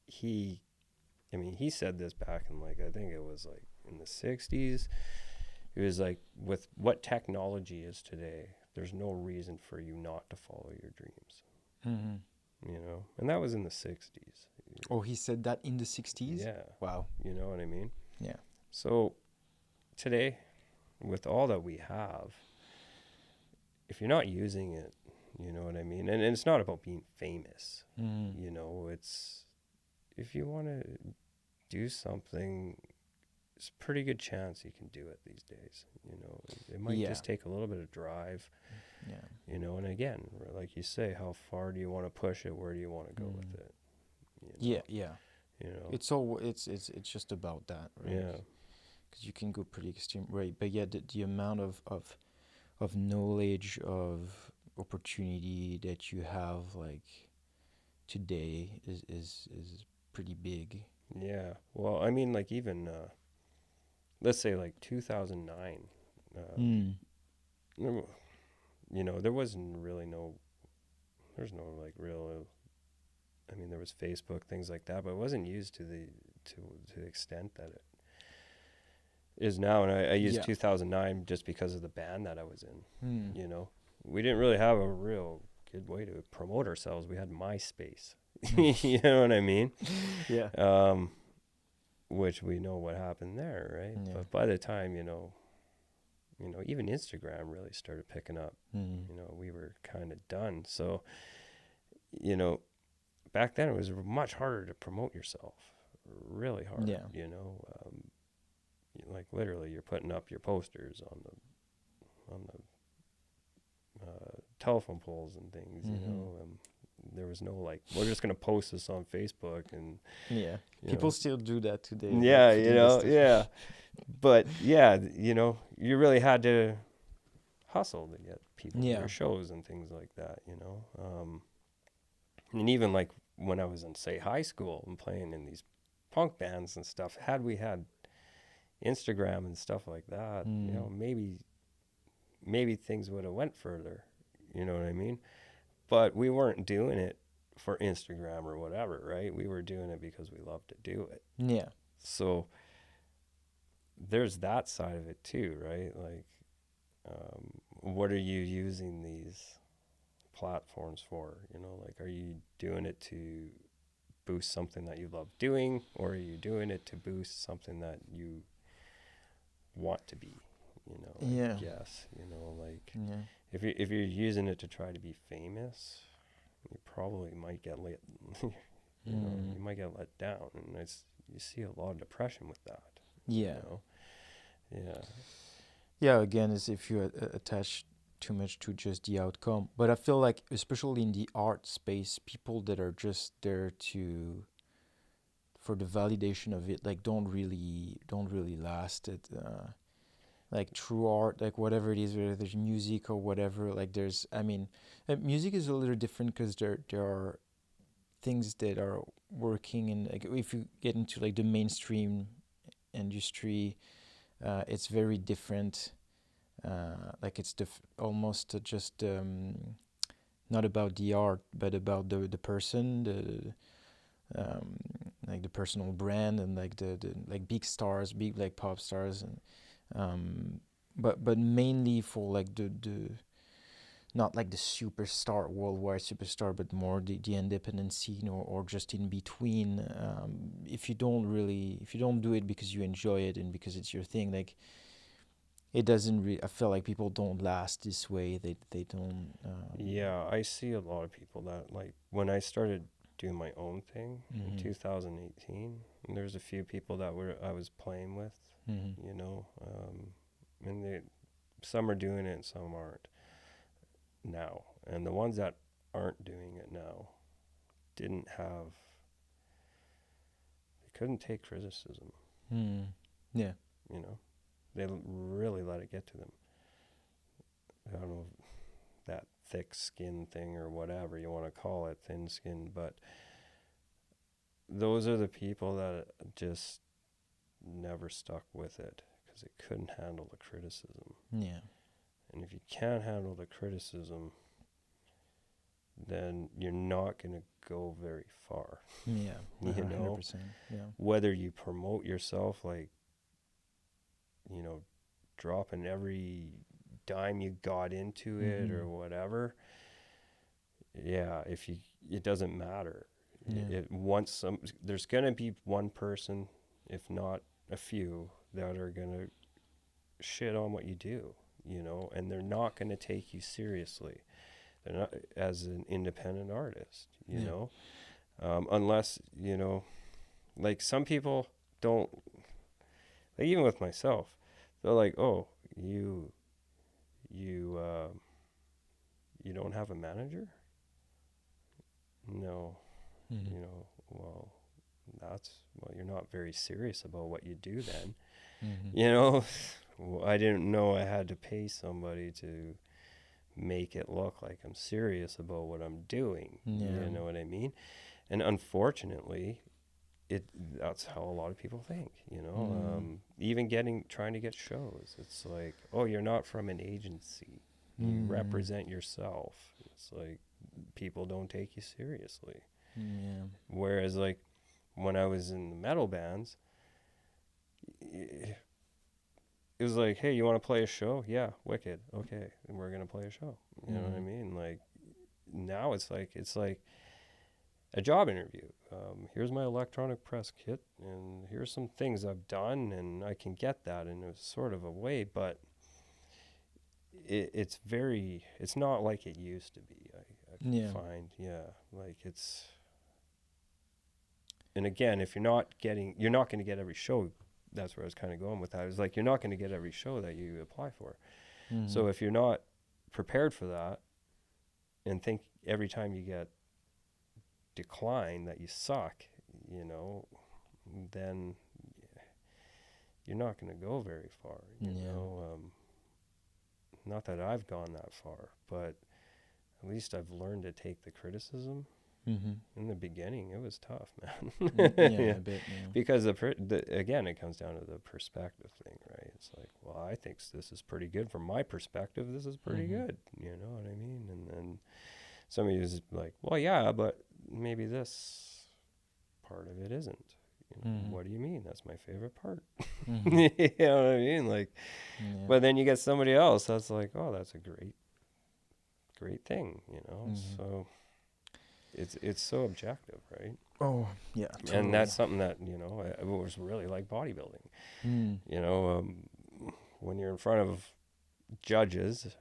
He said this back in like, I think it was like in the 60s. He was like, with what technology is today, there's no reason for you not to follow your dreams. And that was in the 60s. Oh, he said that in the 60s? Yeah. Wow. You know what I mean? Yeah. So today, with all that we have, if you're not using it, you know what I mean? And it's not about being famous. It's, if you want to do something, it's a pretty good chance you can do it these days. It might just take a little bit of drive. Yeah. And again, like you say, how far do you want to push it? Where do you want to go with it? Yeah. It's just about that, right? Yeah. Because you can go pretty extreme, right? But yeah, the amount of knowledge, of opportunity that you have like today is pretty big. Yeah. Well, I mean, like even let's say like 2009. There wasn't really there's no like real. I mean, there was Facebook, things like that, but it wasn't used to the extent that it is now. And I used 2009 just because of the band that I was in. We didn't really have a real good way to promote ourselves. We had MySpace. You know what I mean? Yeah. Which we know what happened there, right? Yeah. But by the time, even Instagram really started picking up. We were kind of done. So, back then it was much harder to promote yourself. Really hard. Yeah. Like literally you're putting up your posters on the telephone poles and things, there was no like, we're just going to post this on Facebook and people still do that today. Yeah. But yeah, you really had to hustle to get people to your shows and things like that, and even like when I was in, say, high school and playing in these punk bands and stuff, had we had Instagram and stuff like that, maybe things would have went further, you know what I mean? But we weren't doing it for Instagram or whatever, right? We were doing it because we loved to do it. Yeah. So there's that side of it too, right? Like, what are you using these platforms for? Like, are you doing it to boost something that you love doing, or are you doing it to boost something that you want to be? I guess, like, if you're using it to try to be famous, you probably might get let, you might get let down, and you see a lot of depression with that. Yeah. Yeah. Again, as if you attach too much to just the outcome. But I feel like, especially in the art space, people that are just there for the validation of it, like don't really last. It like true art, like whatever it is, whether there's music or whatever. Like music is a little different because there are things that are working, and like if you get into like the mainstream industry, it's very different. Like it's almost just not about the art, but about the person, like the personal brand, and like the like big stars, big like pop stars, and but mainly for like the not like the superstar, worldwide superstar, but more the independent scene, or just in between. If you don't do it because you enjoy it and because it's your thing, like it doesn't I feel like people don't last this way. They don't. Yeah, I see a lot of people that, like, when I started doing my own thing in 2018, and there's a few people that I was playing with, you know, and some are doing it and some aren't now. And the ones that aren't doing it now they couldn't take criticism. Yeah. You know, they really let it get to them. I don't know, that thick skin thing or whatever you want to call it, thin skin, but those are the people that just never stuck with it because they couldn't handle the criticism. Yeah. And if you can't handle the criticism, then you're not going to go very far. Yeah. You know, 100%. Yeah. whether you promote yourself, like, you know, dropping every dime you got into it or whatever. Yeah, it doesn't matter. Yeah. There's going to be one person, if not a few, that are going to shit on what you do, you know, and they're not going to take you seriously. They're not as an independent artist, you know, unless, you know, like some people don't, like even with myself, they're like, oh, you don't have a manager? No. You know, well, you're not very serious about what you do then. You know, I didn't know I had to pay somebody to make it look like I'm serious about what I'm doing. You know what I mean? And unfortunately, that's how a lot of people think, you know. Even trying to get shows, it's like, oh, you're not from an agency, you represent yourself. It's like people don't take you seriously. Whereas like when I was in the metal bands, it was like, hey, you want to play a show? Yeah, wicked, okay, and we're gonna play a show. You know what I mean? Like now it's like a job interview. Here's my electronic press kit, and here's some things I've done, and I can get that in a sort of a way, but it's not like it used to be. I find, like it's, and again, if you're not going to get every show. That's where I was kind of going with that. It's like, you're not going to get every show that you apply for. So if you're not prepared for that and think every time you get declined that you suck, you know, then you're not going to go very far, you know. Not that I've gone that far, but at least I've learned to take the criticism. In the beginning, it was tough, man. A bit, Because again, it comes down to the perspective thing, right? It's like, well, I think this is pretty good from my perspective. This is pretty good, you know what I mean? And then somebody is like, well, yeah, but maybe this part of it isn't. You know, what do you mean? That's my favorite part. You know what I mean? Like, but then you get somebody else that's like, oh, that's a great thing, you know? So it's so objective, right? Oh, yeah. Totally. And that's something that, you know, it was really like bodybuilding. You know, when you're in front of judges,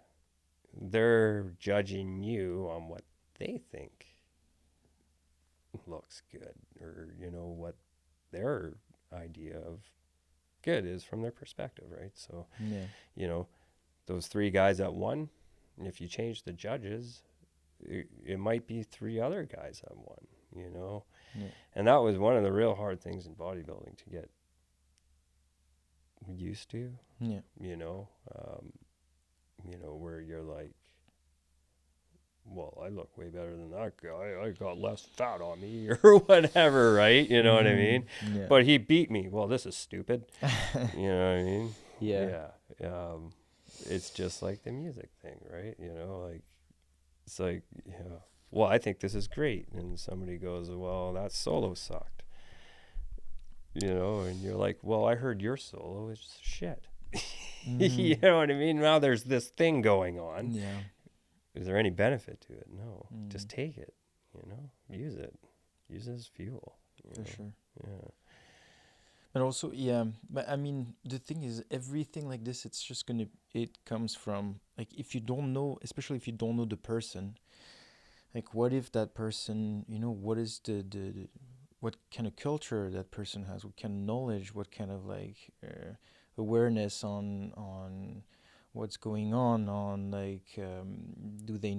they're judging you on what they think looks good, or, you know, what their idea of good is from their perspective, right? So, you know, those 3 guys that won, if you change the judges, it might be 3 other guys that won, you know? And that was one of the real hard things in bodybuilding to get used to, you know, where you're like, well, I look way better than that guy. I got less fat on me or whatever, right? You know what I mean? Yeah. But he beat me. Well, this is stupid. You know what I mean? Yeah. It's just like the music thing, right? You know, like, it's like, yeah, well, I think this is great. And somebody goes, well, that solo sucked. You know, and you're like, well, I heard your solo is shit. You know what I mean? Now there's this thing going on. Yeah. Is there any benefit to it? No. Just take it, you know, use it. Use it as fuel. For sure. Yeah. But also, yeah, but I mean, the thing is, everything like this, it's just it comes from, like, if you don't know, especially if you don't know the person, like, what if that person, you know, what is the what kind of culture that person has, what kind of knowledge, what kind of, like, awareness on what's going on, like, do they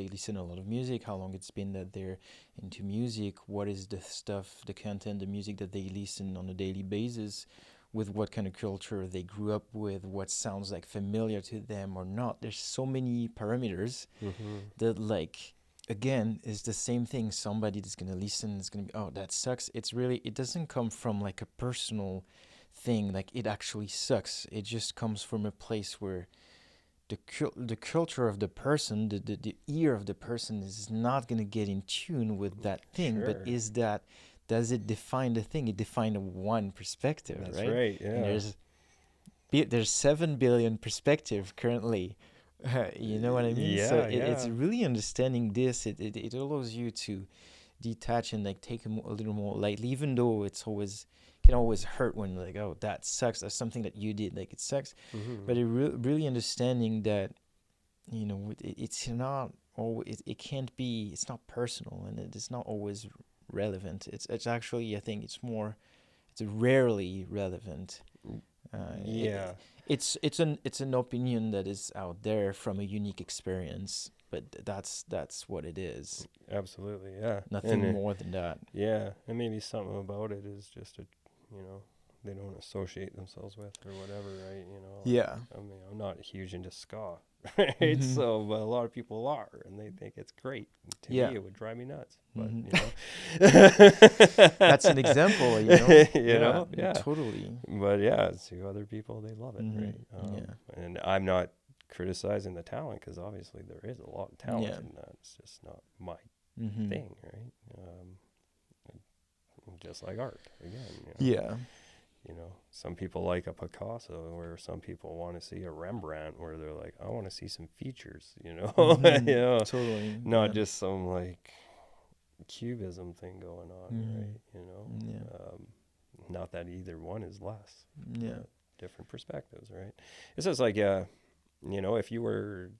listen a lot of music, how long it's been that they're into music, what is the content, the music that they listen on a daily basis, with what kind of culture they grew up with, what sounds like familiar to them or not. There's so many parameters that, like, again, is the same thing. Somebody that's going to listen is going to be, oh, that sucks. It doesn't come from, like, a personal thing, like, it actually sucks. It just comes from a place where the culture of the person, the ear of the person is not going to get in tune with that thing. Sure. But does it define the thing? It defines one perspective. That's right? right, yeah. And there's 7 billion perspectives currently. You know what I mean? Yeah, So it's really understanding this. It allows you to detach and, like, take a little more lightly, even though can always hurt when, like, oh, that sucks. That's something that you did, like, it sucks. But really understanding that, you know, it's not always, it can't be, it's not personal, and it's not always relevant. It's actually, I think it's rarely relevant. It's an opinion that is out there from a unique experience, but that's what it is. Absolutely, yeah. Nothing more than that. Yeah, and maybe something about it is just you know, they don't associate themselves with or whatever, right? You know. Yeah. I mean, I'm not huge into ska, right? So, but a lot of people are, and they think it's great. To me, it would drive me nuts. But you know, that's an example. You know. You know, yeah, totally. But yeah, to other people, they love it, right? And I'm not criticizing the talent, because obviously there is a lot of talent in that. It's just not my thing, right? Just like art, again. You know? Yeah. You know, some people like a Picasso, where some people want to see a Rembrandt, where they're like, I want to see some features, you know, you know, totally, not just some, like, cubism thing going on, right? You know, not that either one is less. Different perspectives, right? It's just like, you know, if you were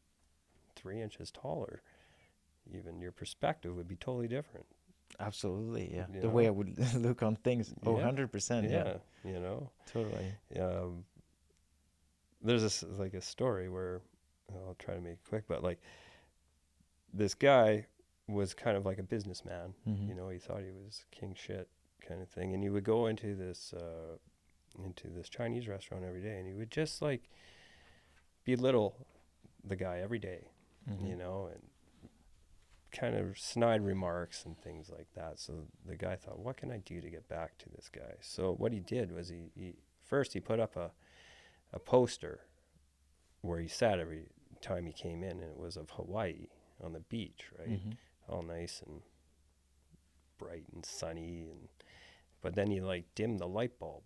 3 inches taller, even your perspective would be totally different. Absolutely, yeah. You the know? way I would look on things. 100%. Yeah, you know, totally. There's a story where, I'll try to make it quick, but, like, this guy was kind of like a businessman. You know, he thought he was king shit kind of thing, and he would go into this Chinese restaurant every day, and he would just, like, belittle the guy every day, you know, and kind of snide remarks and things like that. So the guy thought, what can I do to get back to this guy? So what he did was he put up a poster where he sat every time he came in, and it was of Hawaii on the beach, right? All nice and bright and sunny, but then he, like, dimmed the light bulb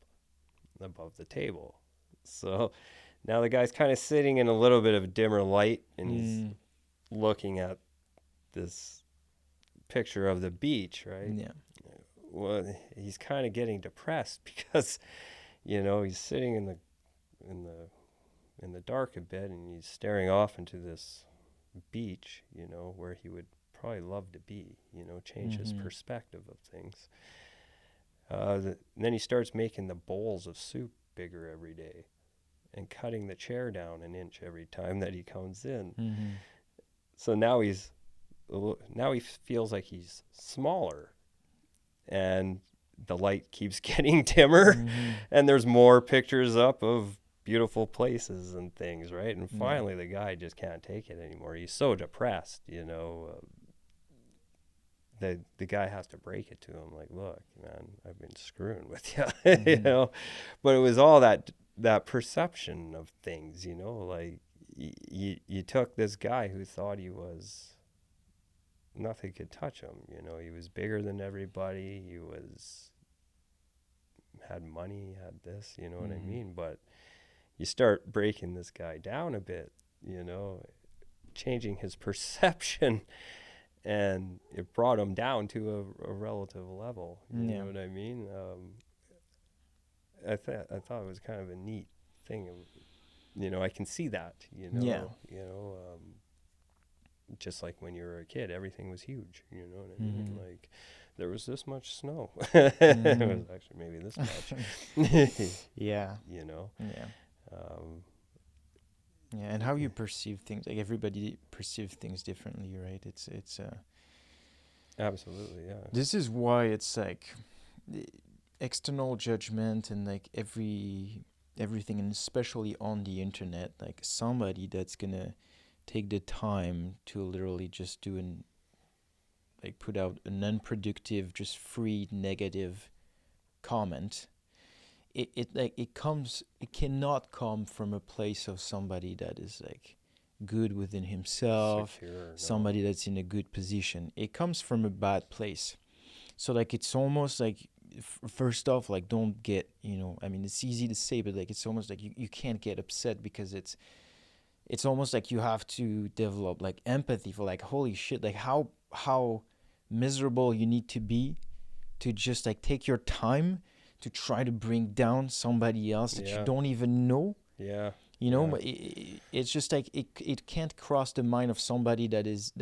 above the table. So now the guy's kind of sitting in a little bit of dimmer light, and he's looking at this picture of the beach, right? Yeah. Well, he's kind of getting depressed because, you know, he's sitting in the dark a bit, and he's staring off into this beach, you know, where he would probably love to be, you know, change his perspective of things. Then he starts making the bowls of soup bigger every day, and cutting the chair down an inch every time that he comes in. So now he feels like he's smaller, and the light keeps getting dimmer, and there's more pictures up of beautiful places and things, right? And finally the guy just can't take it anymore. He's so depressed, you know. The guy has to break it to him, like, look, man, I've been screwing with you, you know. But it was all that perception of things, you know, like you took this guy who thought he was, nothing could touch him, you know. He was bigger than everybody. He had money, had this, you know what I mean? But you start breaking this guy down a bit, you know, changing his perception, and it brought him down to a relative level. You know what I mean? I thought it was kind of a neat thing. You know, I can see that. You know. Yeah. You know, just like when you were a kid, everything was huge. You know what I mean? Like, there was this much snow. It was actually maybe this much. Yeah. You know. Yeah. Yeah, and how you perceive things, like everybody perceives things differently, right? It's absolutely, yeah. This is why it's like the external judgment and like everything, and especially on the internet, like somebody that's gonna take the time to literally just put out an unproductive, just free negative comment. It cannot come from a place of somebody that is like good within himself, secure, somebody that's in a good position. It comes from a bad place. So like it's almost like first off, like don't get, you know, I mean it's easy to say, but like it's almost like you can't get upset, because it's almost like you have to develop like empathy for like, holy shit, like how miserable you need to be to just like take your time to try to bring down somebody else that you don't even know. Yeah. You know, it's just like it can't cross the mind of somebody that is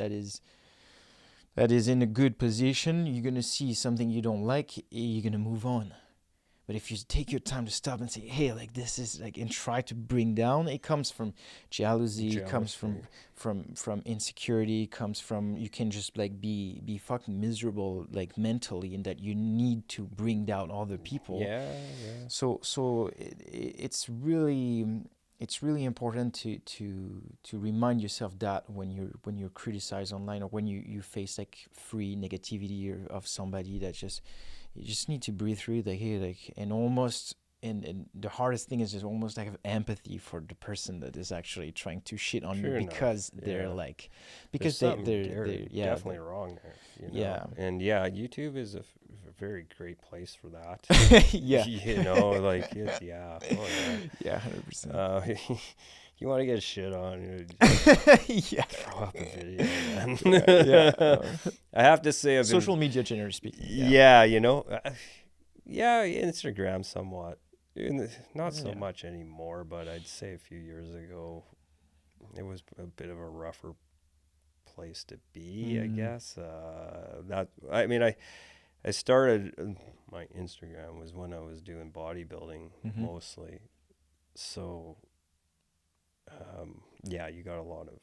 in a good position. You're gonna see something you don't like, you're gonna move on. But if you take your time to stop and say, hey, like this is like, and try to bring down, it comes from jealousy. Comes from insecurity, comes from, you can just like be fucking miserable like mentally, and that you need to bring down other people. Yeah. So it's really important to remind yourself that when you're criticized online, or when you face like free negativity of somebody, that you just need to breathe through it, like, hey, like, and almost, and the hardest thing is just almost like have empathy for the person that is actually trying to shit on you, because they're like, because they're definitely wrong there, you know? Yeah. And YouTube is a very great place for that. Yeah. You know, like it's, Yeah, 100%. You want to get shit on, throw up a video, man. I have to say, social media, generally speaking. Yeah, you know, Instagram somewhat. Not so much anymore, but I'd say a few years ago, it was a bit of a rougher place to be, I guess. I started my Instagram was when I was doing bodybuilding mostly. So, you got a lot of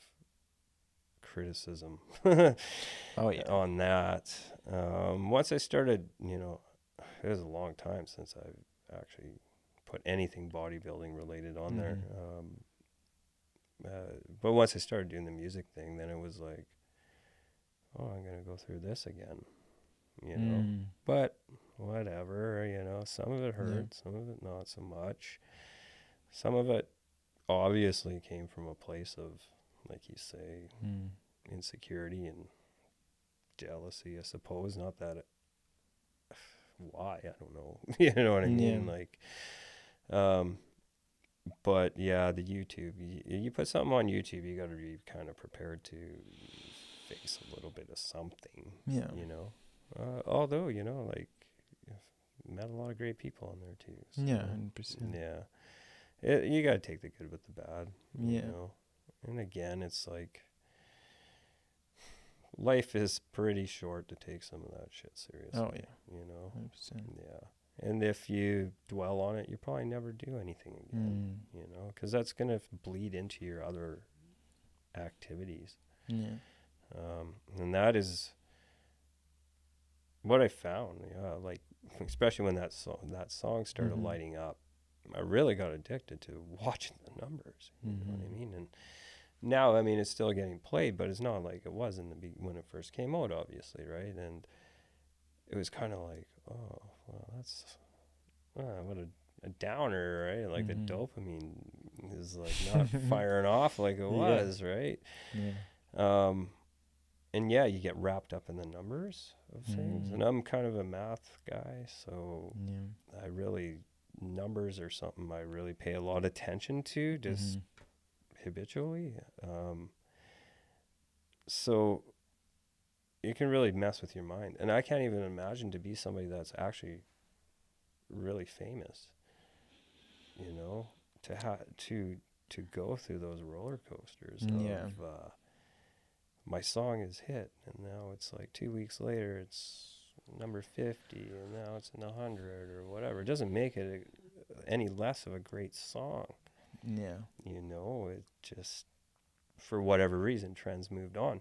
criticism on that. Once I started, you know, it was a long time since I've actually put anything bodybuilding related on there. But once I started doing the music thing, then it was like, oh, I'm going to go through this again, you know. But whatever, you know, some of it hurt, some of it not so much. Some of it obviously came from a place of, like you say, insecurity and jealousy, I suppose. Not that why, I don't know. You know what I mean? Like, but yeah, the YouTube, you put something on YouTube, you got to be kind of prepared to face a little bit of something, you know. Although, you know, like, I've met a lot of great people on there too. So, 100%. Yeah. You got to take the good with the bad, you know. And again, it's like, life is pretty short to take some of that shit seriously. Oh, yeah. You know? 100%. Yeah. And if you dwell on it, you probably never do anything again, you know, because that's going to bleed into your other activities. Yeah. And that is what I found, like, especially when that song started lighting up, I really got addicted to watching the numbers. You know what I mean? And now, I mean, it's still getting played, but it's not like it was when it first came out, obviously, right? And it was kind of like, oh, well, that's what a downer, right? Like the dopamine is like not firing off like it was, right? Yeah. And yeah, you get wrapped up in the numbers of things. And I'm kind of a math guy, so I really, numbers are something I really pay a lot of attention to, just habitually. So it can really mess with your mind. And I can't even imagine to be somebody that's actually really famous, you know, to go through those roller coasters of my song is hit, and now it's like 2 weeks later it's number 50, and now it's in 100 or whatever. It doesn't make it any less of a great song. Yeah. You know, it just, for whatever reason, trends moved on.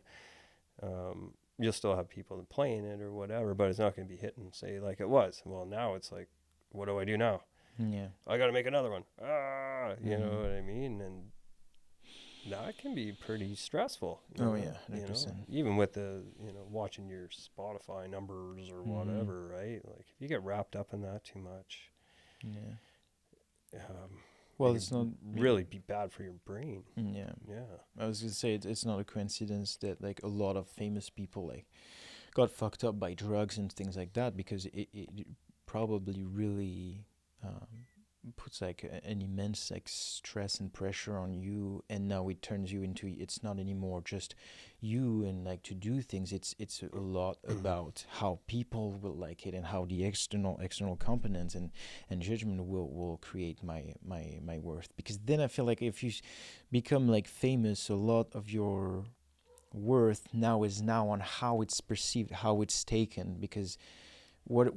You'll still have people playing it or whatever, but it's not going to be hitting, say, like it was. Well, now it's like, what do I do now? Yeah. I got to make another one. You know what I mean? And that can be pretty stressful. Oh, yeah, 100%. You know? Even with the, watching your Spotify numbers or whatever, right? Like, if you get wrapped up in that too much, well, it's not really be bad for your brain. Yeah. Yeah. I was gonna say it's not a coincidence that like a lot of famous people like got fucked up by drugs and things like that, because it probably really puts like an immense like stress and pressure on you, and now it turns you into, it's not anymore just you and like to do things, it's a lot about how people will like it and how the external components and judgment will create my worth. Because then I feel like if you become like famous, a lot of your worth now is on how it's perceived, how it's taken. Because what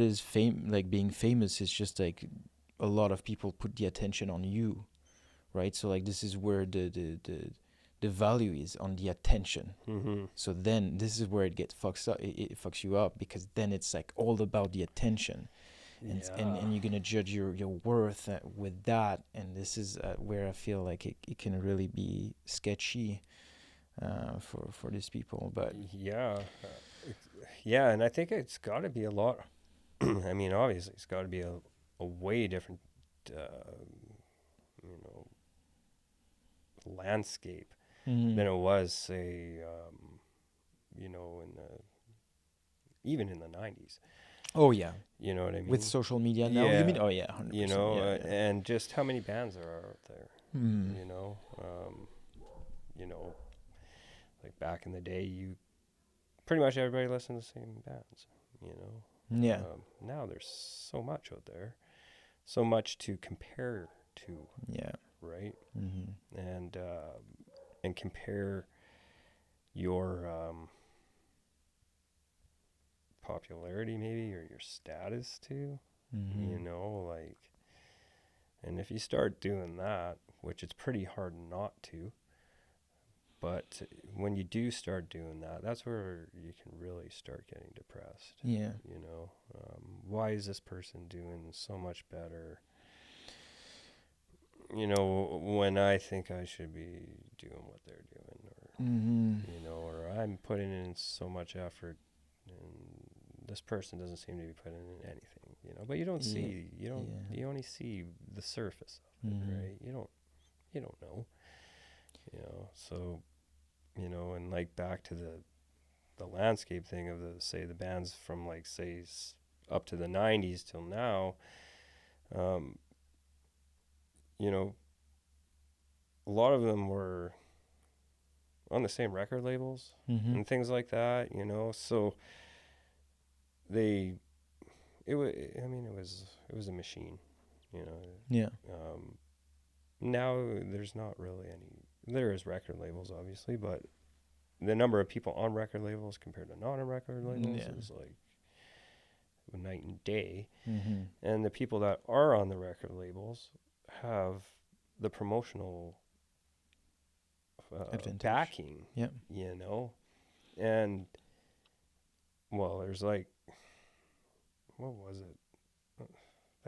is like being famous is just like a lot of people put the attention on you, right? So like this is where the value is on the attention. So then this is where it gets fucks up. It fucks you up, because then it's like all about the attention, and you're gonna judge your worth with that. And this is where I feel like it can really be sketchy for these people. But yeah, and I think it's got to be a lot. I mean, obviously, it's got to be a way different, landscape than it was, say, even in the 90s. Oh yeah. You know what I mean? With social media now, you mean? Oh yeah, 100%. And just how many bands there are out there. Like back in the day, pretty much everybody listened to the same bands. Yeah. Now there's so much out there, so much to compare to. Yeah. Right. And compare your popularity maybe, or your status to. And if you start doing that, which it's pretty hard not to, but when you do start doing that, that's where you can really start getting depressed. Yeah. Why is this person doing so much better? When I think I should be doing what they're doing, or, or I'm putting in so much effort, and this person doesn't seem to be putting in anything, but you don't see, you only see the surface of it, right? You don't know, so, and like back to the landscape thing of the bands from like, say, up to the 90s till now, a lot of them were on the same record labels and things like that, so it was a machine, Yeah. Now there's not really any. There is record labels, obviously, but the number of people on record labels compared to not on record labels is like night and day. And the people that are on the record labels have the promotional backing, and well, there's like, what was it?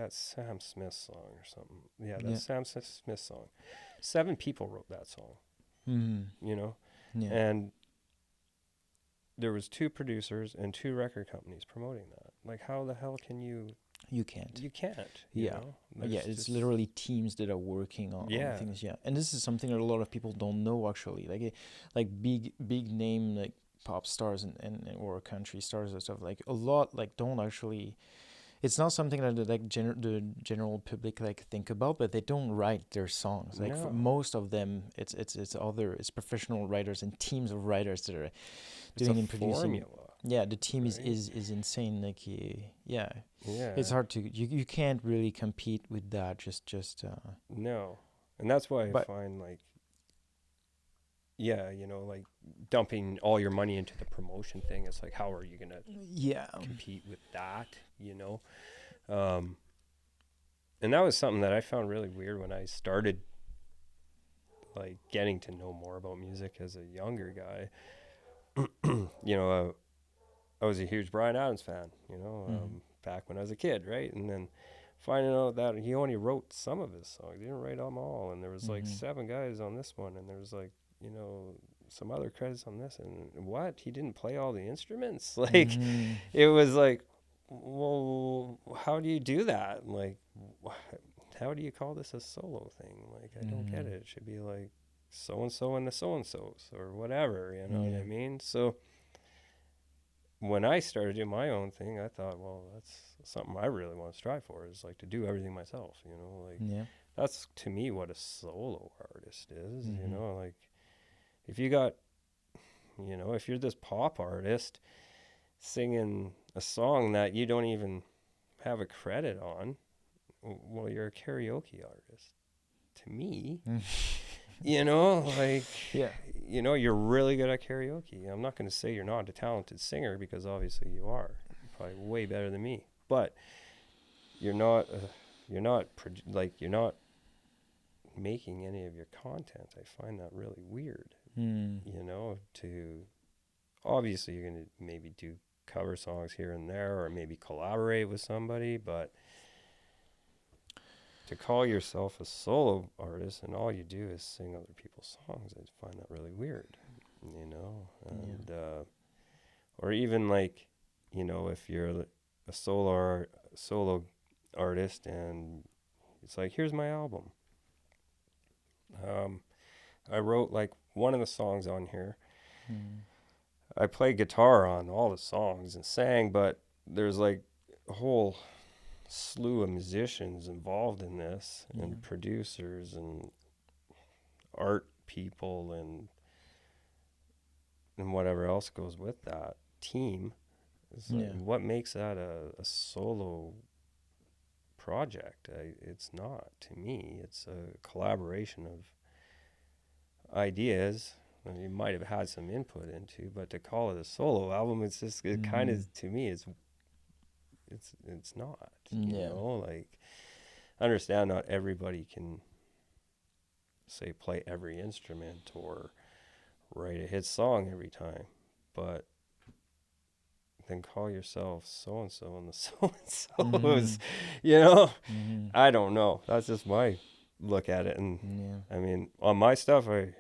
that Sam Smith song or something. Yeah, that's Sam Smith song. 7 people wrote that song. You know, and there was 2 producers and 2 record companies promoting that. Like, how the hell can you? You can't. You can't. You know? It's literally teams that are working on things. Yeah, and this is something that a lot of people don't know actually. Like big name like pop stars and or country stars and stuff. Like a lot like don't actually. It's not something that the general public like think about, but they don't write their songs. Like for most of them, it's professional writers and teams of writers that are doing and producing. Formula. Yeah, the team is insane. Like it's hard to you can't really compete with that. Just no, and that's why I find like you know, like dumping all your money into the promotion thing. It's like, how are you gonna compete with that? You know, and that was something that I found really weird when I started like getting to know more about music as a younger guy. You know, I was a huge Bryan Adams fan, you know, back when I was a kid, right? And then finding out that he only wrote some of his songs. He didn't write them all. And there was like 7 guys on this one. And there was like, you know, some other credits on this. And what? He didn't play all the instruments? Like, it was like, well, how do you do that? Like, how do you call this a solo thing? Like, I don't get it. It should be like so-and-so and the so-and-sos or whatever, you know what I mean? So when I started doing my own thing, I thought, well, that's something I really want to strive for, is like to do everything myself, you know, like that's to me what a solo artist is, you know, like if you got, you know, if you're this pop artist singing a song that you don't even have a credit on, well, you're a karaoke artist to me. You know, like, you know, you're really good at karaoke. I'm not going to say you're not a talented singer, because obviously you are. You're probably way better than me. But you're not making any of your content. I find that really weird. You know, obviously you're going to maybe do cover songs here and there, or maybe collaborate with somebody, but to call yourself a solo artist and all you do is sing other people's songs, I find that really weird, you know. And or even like, you know, if you're a solo artist and it's like, here's my album. I wrote like one of the songs on here. I played guitar on all the songs and sang, but there's like a whole slew of musicians involved in this, and producers and art people and whatever else goes with that team. It's like, what makes that a solo project? It's not, to me. It's a collaboration of ideas. I mean, you might have had some input into, but to call it a solo album, it's just, it kind of, to me, it's not, you know, like, I understand not everybody can say play every instrument or write a hit song every time, but then call yourself so-and-so and the so-and-sos, you know, I don't know. That's just my look at it. And I mean, on my stuff, I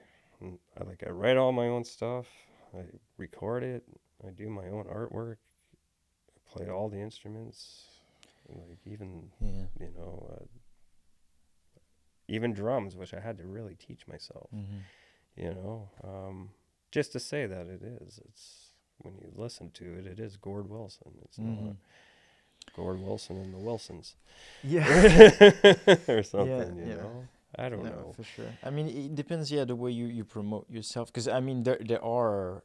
write all my own stuff. I record it. I do my own artwork. Play all the instruments, like even you know, even drums, which I had to really teach myself. You know, just to say that it's when you listen to it, it is Gord Wilson. It's not Gord Wilson and the Wilsons, or something. You know, I don't know for sure. I mean, it depends. The way you promote yourself, because I mean, there are.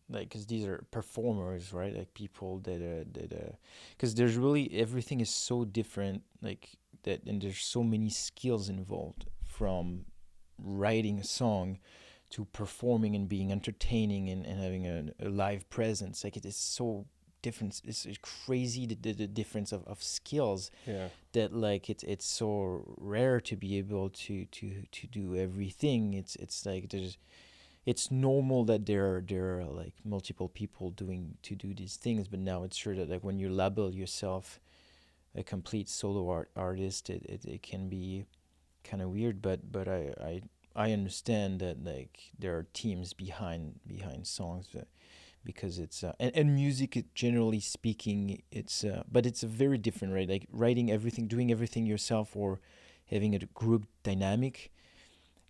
Like, because these are performers, right? Like people that because there's really, everything is so different, like that, and there's so many skills involved, from writing a song to performing and being entertaining and having a live presence. Like, it is so different. It's crazy the difference of skills. That like it's so rare to be able to do everything. It's like it's normal that there are like multiple people to do these things, but now it's sure that like when you label yourself a complete solo artist, it can be kind of weird. But I understand that like there are teams behind songs, because it's and music, generally speaking, it's but it's a very different, right? Like writing everything, doing everything yourself, or having a group dynamic.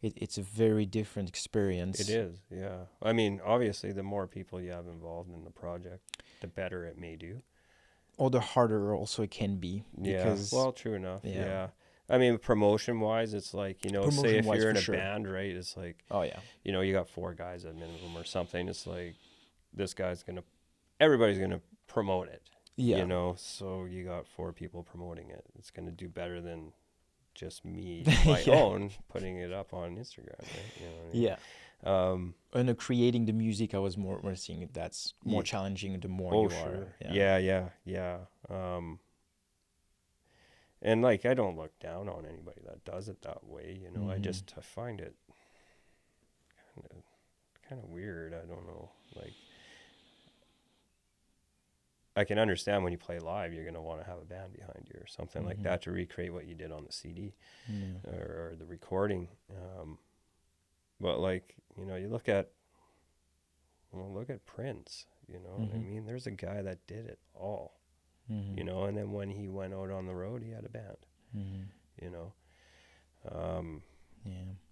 It's a very different experience. It is, yeah. I mean, obviously, the more people you have involved in the project, the better it may do. Or the harder also it can be. Because, yeah, well, true enough, yeah. I mean, promotion-wise, it's like, you know, say if you're in a band, right, it's like, oh, yeah, you know, you got 4 guys at minimum or something. It's like, this guy's going to, everybody's going to promote it, you know, so you got 4 people promoting it. It's going to do better than just me, my own, putting it up on Instagram, right? You know what I mean? Yeah. And creating the music, I was more seeing it. That's more challenging the more you are. Yeah. And like, I don't look down on anybody that does it that way, you know. I find it kind of weird. I don't know. Like, I can understand when you play live, you're going to want to have a band behind you or something like that to recreate what you did on the CD or the recording. But like, you know, you look at Prince, you know what I mean? There's a guy that did it all, you know, and then when he went out on the road, he had a band, you know.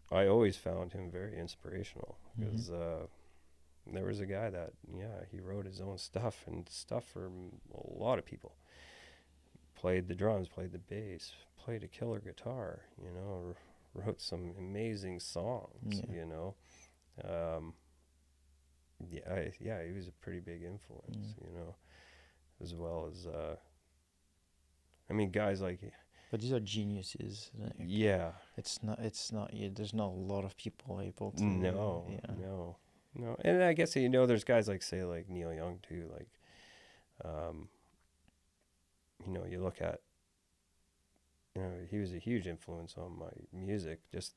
I always found him very inspirational because there was a guy that, he wrote his own stuff and stuff for a lot of people. Played the drums, played the bass, played a killer guitar, you know, wrote some amazing songs, you know. He was a pretty big influence, you know, as well as, I mean, guys like... But these are geniuses. Like, it's not, there's not a lot of people able to... No. And I guess, you know, there's guys like, say, like Neil Young, too. Like, you know, you look at, you know, he was a huge influence on my music just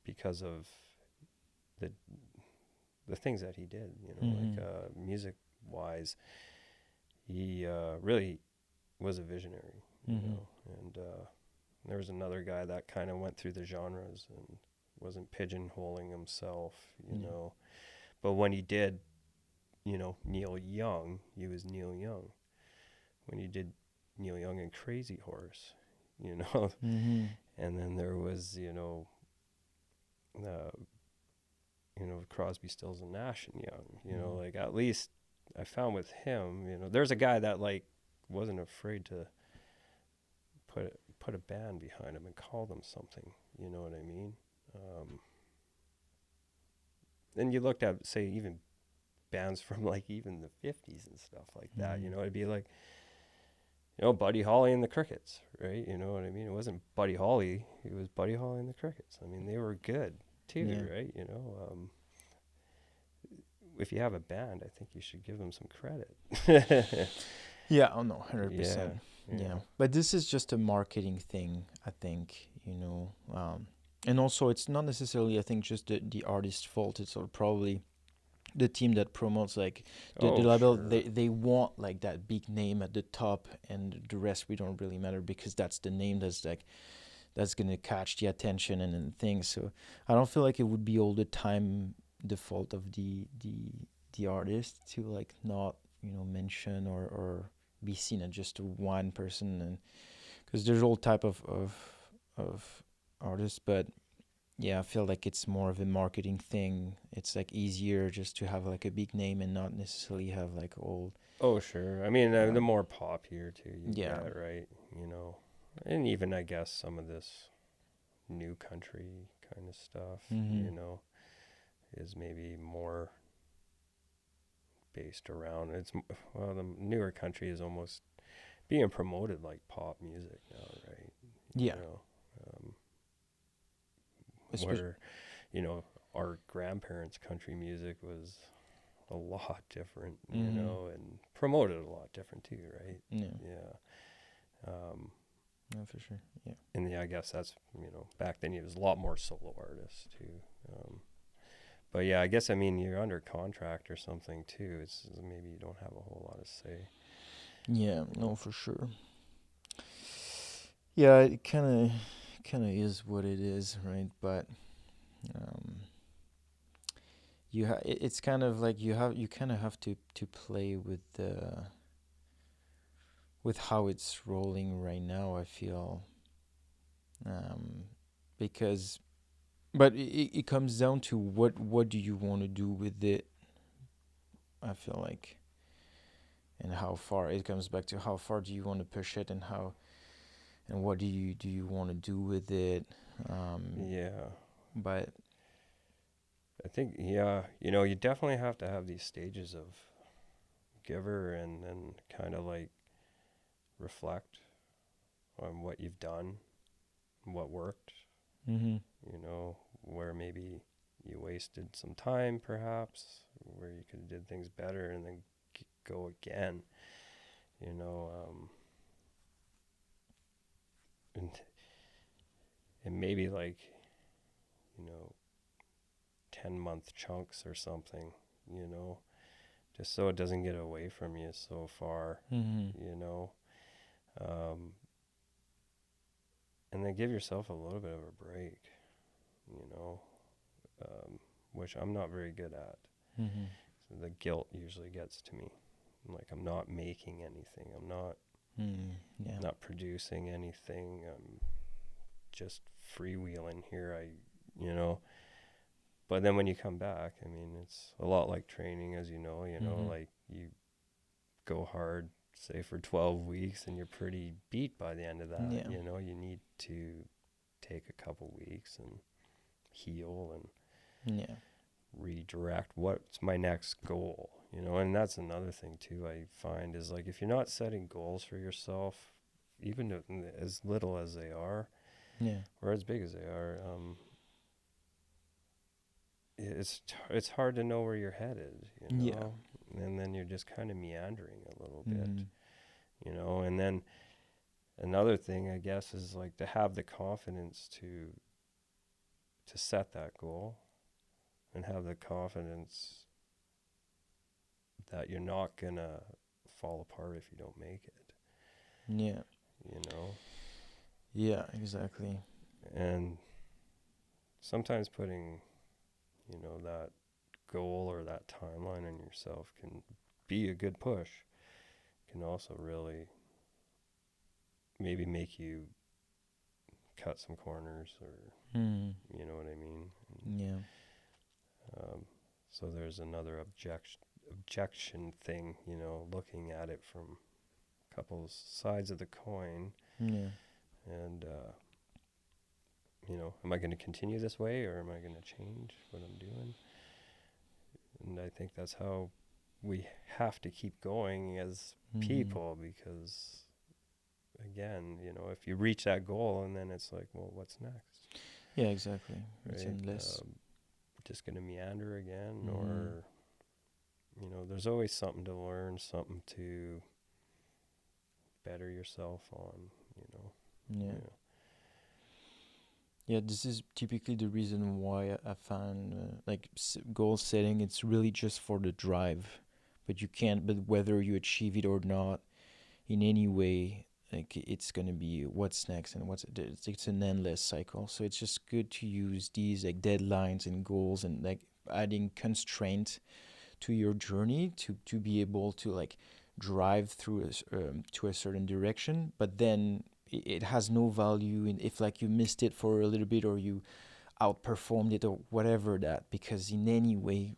because of the things that he did, you know, like music-wise. He really was a visionary, you know. And there was another guy that kind of went through the genres and wasn't pigeonholing himself, you know. But when he did, you know, Neil Young, he was Neil Young. When he did Neil Young and Crazy Horse, you know, and then there was, you know, Crosby, Stills and Nash and Young, you know, like at least I found with him, you know, there's a guy that like wasn't afraid to put a band behind him and call them something, you know what I mean? And you looked at, say, even bands from like even the 50s and stuff like that, you know, it'd be like, you know, Buddy Holly and the Crickets, right? You know what I mean? It wasn't Buddy Holly, it was Buddy Holly and the Crickets. I mean, they were good too, right? You know, if you have a band, I think you should give them some credit. Oh no, 100%. Yeah. But this is just a marketing thing, I think, you know. And also, it's not necessarily, I think, just the artist's fault. It's probably the team that promotes, like, the label. Sure. They want, like, that big name at the top, and the rest we don't really matter because that's the name that's, like, that's going to catch the attention and things. So I don't feel like it would be all the time the fault of the artist to, like, not, you know, mention or be seen as just one person. And because there's all type of artists, but I feel like it's more of a marketing thing. It's like easier just to have like a big name and not necessarily have like old. Oh sure, I mean the more pop here too. You get, right? You know, and even I guess some of this new country kind of stuff, you know, is maybe more based around. The newer country is almost being promoted like pop music now, right? You know, where, you know, our grandparents' country music was a lot different, you know, and promoted a lot different too, right? No, for sure. Yeah. And I guess that's, you know, back then it was a lot more solo artists too. But yeah, I guess, I mean, you're under contract or something too. It's maybe you don't have a whole lot to say. Yeah, no, for sure. Yeah, it kind of is what it is, right? But um, it's kind of like you kind of have to play with the with how it's rolling right now. I feel, um, because, but it comes down to what do you want to do with it. I feel like, and how far it comes back to how far do you want to push it, and how and what do you want to do with it. Yeah. But I think, yeah, you definitely have to have these stages of giver and kind of like reflect on what you've done, what worked, mm-hmm. where maybe you wasted some time perhaps, where you could have did things better and then go again, you know, and maybe like, 10-month chunks or something, just so it doesn't get away from you so far, Mm-hmm. um, and then give yourself a little bit of a break, you know, which I'm not very good at. Mm-hmm. So the guilt usually gets to me. Like I'm not making anything. I'm not Yeah. not producing anything. I'm just freewheeling here. But then when you come back, I mean, it's a lot like training, as Mm-hmm. like you go hard, say for 12 weeks, and you're pretty beat by the end of that. Yeah. You need to take a couple weeks and heal and Yeah. redirect what's my next goal, and that's another thing too I find is like if you're not setting goals for yourself, even as little as they are Yeah. or as big as they are, it's hard to know where you're headed, Yeah. and then you're just kind of meandering a little bit, Mm-hmm. and then another thing I guess is like to have the confidence to set that goal and have the confidence that you're not gonna fall apart if you don't make it, Yeah. you know? Yeah, exactly. And sometimes putting, that goal or that timeline on yourself can be a good push. Can also really maybe make you cut some corners or, Mm. you know what I mean? Yeah. So there's another objection thing, looking at it from a couple sides of the coin. Yeah. And, am I going to continue this way or am I going to change what I'm doing? And I think that's how we have to keep going as people, because, again, if you reach that goal and then it's like, well, what's next? Yeah, exactly. Right? It's endless. Just going to meander again, or, there's always something to learn, something to better yourself on, Yeah. Yeah, this is typically the reason why I found goal setting, it's really just for the drive. But whether you achieve it or not, in any way, like it's going to be what's next and it's an endless cycle. So it's just good to use these like deadlines and goals and like adding constraint to your journey to be able to like drive through to a certain direction, but then it has no value in if like you missed it for a little bit or you outperformed it or whatever, that because in any way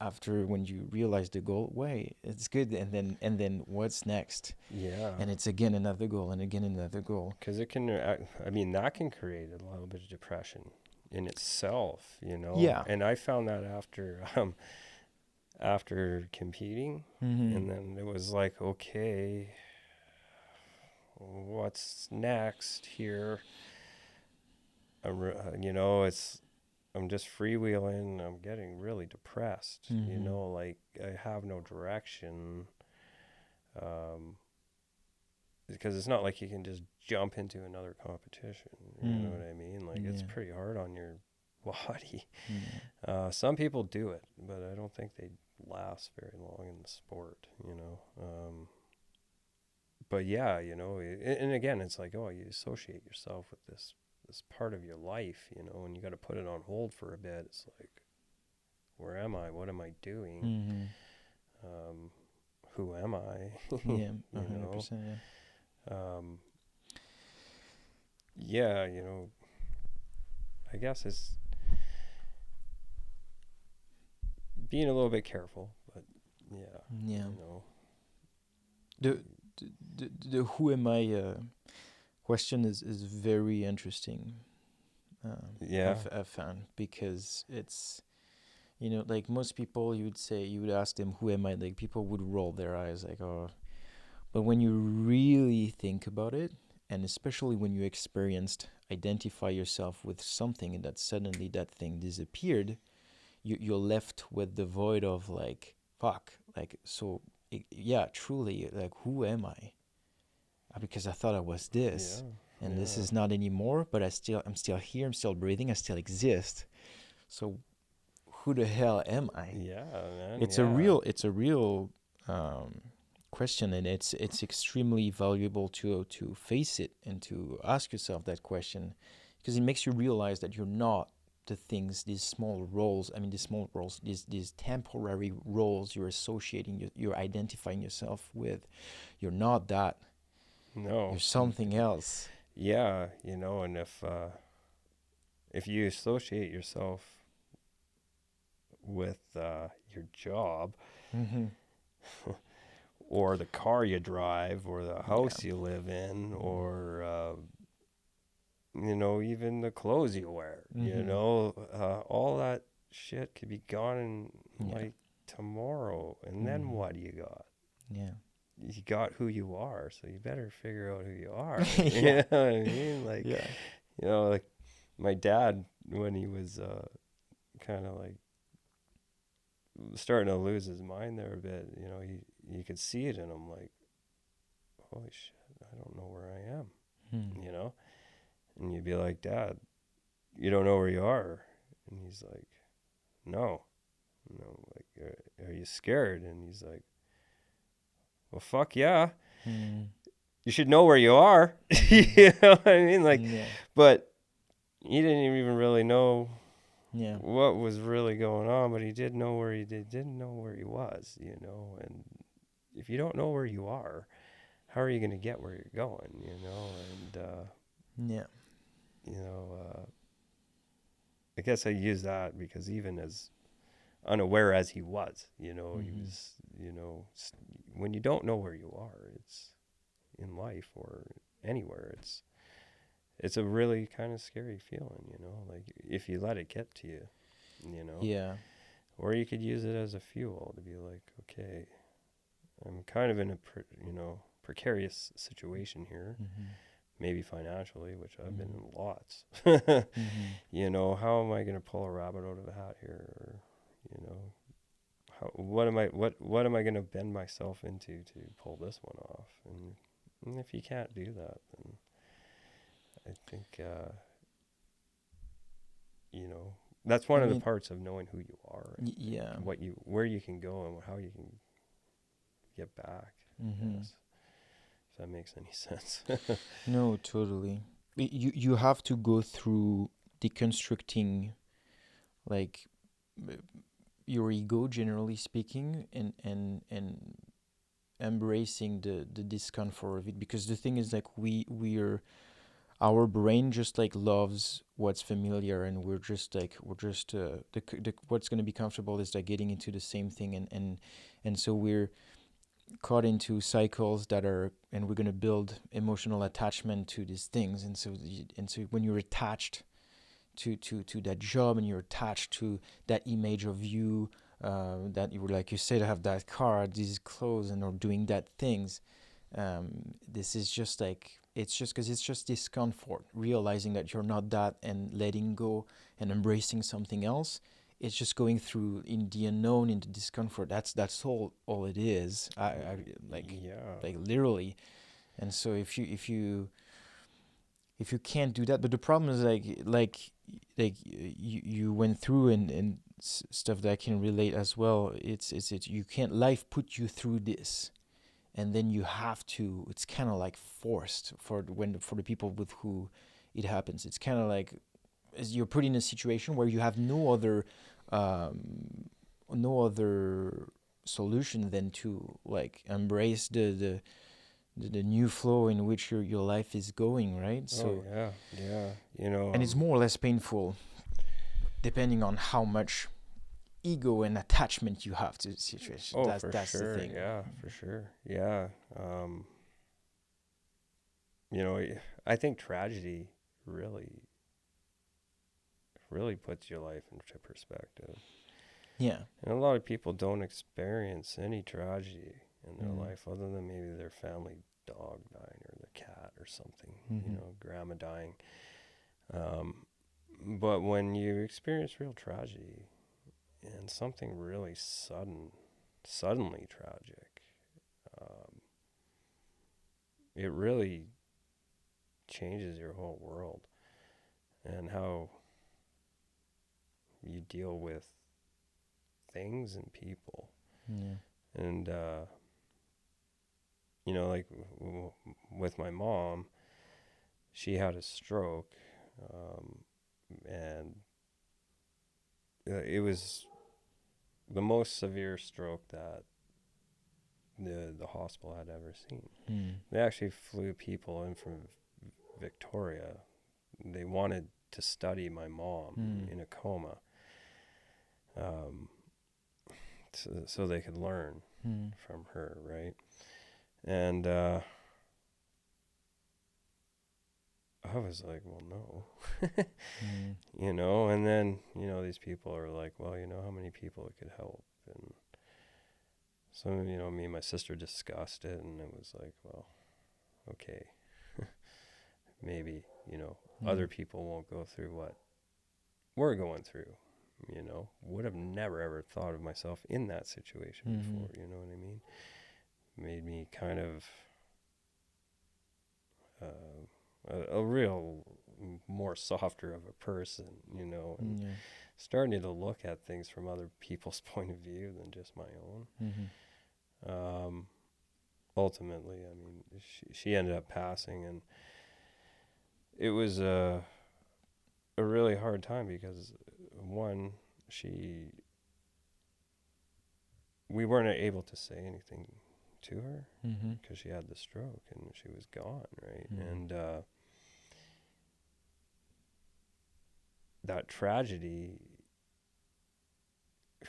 after when you realize the goal, wait, it's good, and then what's next? Yeah. And it's again another goal and again another goal. Because it can, that can create a little bit of depression in itself, Yeah. And I found that after competing, and then it was like, okay, what's next here? I'm just freewheeling. I'm getting really depressed. Like I have no direction. Because it's not like you can just jump into another competition. You know what I mean? Like it's pretty hard on your body. Some people do it, but I don't think they last very long in the sport. but yeah, you know, and again, it's like, oh, you associate yourself with this part of your life, you know, and you got to put it on hold for a bit. It's like, where am I? What am I doing? Who am I? Yeah, 100%. Yeah. Yeah, you know, I guess it's being a little bit careful, but yeah, Yeah. you know. The who am I question is very interesting. Yeah. I've found, because it's, you know, like most people, you would ask them, who am I? Like, people would roll their eyes like, oh. But when you really think about it, and especially when you identify yourself with something, and that suddenly that thing disappeared, you're left with the void of like, fuck, like, so yeah, truly, like, who am I? Because I thought I was this, and this is not anymore, but I'm still here, I'm still breathing, I still exist. So who the hell am I? Yeah, man. It's a real question, and it's extremely valuable to face it and to ask yourself that question, because it makes you realize that you're not the things, these small roles, these temporary roles you're associating, you're identifying yourself with. You're not that. No. You're something else. Yeah, you know, and if you associate yourself with your job, or the car you drive, or the house you live in, or you know, even the clothes you wear, you know, all that shit could be gone in like tomorrow, and then what do you got? Yeah. You got who you are, so you better figure out who you are. You know what I mean? Like, you know, like my dad, when he was kind of like starting to lose his mind there a bit, you know, you could see it in him, like, holy shit, I don't know where I am, you know? And you'd be like, Dad, you don't know where you are? And he's like, no. Like, are you scared? And he's like, well, fuck yeah. You should know where you are. You know what I mean? Like, but he didn't even really know what was really going on, but he did know where didn't know where he was, you know. And if you don't know where you are, how are you going to get where you're going, you know? And, you know, I guess I use that because even as unaware as he was, you know, he was, you know, when you don't know where you are, it's in life or anywhere, it's a really kind of scary feeling, you know, like if you let it get to you, you know. Yeah. Or you could use it as a fuel to be like, okay, I'm kind of in a precarious situation here, maybe financially, which I've been in lots. You know, how am I going to pull a rabbit out of a hat here? Or, you know, what am I going to bend myself into to pull this one off? And if you can't do that, then I think, you know, that's one of the parts of knowing who you are. Yeah. Where you can go and how you can get back. Yes, if that makes any sense. No, totally. You have to go through deconstructing, like, your ego, generally speaking, and embracing the discomfort of it, because the thing is, like, our brain just like loves what's familiar, and we're just what's going to be comfortable is like getting into the same thing, and so we're caught into cycles and we're going to build emotional attachment to these things, and so when you're attached to that job, and you're attached to that image of you, that you were, like you said, have that car, these clothes, and or doing that things, this is just like, it's just because it's just discomfort, realizing that you're not that, and letting go and embracing something else. It's just going through in the unknown, in the discomfort. That's all it is. Like literally. And so if you can't do that, but the problem is like you went through and stuff that I can relate as well. It's you can't, life put you through this, and then you have to, it's kind of like forced for the people with who it happens. It's kind of like you're put in a situation where you have no other solution than to like embrace the new flow in which your life is going, right? So yeah, you know, and it's more or less painful depending on how much ego and attachment you have to the situation. That's sure. The thing. Yeah, for sure. Yeah. You know, I think tragedy really puts your life into perspective. Yeah. And a lot of people don't experience any tragedy in their life other than maybe their family dog dying or their cat or something, you know, grandma dying. But when you experience real tragedy and something really suddenly tragic, it really changes your whole world and how you deal with things and people. Yeah. And, you know, like with my mom, she had a stroke, and it was the most severe stroke that the hospital had ever seen. They actually flew people in from Victoria. They wanted to study my mom in a coma, so they could learn from her, right? And I was like, well, no. You know, and then, you know, these people are like, well, you know how many people it could help. And so, you know, me and my sister discussed it, and it was like, well, okay, maybe, you know, other people won't go through what we're going through, you know. Would have never, ever thought of myself in that situation before, you know what I mean? Made me kind of a real more softer of a person, you know, and starting to look at things from other people's point of view than just my own. Ultimately, I mean, she ended up passing, and it was a really hard time because, one, we weren't able to say anything to her because she had the stroke and she was gone, right? And that tragedy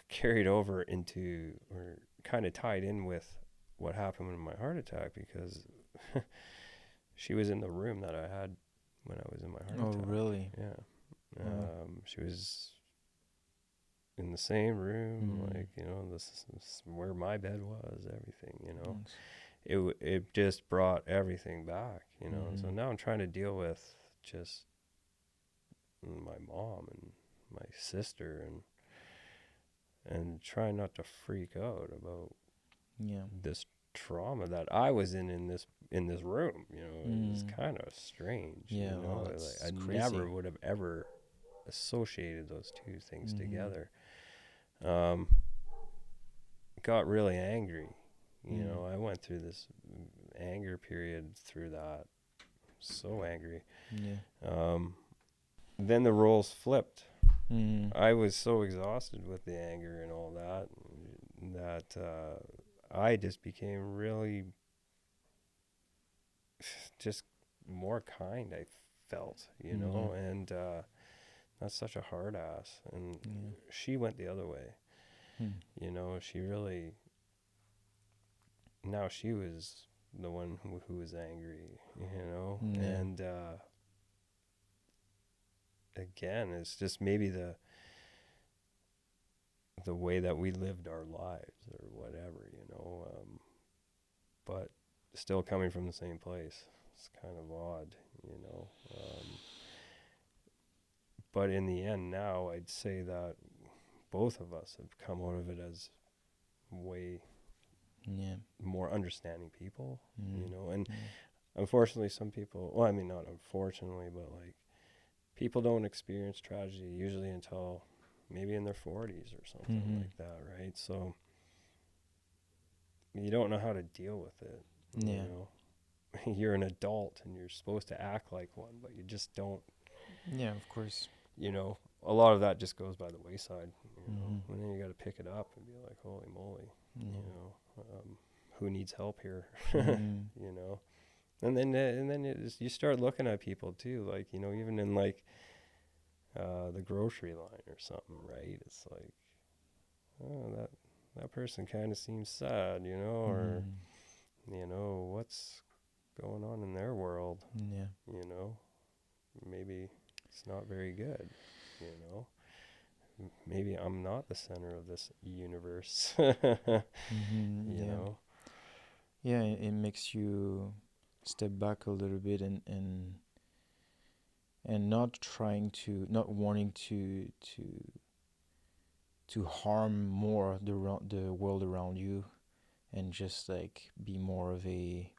carried over into, or kind of tied in with what happened with my heart attack, because she was in the room that I had when I was in my heart attack. Oh, really? Yeah. She was in the same room, like, you know, this is where my bed was, everything, you know. It just brought everything back, you know. So now I'm trying to deal with just my mom and my sister, and try not to freak out about this trauma that I was in this room, you know. It's kind of strange, you know. Like, I never would have ever associated those two things together. Got really angry, you know. I went through this anger period through that, so angry. Then the roles flipped. I was so exhausted with the anger and all that I just became really just more kind, I felt, you know, and not such a hard ass. And she went the other way. You know, she really, now she was the one who was angry, you know. And again, it's just maybe the way that we lived our lives or whatever, you know, but still coming from the same place. It's kind of odd, you know. But in the end now, I'd say that both of us have come out of it as way more understanding people, you know. And unfortunately, some people, well, I mean, not unfortunately, but like, people don't experience tragedy usually until maybe in their 40s or something like that, right? So you don't know how to deal with it. You know? You're an adult and you're supposed to act like one, but you just don't. Yeah, of course. You know, a lot of that just goes by the wayside. You know, and then you got to pick it up and be like, holy moly, you know, who needs help here? You know, and then you start looking at people too, like, you know, even in like the grocery line or something, right? It's like, oh, that person kind of seems sad, you know, or you know, what's going on in their world? You know, maybe it's not very good, you know. Maybe I'm not the center of this universe. You know. Yeah, it makes you step back a little bit and not wanting to harm more the world around you, and just like be more of a,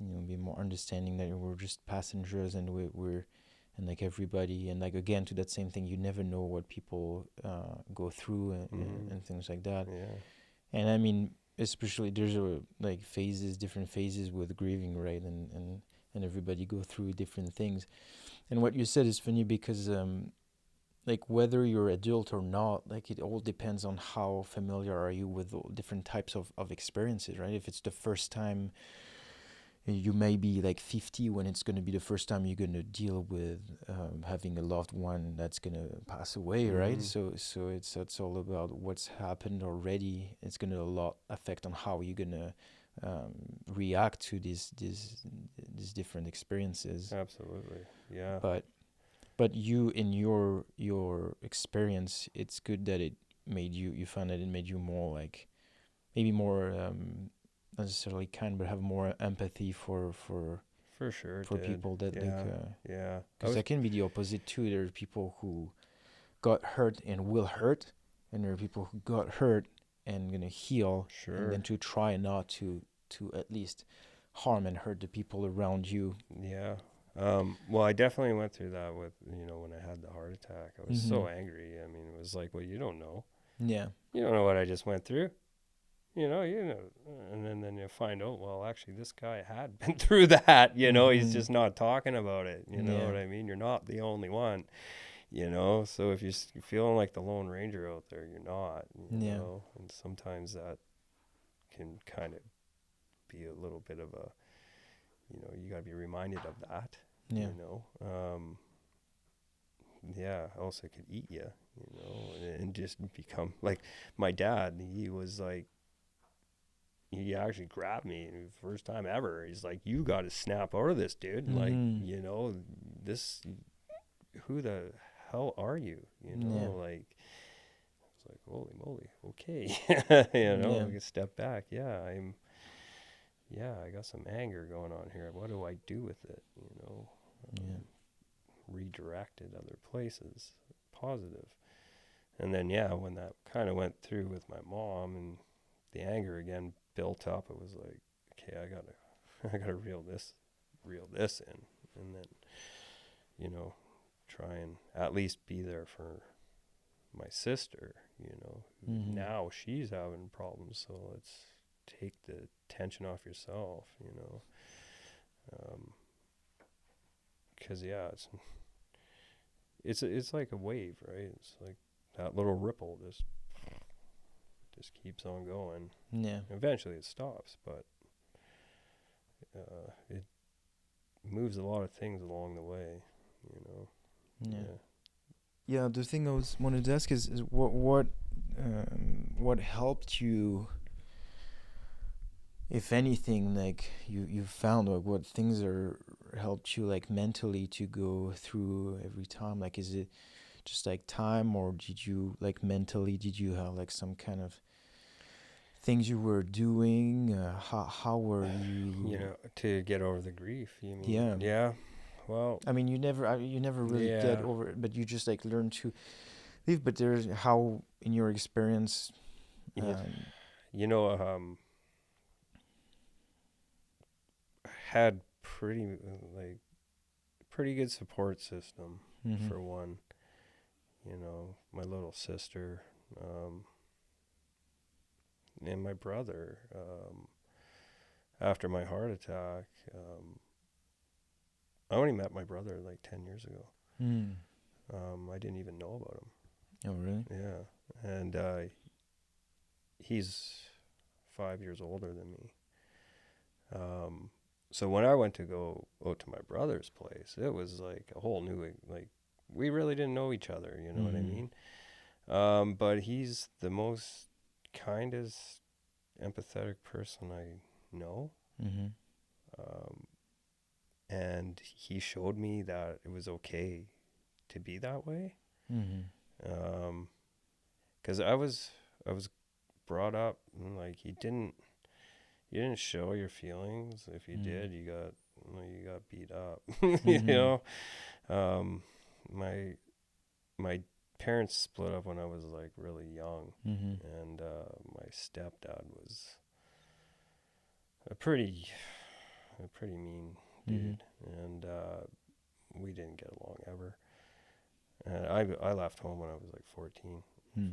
you know, be more understanding that we're just passengers, and we're and like everybody, and like again to that same thing, you never know what people go through and things like that. And I mean, especially there's like different phases with grieving, right? And everybody go through different things. And what you said is funny because like whether you're adult or not, like it all depends on how familiar are you with all different types of experiences, right? If it's the first time, you may be like 50 when it's going to be the first time you're going to deal with having a loved one that's going to pass away, right? So it's all about what's happened already. It's going to a lot affect on how you're going to react to these different experiences. Absolutely, yeah. But you, in your experience, it's good that it made you found that it made you more like, maybe more not necessarily kind, but have more empathy for sure for people that yeah, because that can be the opposite too. There are people who got hurt and will hurt, and there are people who got hurt and gonna heal, and then to try not to at least harm and hurt the people around you. Well, I definitely went through that with, you know, when I had the heart attack. I was so angry. I mean, it was like, well, you don't know. Yeah. You don't know what I just went through. You know, and then you find out, well, actually, this guy had been through that, you know, he's just not talking about it. You know what I mean? You're not the only one, you know? So if you're feeling like the Lone Ranger out there, you're not, you know? And sometimes that can kind of be a little bit of a, you know, you got to be reminded of that, you know? Else it could eat you, you know, and just become, like, my dad, he was like, he actually grabbed me first time ever. He's like, you got to snap out of this, dude. Like, you know, who the hell are you? You know, like, it's like, holy moly, okay. You know, I can step back. I got some anger going on here. What do I do with it? You know, redirect it other places, positive. And then, when that kind of went through with my mom and the anger again built up, it was like, okay, I gotta reel this in, and then, you know, try and at least be there for my sister, you know. Now she's having problems, so let's take the tension off yourself, you know. Because it's like a wave, right? It's like that little ripple just keeps on going. Eventually it stops, but it moves a lot of things along the way, you know. The thing I wanted to ask is what helped you, if anything, like you found, like what things helped you like mentally to go through every time? Like, is it just like time, or did you like mentally, did you have like some kind of things you were doing? How were you? You know, to get over the grief, you mean? Yeah. Well, I mean, you never really get over it, but you just like learn to live. But there's how, in your experience, you know, had pretty good support system for one. You know, my little sister, and my brother, after my heart attack, I only met my brother like 10 years ago. I didn't even know about him. Oh, really? Yeah. And he's 5 years older than me. So when I went to go out to my brother's place, it was like a whole new, like, we really didn't know each other, you know what I mean? But he's the most kindest, empathetic person I know. And he showed me that it was okay to be that way. 'Cause I was brought up like you didn't show your feelings. If you did, you got beat up. You know, my parents split up when I was like really young, and my stepdad was a pretty mean dude, and we didn't get along ever. And I left home when I was like 14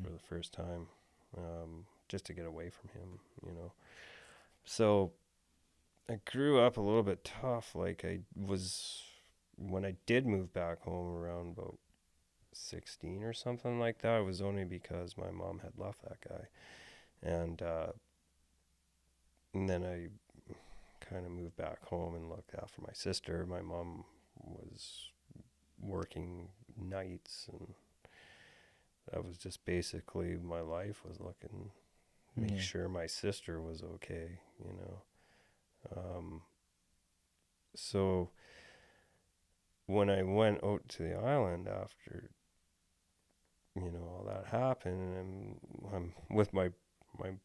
for the first time, just to get away from him, you know. So I grew up a little bit tough. Like when I did move back home around about 16 or something like that, it was only because my mom had left that guy. And then I kind of moved back home and looked after my sister. My mom was working nights, and that was just basically my life, was make sure my sister was okay, you know. So when I went out to the island after, you know, all that happened, and I'm with my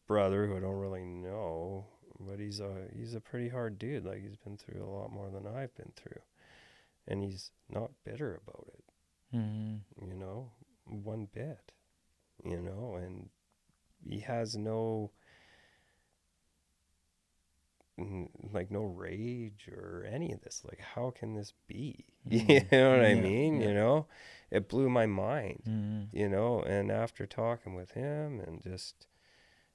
brother, who I don't really know, but he's a pretty hard dude. Like, he's been through a lot more than I've been through, and he's not bitter about it, you know, one bit, you know, and he has no rage or any of this. Like, how can this be? You know what I mean? You know, it blew my mind, you know, and after talking with him, and just,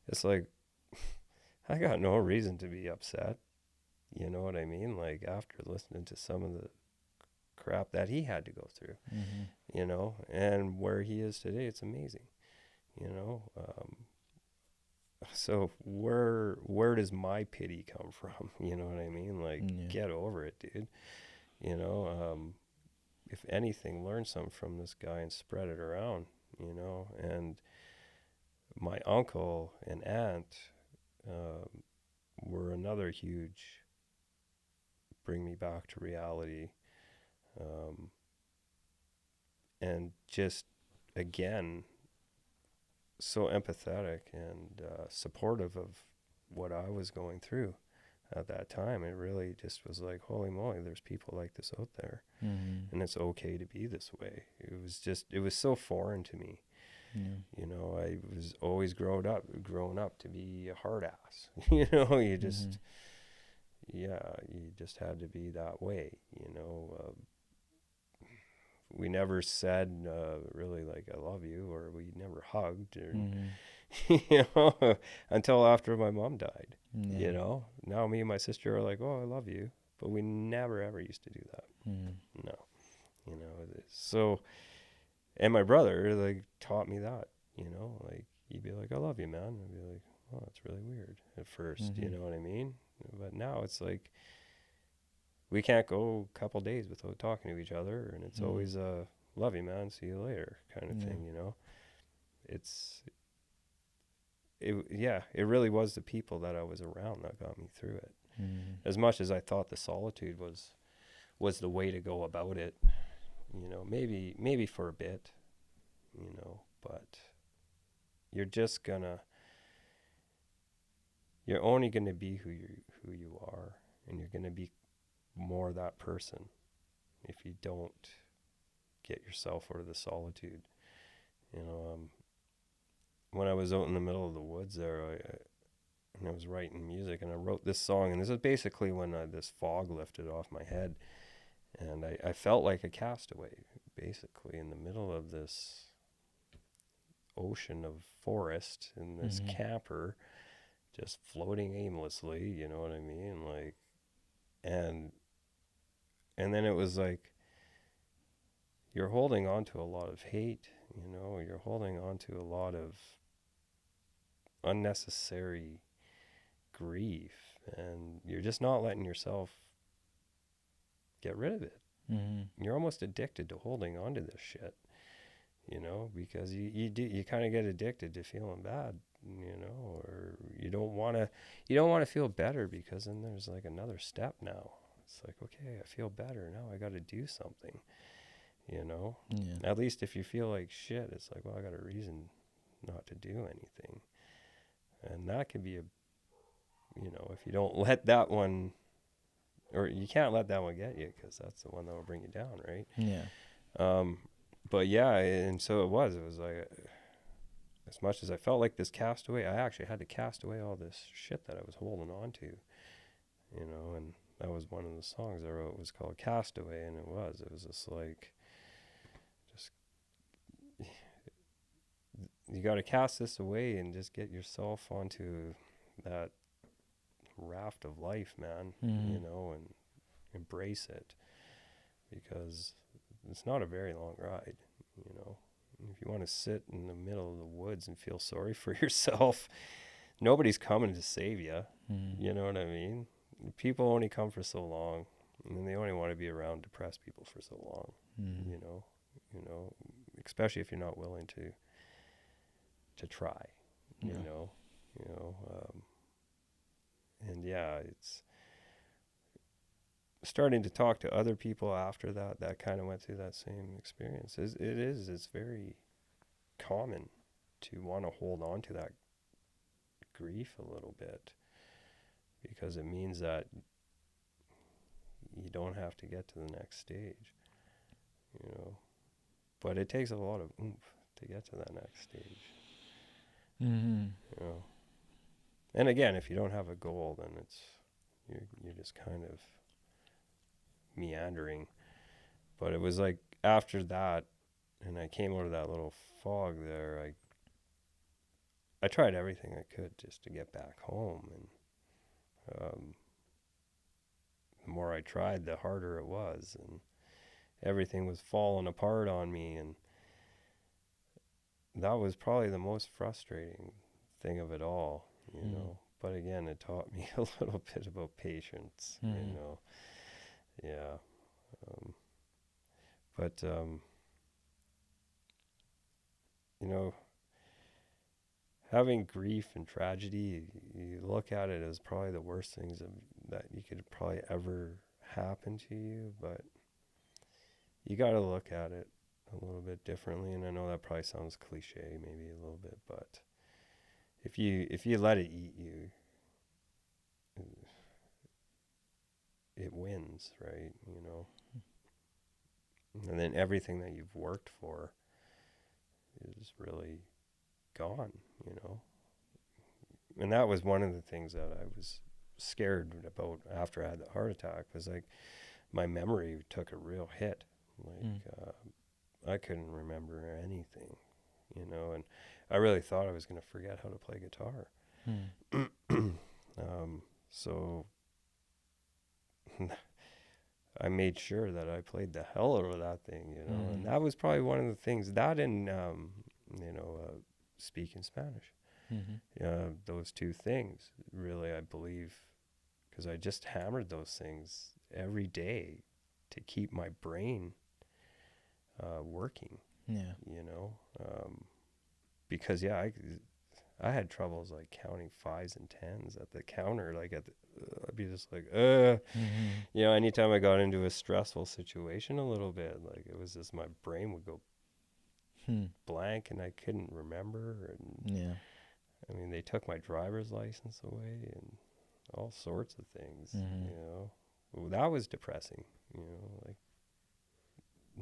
it's like, I got no reason to be upset. You know what I mean? Like, after listening to some of the crap that he had to go through, you know, and where he is today, it's amazing, you know. So where does my pity come from? You know what I mean? Like, get over it, dude. You know, if anything, learn something from this guy and spread it around, you know. And my uncle and aunt were another huge bring me back to reality. And just, again, so empathetic and supportive of what I was going through at that time. It really just was like, holy moly, there's people like this out there, and it's okay to be this way. It was so foreign to me. You know, I was always grown up to be a hard ass. You know, you just you just had to be that way, you know. We never said really, like, I love you, or we never hugged, or you know, until after my mom died. You know, now me and my sister are like, oh, I love you, but we never ever used to do that. No, you know. So, and my brother, like, taught me that, you know, like, he'd be like, I love you, man. I'd be like, oh, that's really weird at first, you know what I mean? But now it's like, we can't go a couple days without talking to each other, and it's always love you, man, see you later kind of thing, you know. It really was the people that I was around that got me through it. As much as I thought the solitude was the way to go about it, you know, maybe for a bit, you know, but you're only gonna be who you are, and you're gonna be more that person if you don't get yourself out of the solitude. You know, when I was out in the middle of the woods there, I was writing music, and I wrote this song, and this is basically when this fog lifted off my head, and I felt like a castaway, basically, in the middle of this ocean of forest in this camper, just floating aimlessly, you know what I mean? Like, and then it was like, you're holding on to a lot of hate, you know, you're holding on to a lot of unnecessary grief, and you're just not letting yourself get rid of it. You're almost addicted to holding on to this shit, you know, because you kind of get addicted to feeling bad, you know, or you don't want to feel better, because then there's like another step now. It's like, okay, I feel better now, I got to do something, you know. At least if you feel like shit, it's like, well, I got a reason not to do anything. And that can be you know, if you don't let that one, or you can't let that one get you, because that's the one that will bring you down, right? But yeah, and so it was like, as much as I felt like this castaway, I actually had to cast away all this shit that I was holding on to, you know. And that was one of the songs I wrote, was called Castaway, and it was just like, you got to cast this away and just get yourself onto that raft of life, man, you know, and embrace it, because it's not a very long ride, you know. If you want to sit in the middle of the woods and feel sorry for yourself, nobody's coming to save you. You know what I mean? People only come for so long, and they only want to be around depressed people for so long. You know, especially if you're not willing to try, you know. And yeah, it's starting to talk to other people after that kind of went through that same experience. It's very common to want to hold on to that grief a little bit, because it means that you don't have to get to the next stage, you know. But it takes a lot of oomph to get to that next stage, you know. And again, if you don't have a goal, then you're just kind of meandering. But it was like, after that, and I came out of that little fog there, I tried everything I could just to get back home, and the more I tried, the harder it was, and everything was falling apart on me, and that was probably the most frustrating thing of it all, you know. But again, it taught me a little bit about patience, you know. But you know, having grief and tragedy, you look at it as probably the worst things that you could probably ever happen to you, but you got to look at it a little bit differently. And I know that probably sounds cliche, maybe a little bit, but if you let it eat you, it wins, right? You know. And then everything that you've worked for is really gone, you know. And that was one of the things that I was scared about after I had the heart attack, was like, my memory took a real hit. Like, I couldn't remember anything, you know, and I really thought I was going to forget how to play guitar. So I made sure that I played the hell out of that thing, you know, and that was probably one of the things, that and, you know, speaking Spanish. Those two things, really, I believe, because I just hammered those things every day to keep my brain working, you know, because, I had troubles like counting 5s and 10s at the counter, like I'd be just like, you know, anytime I got into a stressful situation a little bit, like it was just, my brain would go blank and I couldn't remember. And I mean, they took my driver's license away and all sorts of things, you know. Well, that was depressing, you know, like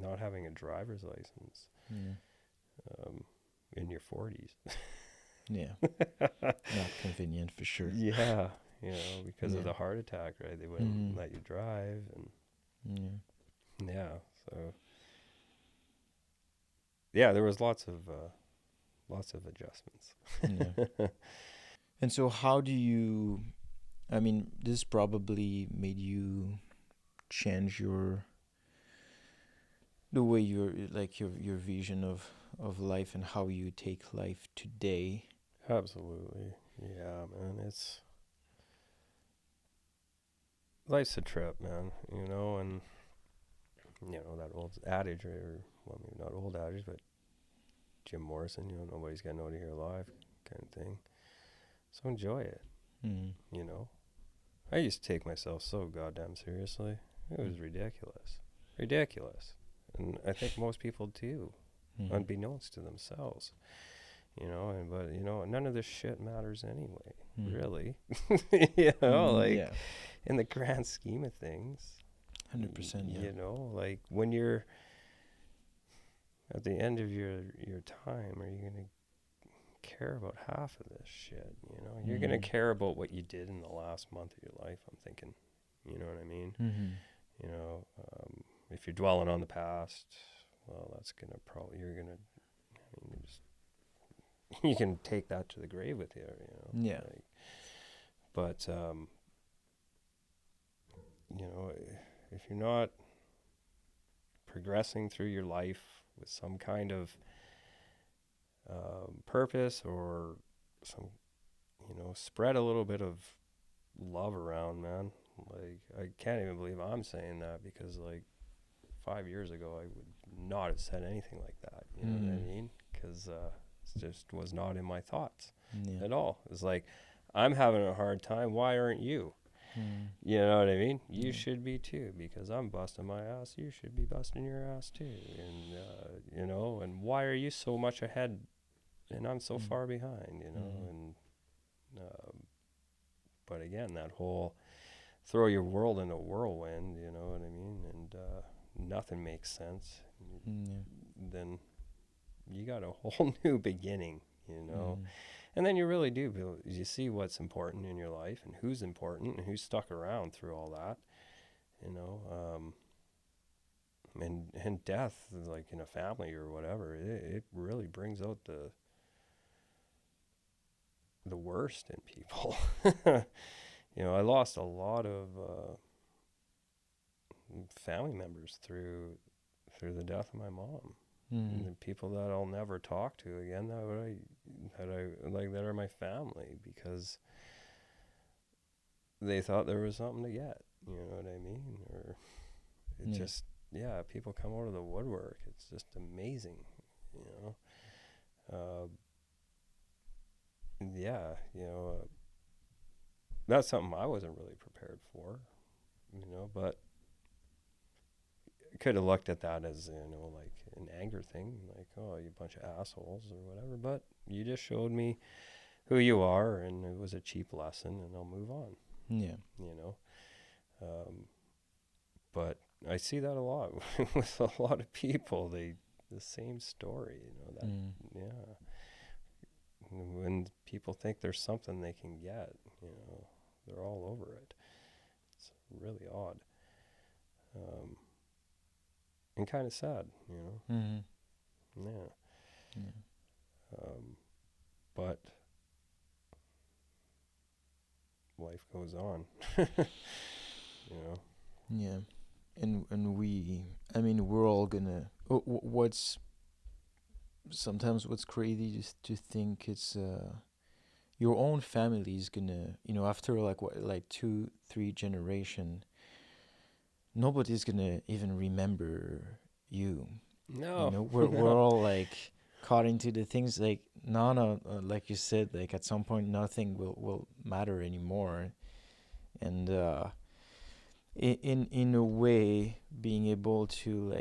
not having a driver's license in your 40s. Not convenient for sure. You know, because of the heart attack, right? They wouldn't let you drive, and so there was lots of adjustments. And so how do you, I mean, this probably made you change the way your vision of life and how you take life today. Absolutely. Yeah, man. Life's a trip, man, and that old adage, or well, maybe not old adage, but Jim Morrison, nobody's getting out of here alive, kind of thing. So enjoy it. I used to take myself so goddamn seriously. It was ridiculous, and I think most people do, unbeknownst to themselves. But none of this shit matters anyway, really. In the grand scheme of things. 100%, yeah. Like when you're at the end of your time, are you going to care about half of this shit? You're going to care about what you did in the last month of your life, I'm thinking. You know what I mean? If you're dwelling on the past, well, that's going to you can take that to the grave with you, Yeah. But if you're not progressing through your life with some kind of purpose, or some, spread a little bit of love around, man. Like, I can't even believe I'm saying that, because 5 years ago I would not have said anything like that. You know what I mean? Because it just was not in my thoughts at all. It's like, I'm having a hard time. Why aren't you? You know what I mean? You should be too, because I'm busting my ass. You should be busting your ass too. And, and why are you so much ahead and I'm so far behind, And, but again, that whole throw your world in a whirlwind, you know what I mean? And nothing makes sense. Then you got a whole new beginning, And then you really do. You see what's important in your life and who's important and who's stuck around through all that, and death, like in a family or whatever, it really brings out the worst in people. I lost a lot of family members through the death of my mom. And the people that I'll never talk to again, that are my family, because they thought there was something to get, you know what I mean? Or it just, people come out of the woodwork. It's just amazing, that's something I wasn't really prepared for, but could have looked at that as, like an anger thing, like, oh, you bunch of assholes or whatever, but you just showed me who you are, and it was a cheap lesson, and I'll move on. But I see that a lot with a lot of people. The same story, when people think there's something they can get, they're all over it. It's really odd. And kind of sad, but life goes on, Yeah, and we're all gonna. What's crazy is to think it's your own family is gonna, after 2-3 generation, nobody's gonna even remember you. No. We're all caught into the things, no, like you said, at some point nothing will matter anymore. And in a way, being able to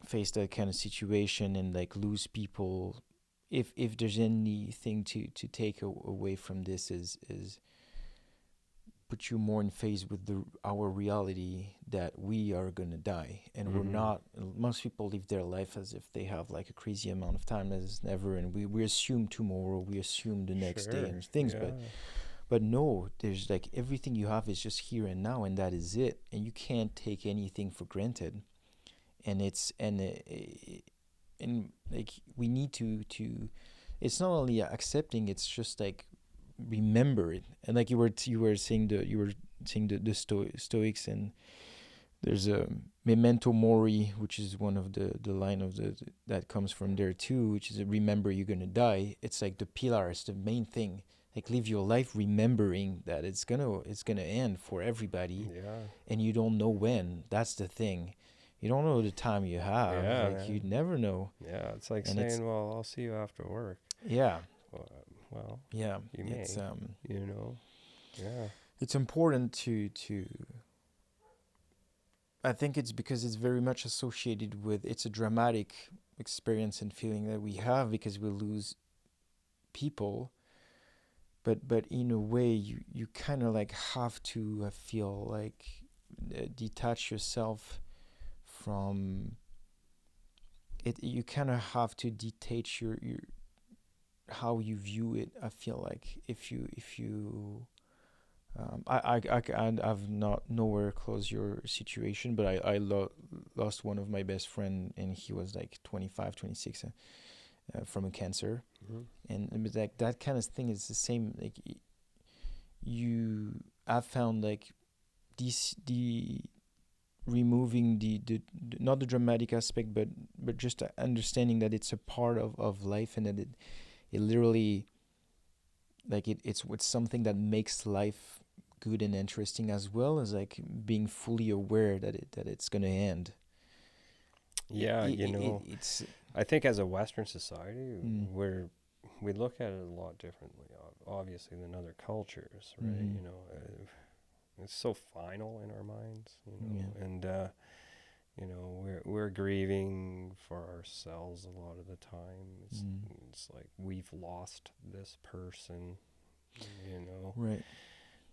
face that kind of situation and lose people, if there's anything to take away from this, is put you more in phase with our reality that we are gonna die, and we're not. Most people live their life as if they have a crazy amount of time as never, and we assume tomorrow, we assume the next day and things, but no, there's everything you have is just here and now, and that is it, and you can't take anything for granted. And we need to it's not only accepting, it's just remember it. And like you were saying the Stoics, and there's a memento mori, which is one of the line of that comes from there too, which is remember you're gonna die. It's like the pillar, it's the main thing. Like live your life remembering that it's gonna end for everybody, and you don't know when. That's the thing. You don't know the time you have. Like you never know. Yeah, it's like saying, "Well, I'll see you after work." Yeah. Well. Yeah. You may. You know. Yeah. It's important to. I think it's because it's very much associated with. It's a dramatic experience and feeling that we have because we lose people. But in a way, you kind of like have to feel like detach yourself from it. You kind of have to detach your how you view it. I feel like if you I've not nowhere close your situation, but I lost one of my best friend, and he was like 25, 26 from a cancer. And like that kind of thing is the same. Like I found like the removing the not the dramatic aspect, but just understanding that it's a part of life, and that it literally like it's something that makes life good and interesting, as well as like being fully aware that it's gonna end. Yeah, it's. I think as a Western society, we look at it a lot differently, obviously, than other cultures, right? You know, it's so final in our minds, and you know, we're grieving for ourselves a lot of the time. It's like we've lost this person, you know. Right.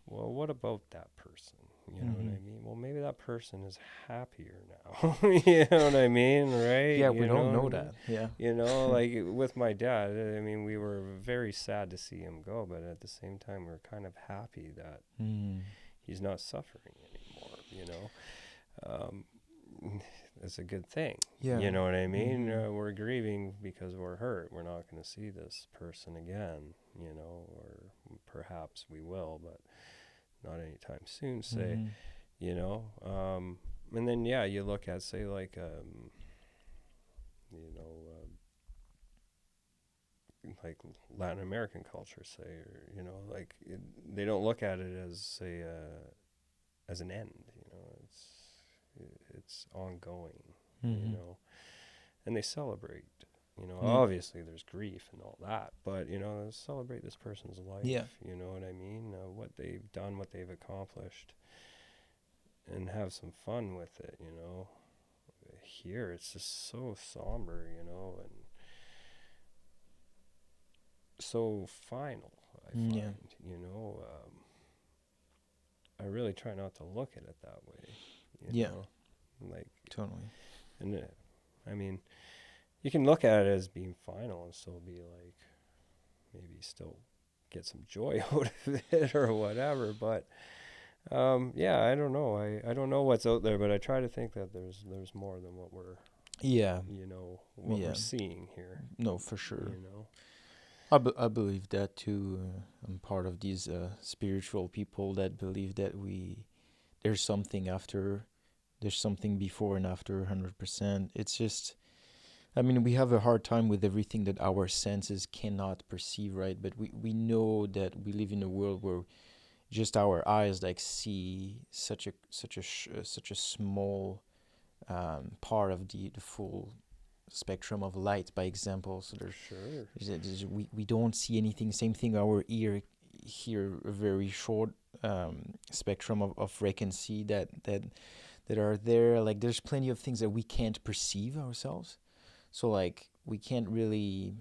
Well, what about that person? You know what I mean? Well, maybe that person is happier now. You know what I mean, right? Yeah, we don't know that. Yeah. You know, like with my dad, I mean, we were very sad to see him go, but at the same time, we were kind of happy that he's not suffering anymore, you know? It's a good thing. Yeah. You know what I mean? We're grieving because we're hurt. We're not going to see this person again, you know, or perhaps we will, but not anytime soon, say, you know. And then, yeah, you look at, say, like, you know, like Latin American culture, say, or, you know, like they don't look at it as, say, as an end, you know. It's ongoing, you know, and they celebrate, you know. Obviously there's grief and all that, but, you know, celebrate this person's life, you know what I mean, what they've done, what they've accomplished, and have some fun with it, you know. Here it's just so somber, you know, and so final, I find, you know. I really try not to look at it that way. You know? Like totally. And I mean, you can look at it as being final and still be like, maybe still get some joy out of it or whatever. But yeah, I don't know. I don't know what's out there, but I try to think that there's more than what we're you know, what we're seeing here. No, for sure. You know. I believe that too. I'm part of these spiritual people that believe that there's something after, there's something before and after 100%. It's just, I mean, we have a hard time with everything that our senses cannot perceive, right? But we know that we live in a world where just our eyes like see such a small part of the full spectrum of light, by example. So we don't see anything. Same thing, our ear hear a very short spectrum of frequency that are there. Like there's plenty of things that we can't perceive ourselves. So like we can't really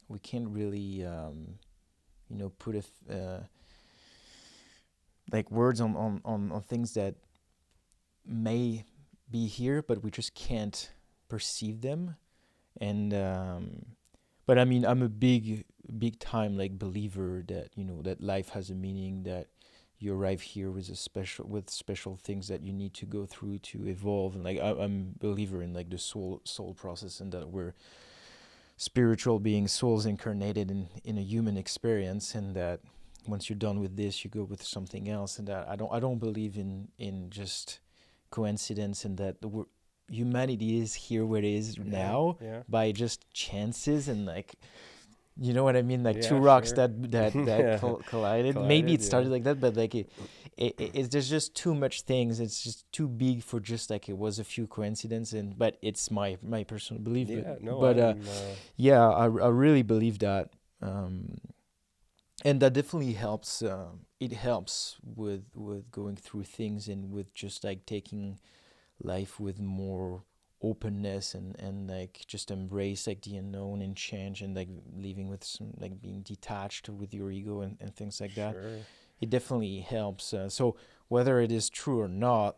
you know, put like words on things that may be here, but we just can't perceive them. And but I mean, I'm a big time like believer that, you know, that life has a meaning, that you arrive here with special things that you need to go through to evolve. And like I'm a believer in like the soul process, and that we're spiritual beings, souls incarnated in a human experience, and that once you're done with this, you go with something else, and that I don't believe in just coincidence, and that humanity is here where it is now by just chances, and like, you know what I mean, like two rocks that collided. Maybe it started like that, but like it's there's just too much things. It's just too big for just like it was a few coincidences. But it's my personal belief. I really believe that. And that definitely helps. It helps with going through things, and with just like taking life with more openness, and like just embrace like the unknown and change, and like living with some, like being detached with your ego, and things like that. It definitely helps. So whether it is true or not,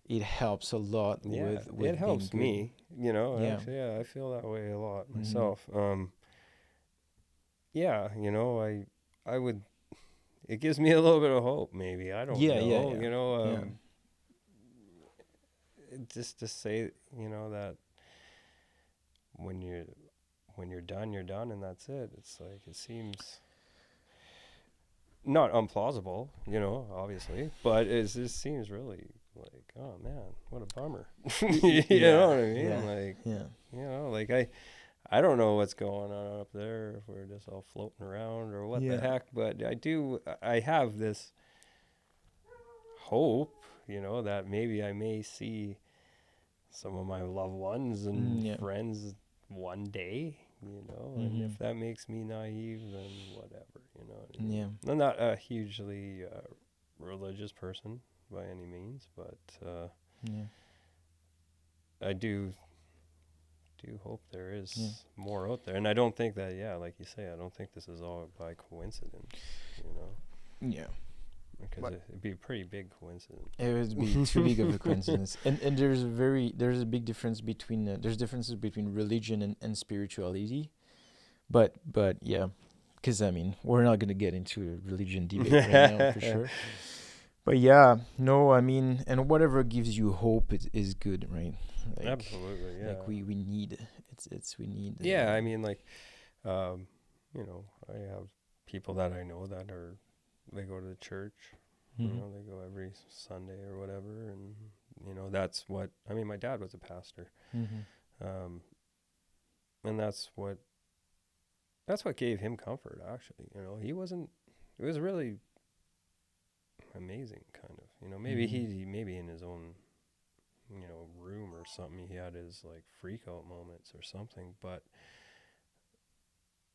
it helps a lot. With it helps me. You know. Actually, I feel that way a lot myself. You know, I would. It gives me a little bit of hope. Maybe I don't know. You know. Just to say, you know, that when you're done, you're done, and that's it. It's like, it seems not implausible, you know, obviously, but it just seems really like, oh man, what a bummer. You know what I mean? Like, you know, like I don't know what's going on up there, if we're just all floating around or what the heck, but I have this hope, you know, that maybe I may see some of my loved ones and friends one day, you know, and if that makes me naive, then whatever, you know what I mean? I'm not a hugely religious person by any means, but I do hope there is more out there, and I don't think that, like you say, I don't think this is all by coincidence, you know? Yeah. Because it'd be a pretty big coincidence. It would be too big of a coincidence. And there's a big difference between there's differences between religion and spirituality, but yeah, because I mean, we're not gonna get into a religion debate right now for sure. But yeah, no, I mean, and whatever gives you hope is good, right? Like, absolutely, yeah. Like we need we need. Yeah, I mean, like, you know, I have people that I know that they go to the church, you know, they go every Sunday or whatever, and you know, that's what I mean. My dad was a pastor, and that's what gave him comfort. Actually, you know, it was really amazing, kind of. You know, maybe maybe in his own, you know, room or something, he had his like freak out moments or something. But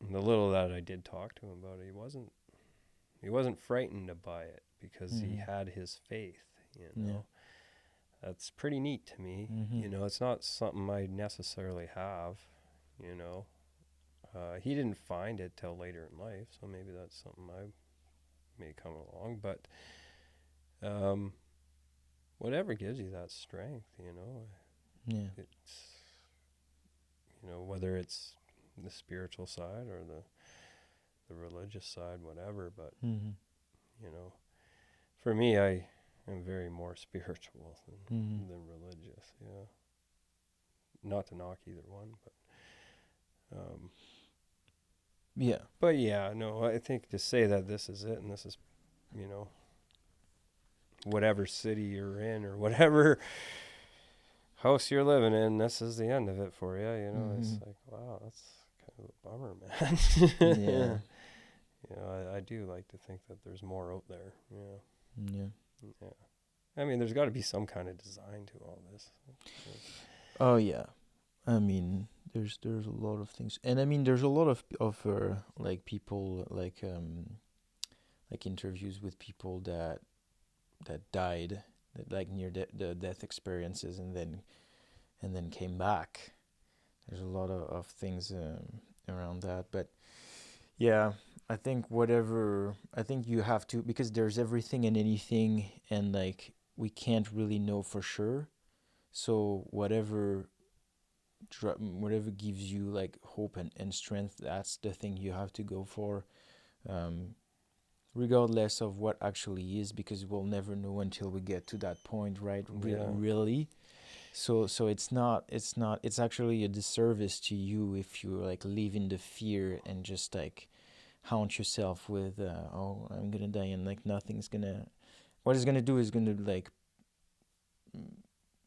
the little that I did talk to him about it, he wasn't frightened by it, because he had his faith, you know. That's pretty neat to me. You know, it's not something I necessarily have, you know. He didn't find it till later in life, so maybe that's something I may come along. But whatever gives you that strength, you know. It's, you know, whether it's the spiritual side or the religious side, whatever, but you know, for me, I am very more spiritual than religious. Not to knock either one, but but yeah, no, I think to say that this is it, and this is, you know, whatever city you're in or whatever house you're living in, this is the end of it for you, you know. It's like, wow, that's kind of a bummer, man. You know, I do like to think that there's more out there. Yeah. I mean, there's got to be some kind of design to all this. Oh yeah, I mean, there's a lot of things, and I mean, there's a lot of like people like interviews with people that died, that like near the death experiences, and then came back. There's a lot of things around that, but yeah. I think you have to, because there's everything and anything, and like we can't really know for sure. So whatever gives you like hope and strength, that's the thing you have to go for, regardless of what actually is, because we'll never know until we get to that point, right? Really. So it's actually a disservice to you if you like live in the fear and just like haunt yourself with, oh, I'm gonna die, and like nothing's gonna. What it's gonna do is gonna like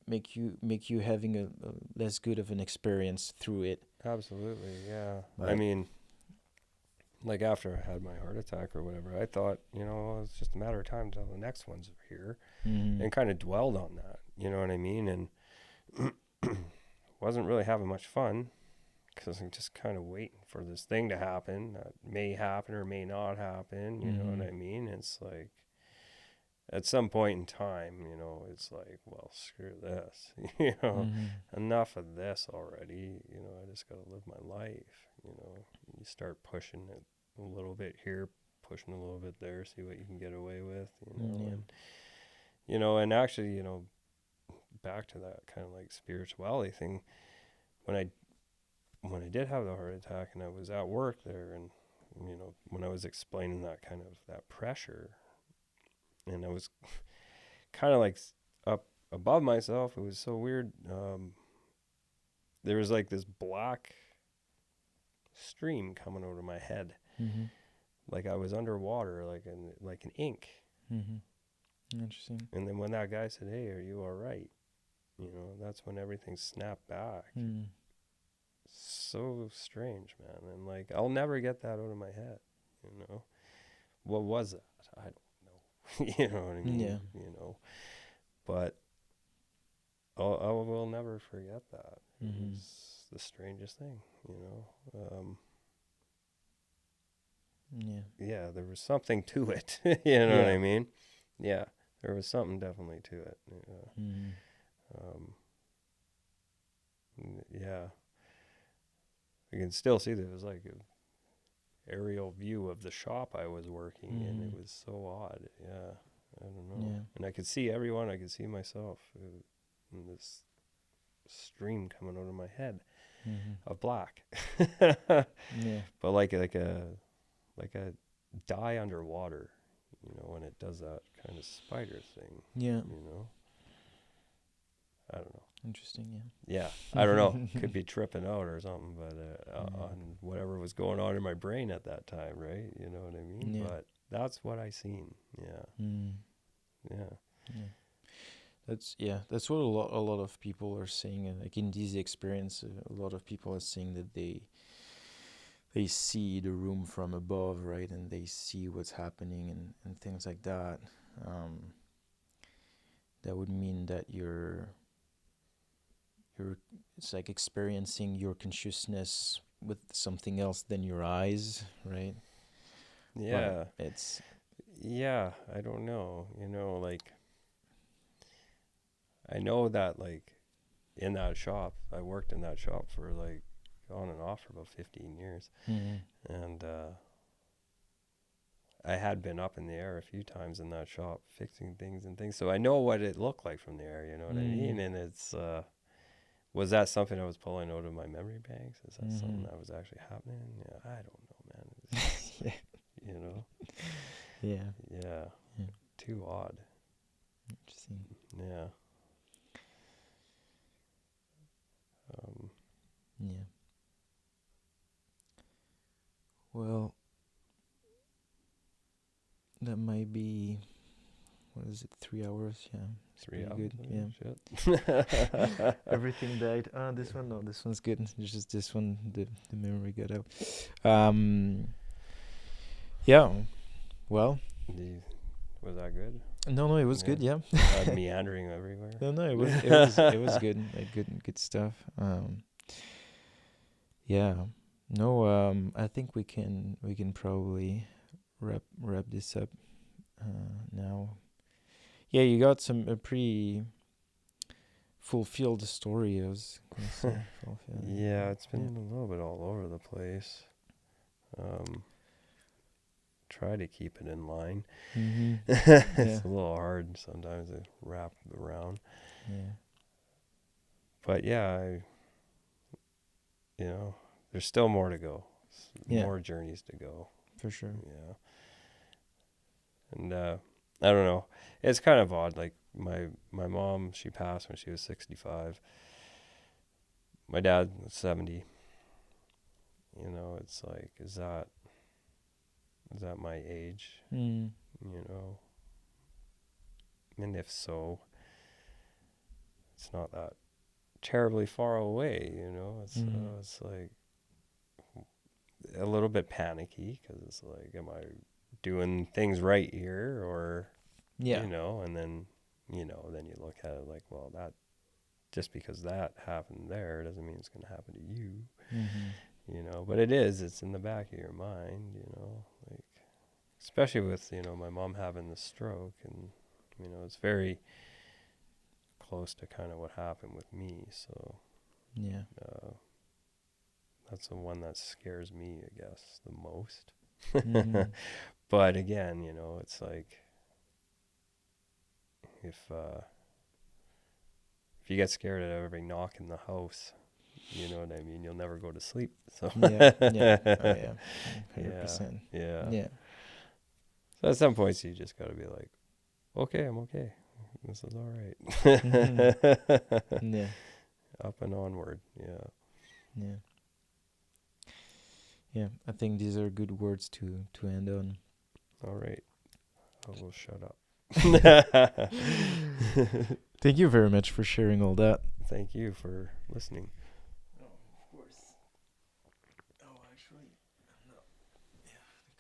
make you having a less good of an experience through it. Absolutely, yeah. But I mean, like after I had my heart attack or whatever, I thought, it's just a matter of time until the next one's here, and kind of dwelled on that. You know what I mean? And wasn't really having much fun because I'm just kind of waiting for this thing to happen. That may happen or may not happen. You know what I mean? It's like at some point in time, it's like, well, screw this. Enough of this already. I just got to live my life. You start pushing it a little bit here, pushing a little bit there, see what you can get away with. And actually, back to that kind of like spirituality thing, when I did have the heart attack and I was at work there, and when I was explaining that kind of that pressure, and I was kind of like up above myself, it was so weird. There was like this black stream coming out of my head, like I was underwater, like an ink. Interesting. And then when that guy said, "Hey, are you all right?" That's when everything snapped back. So strange, man. And like, I'll never get that out of my head. What was that? I don't know. You know what I mean? Yeah. But I will never forget that. It was the strangest thing. Yeah, there was something to it. You know what I mean? Yeah, there was something definitely to it. Yeah. I can still see that it was like an aerial view of the shop I was working in. It was so odd. Yeah, I don't know. Yeah. And I could see everyone. I could see myself in this stream coming out of my head of black. But like a dye underwater, when it does that kind of spider thing. Yeah. I don't know. Interesting. Yeah, I don't know. Could be tripping out or something, but on whatever was going on in my brain at that time, right? You know what I mean? Yeah. But that's what I seen. Yeah. Yeah. That's what a lot of people are saying. Like in this experience, a lot of people are saying that they see the room from above, right? And they see what's happening and things like that. That would mean that it's like experiencing your consciousness with something else than your eyes, right? Yeah. But I don't know. Like, I know that, like, in that shop, I worked in that shop for, like, on and off for about 15 years. And I had been up in the air a few times in that shop fixing things and things. So I know what it looked like from the air, you know what I mean? And it's... was that something I was pulling out of my memory banks? Is that something that was actually happening? Yeah, I don't know, man. It's, Yeah. Too odd. Interesting. Yeah. Yeah. Well, that might be, what is it, 3 hours? Yeah. 3 hours. Good. Yeah. Shit. Everything died. This one, no, this one's good. It's just this one, the memory got out. Yeah. Well. Was that good? No, it was good. Yeah. Meandering everywhere. No, it was good. Like good stuff. Yeah. No. I think we can probably wrap this up now. Yeah, you got a pretty fulfilled story. I was gonna say fulfilled. Yeah, it's been a little bit all over the place. Try to keep it in line. It's a little hard sometimes to wrap around. Yeah. But yeah, there's still more to go. More journeys to go. For sure. Yeah. And I don't know. It's kind of odd. Like my mom, she passed when she was 65. My dad was 70. It's like, is that is at my age, Mm. you know. And if so, it's not that terribly far away, you know. It's like a little bit panicky because it's like, am I doing things right here, or you know? And then then you look at it like, well, that just because that happened there doesn't mean it's going to happen to you. Mm-hmm. You know, but it's in the back of your mind, you know, like, especially with, my mom having the stroke, and, it's very close to kind of what happened with me. So, that's the one that scares me, I guess, the most. Mm-hmm. But again, it's like, if you get scared at every knock in the house, you know what I mean? You'll never go to sleep. So yeah. Oh, yeah. 100%. Yeah. So at some points you just got to be like, okay, I'm okay. This is all right. Mm-hmm. Yeah. Up and onward. Yeah. Yeah. Yeah. I think these are good words to end on. All right. I will shut up. Thank you very much for sharing all that. Thank you for listening.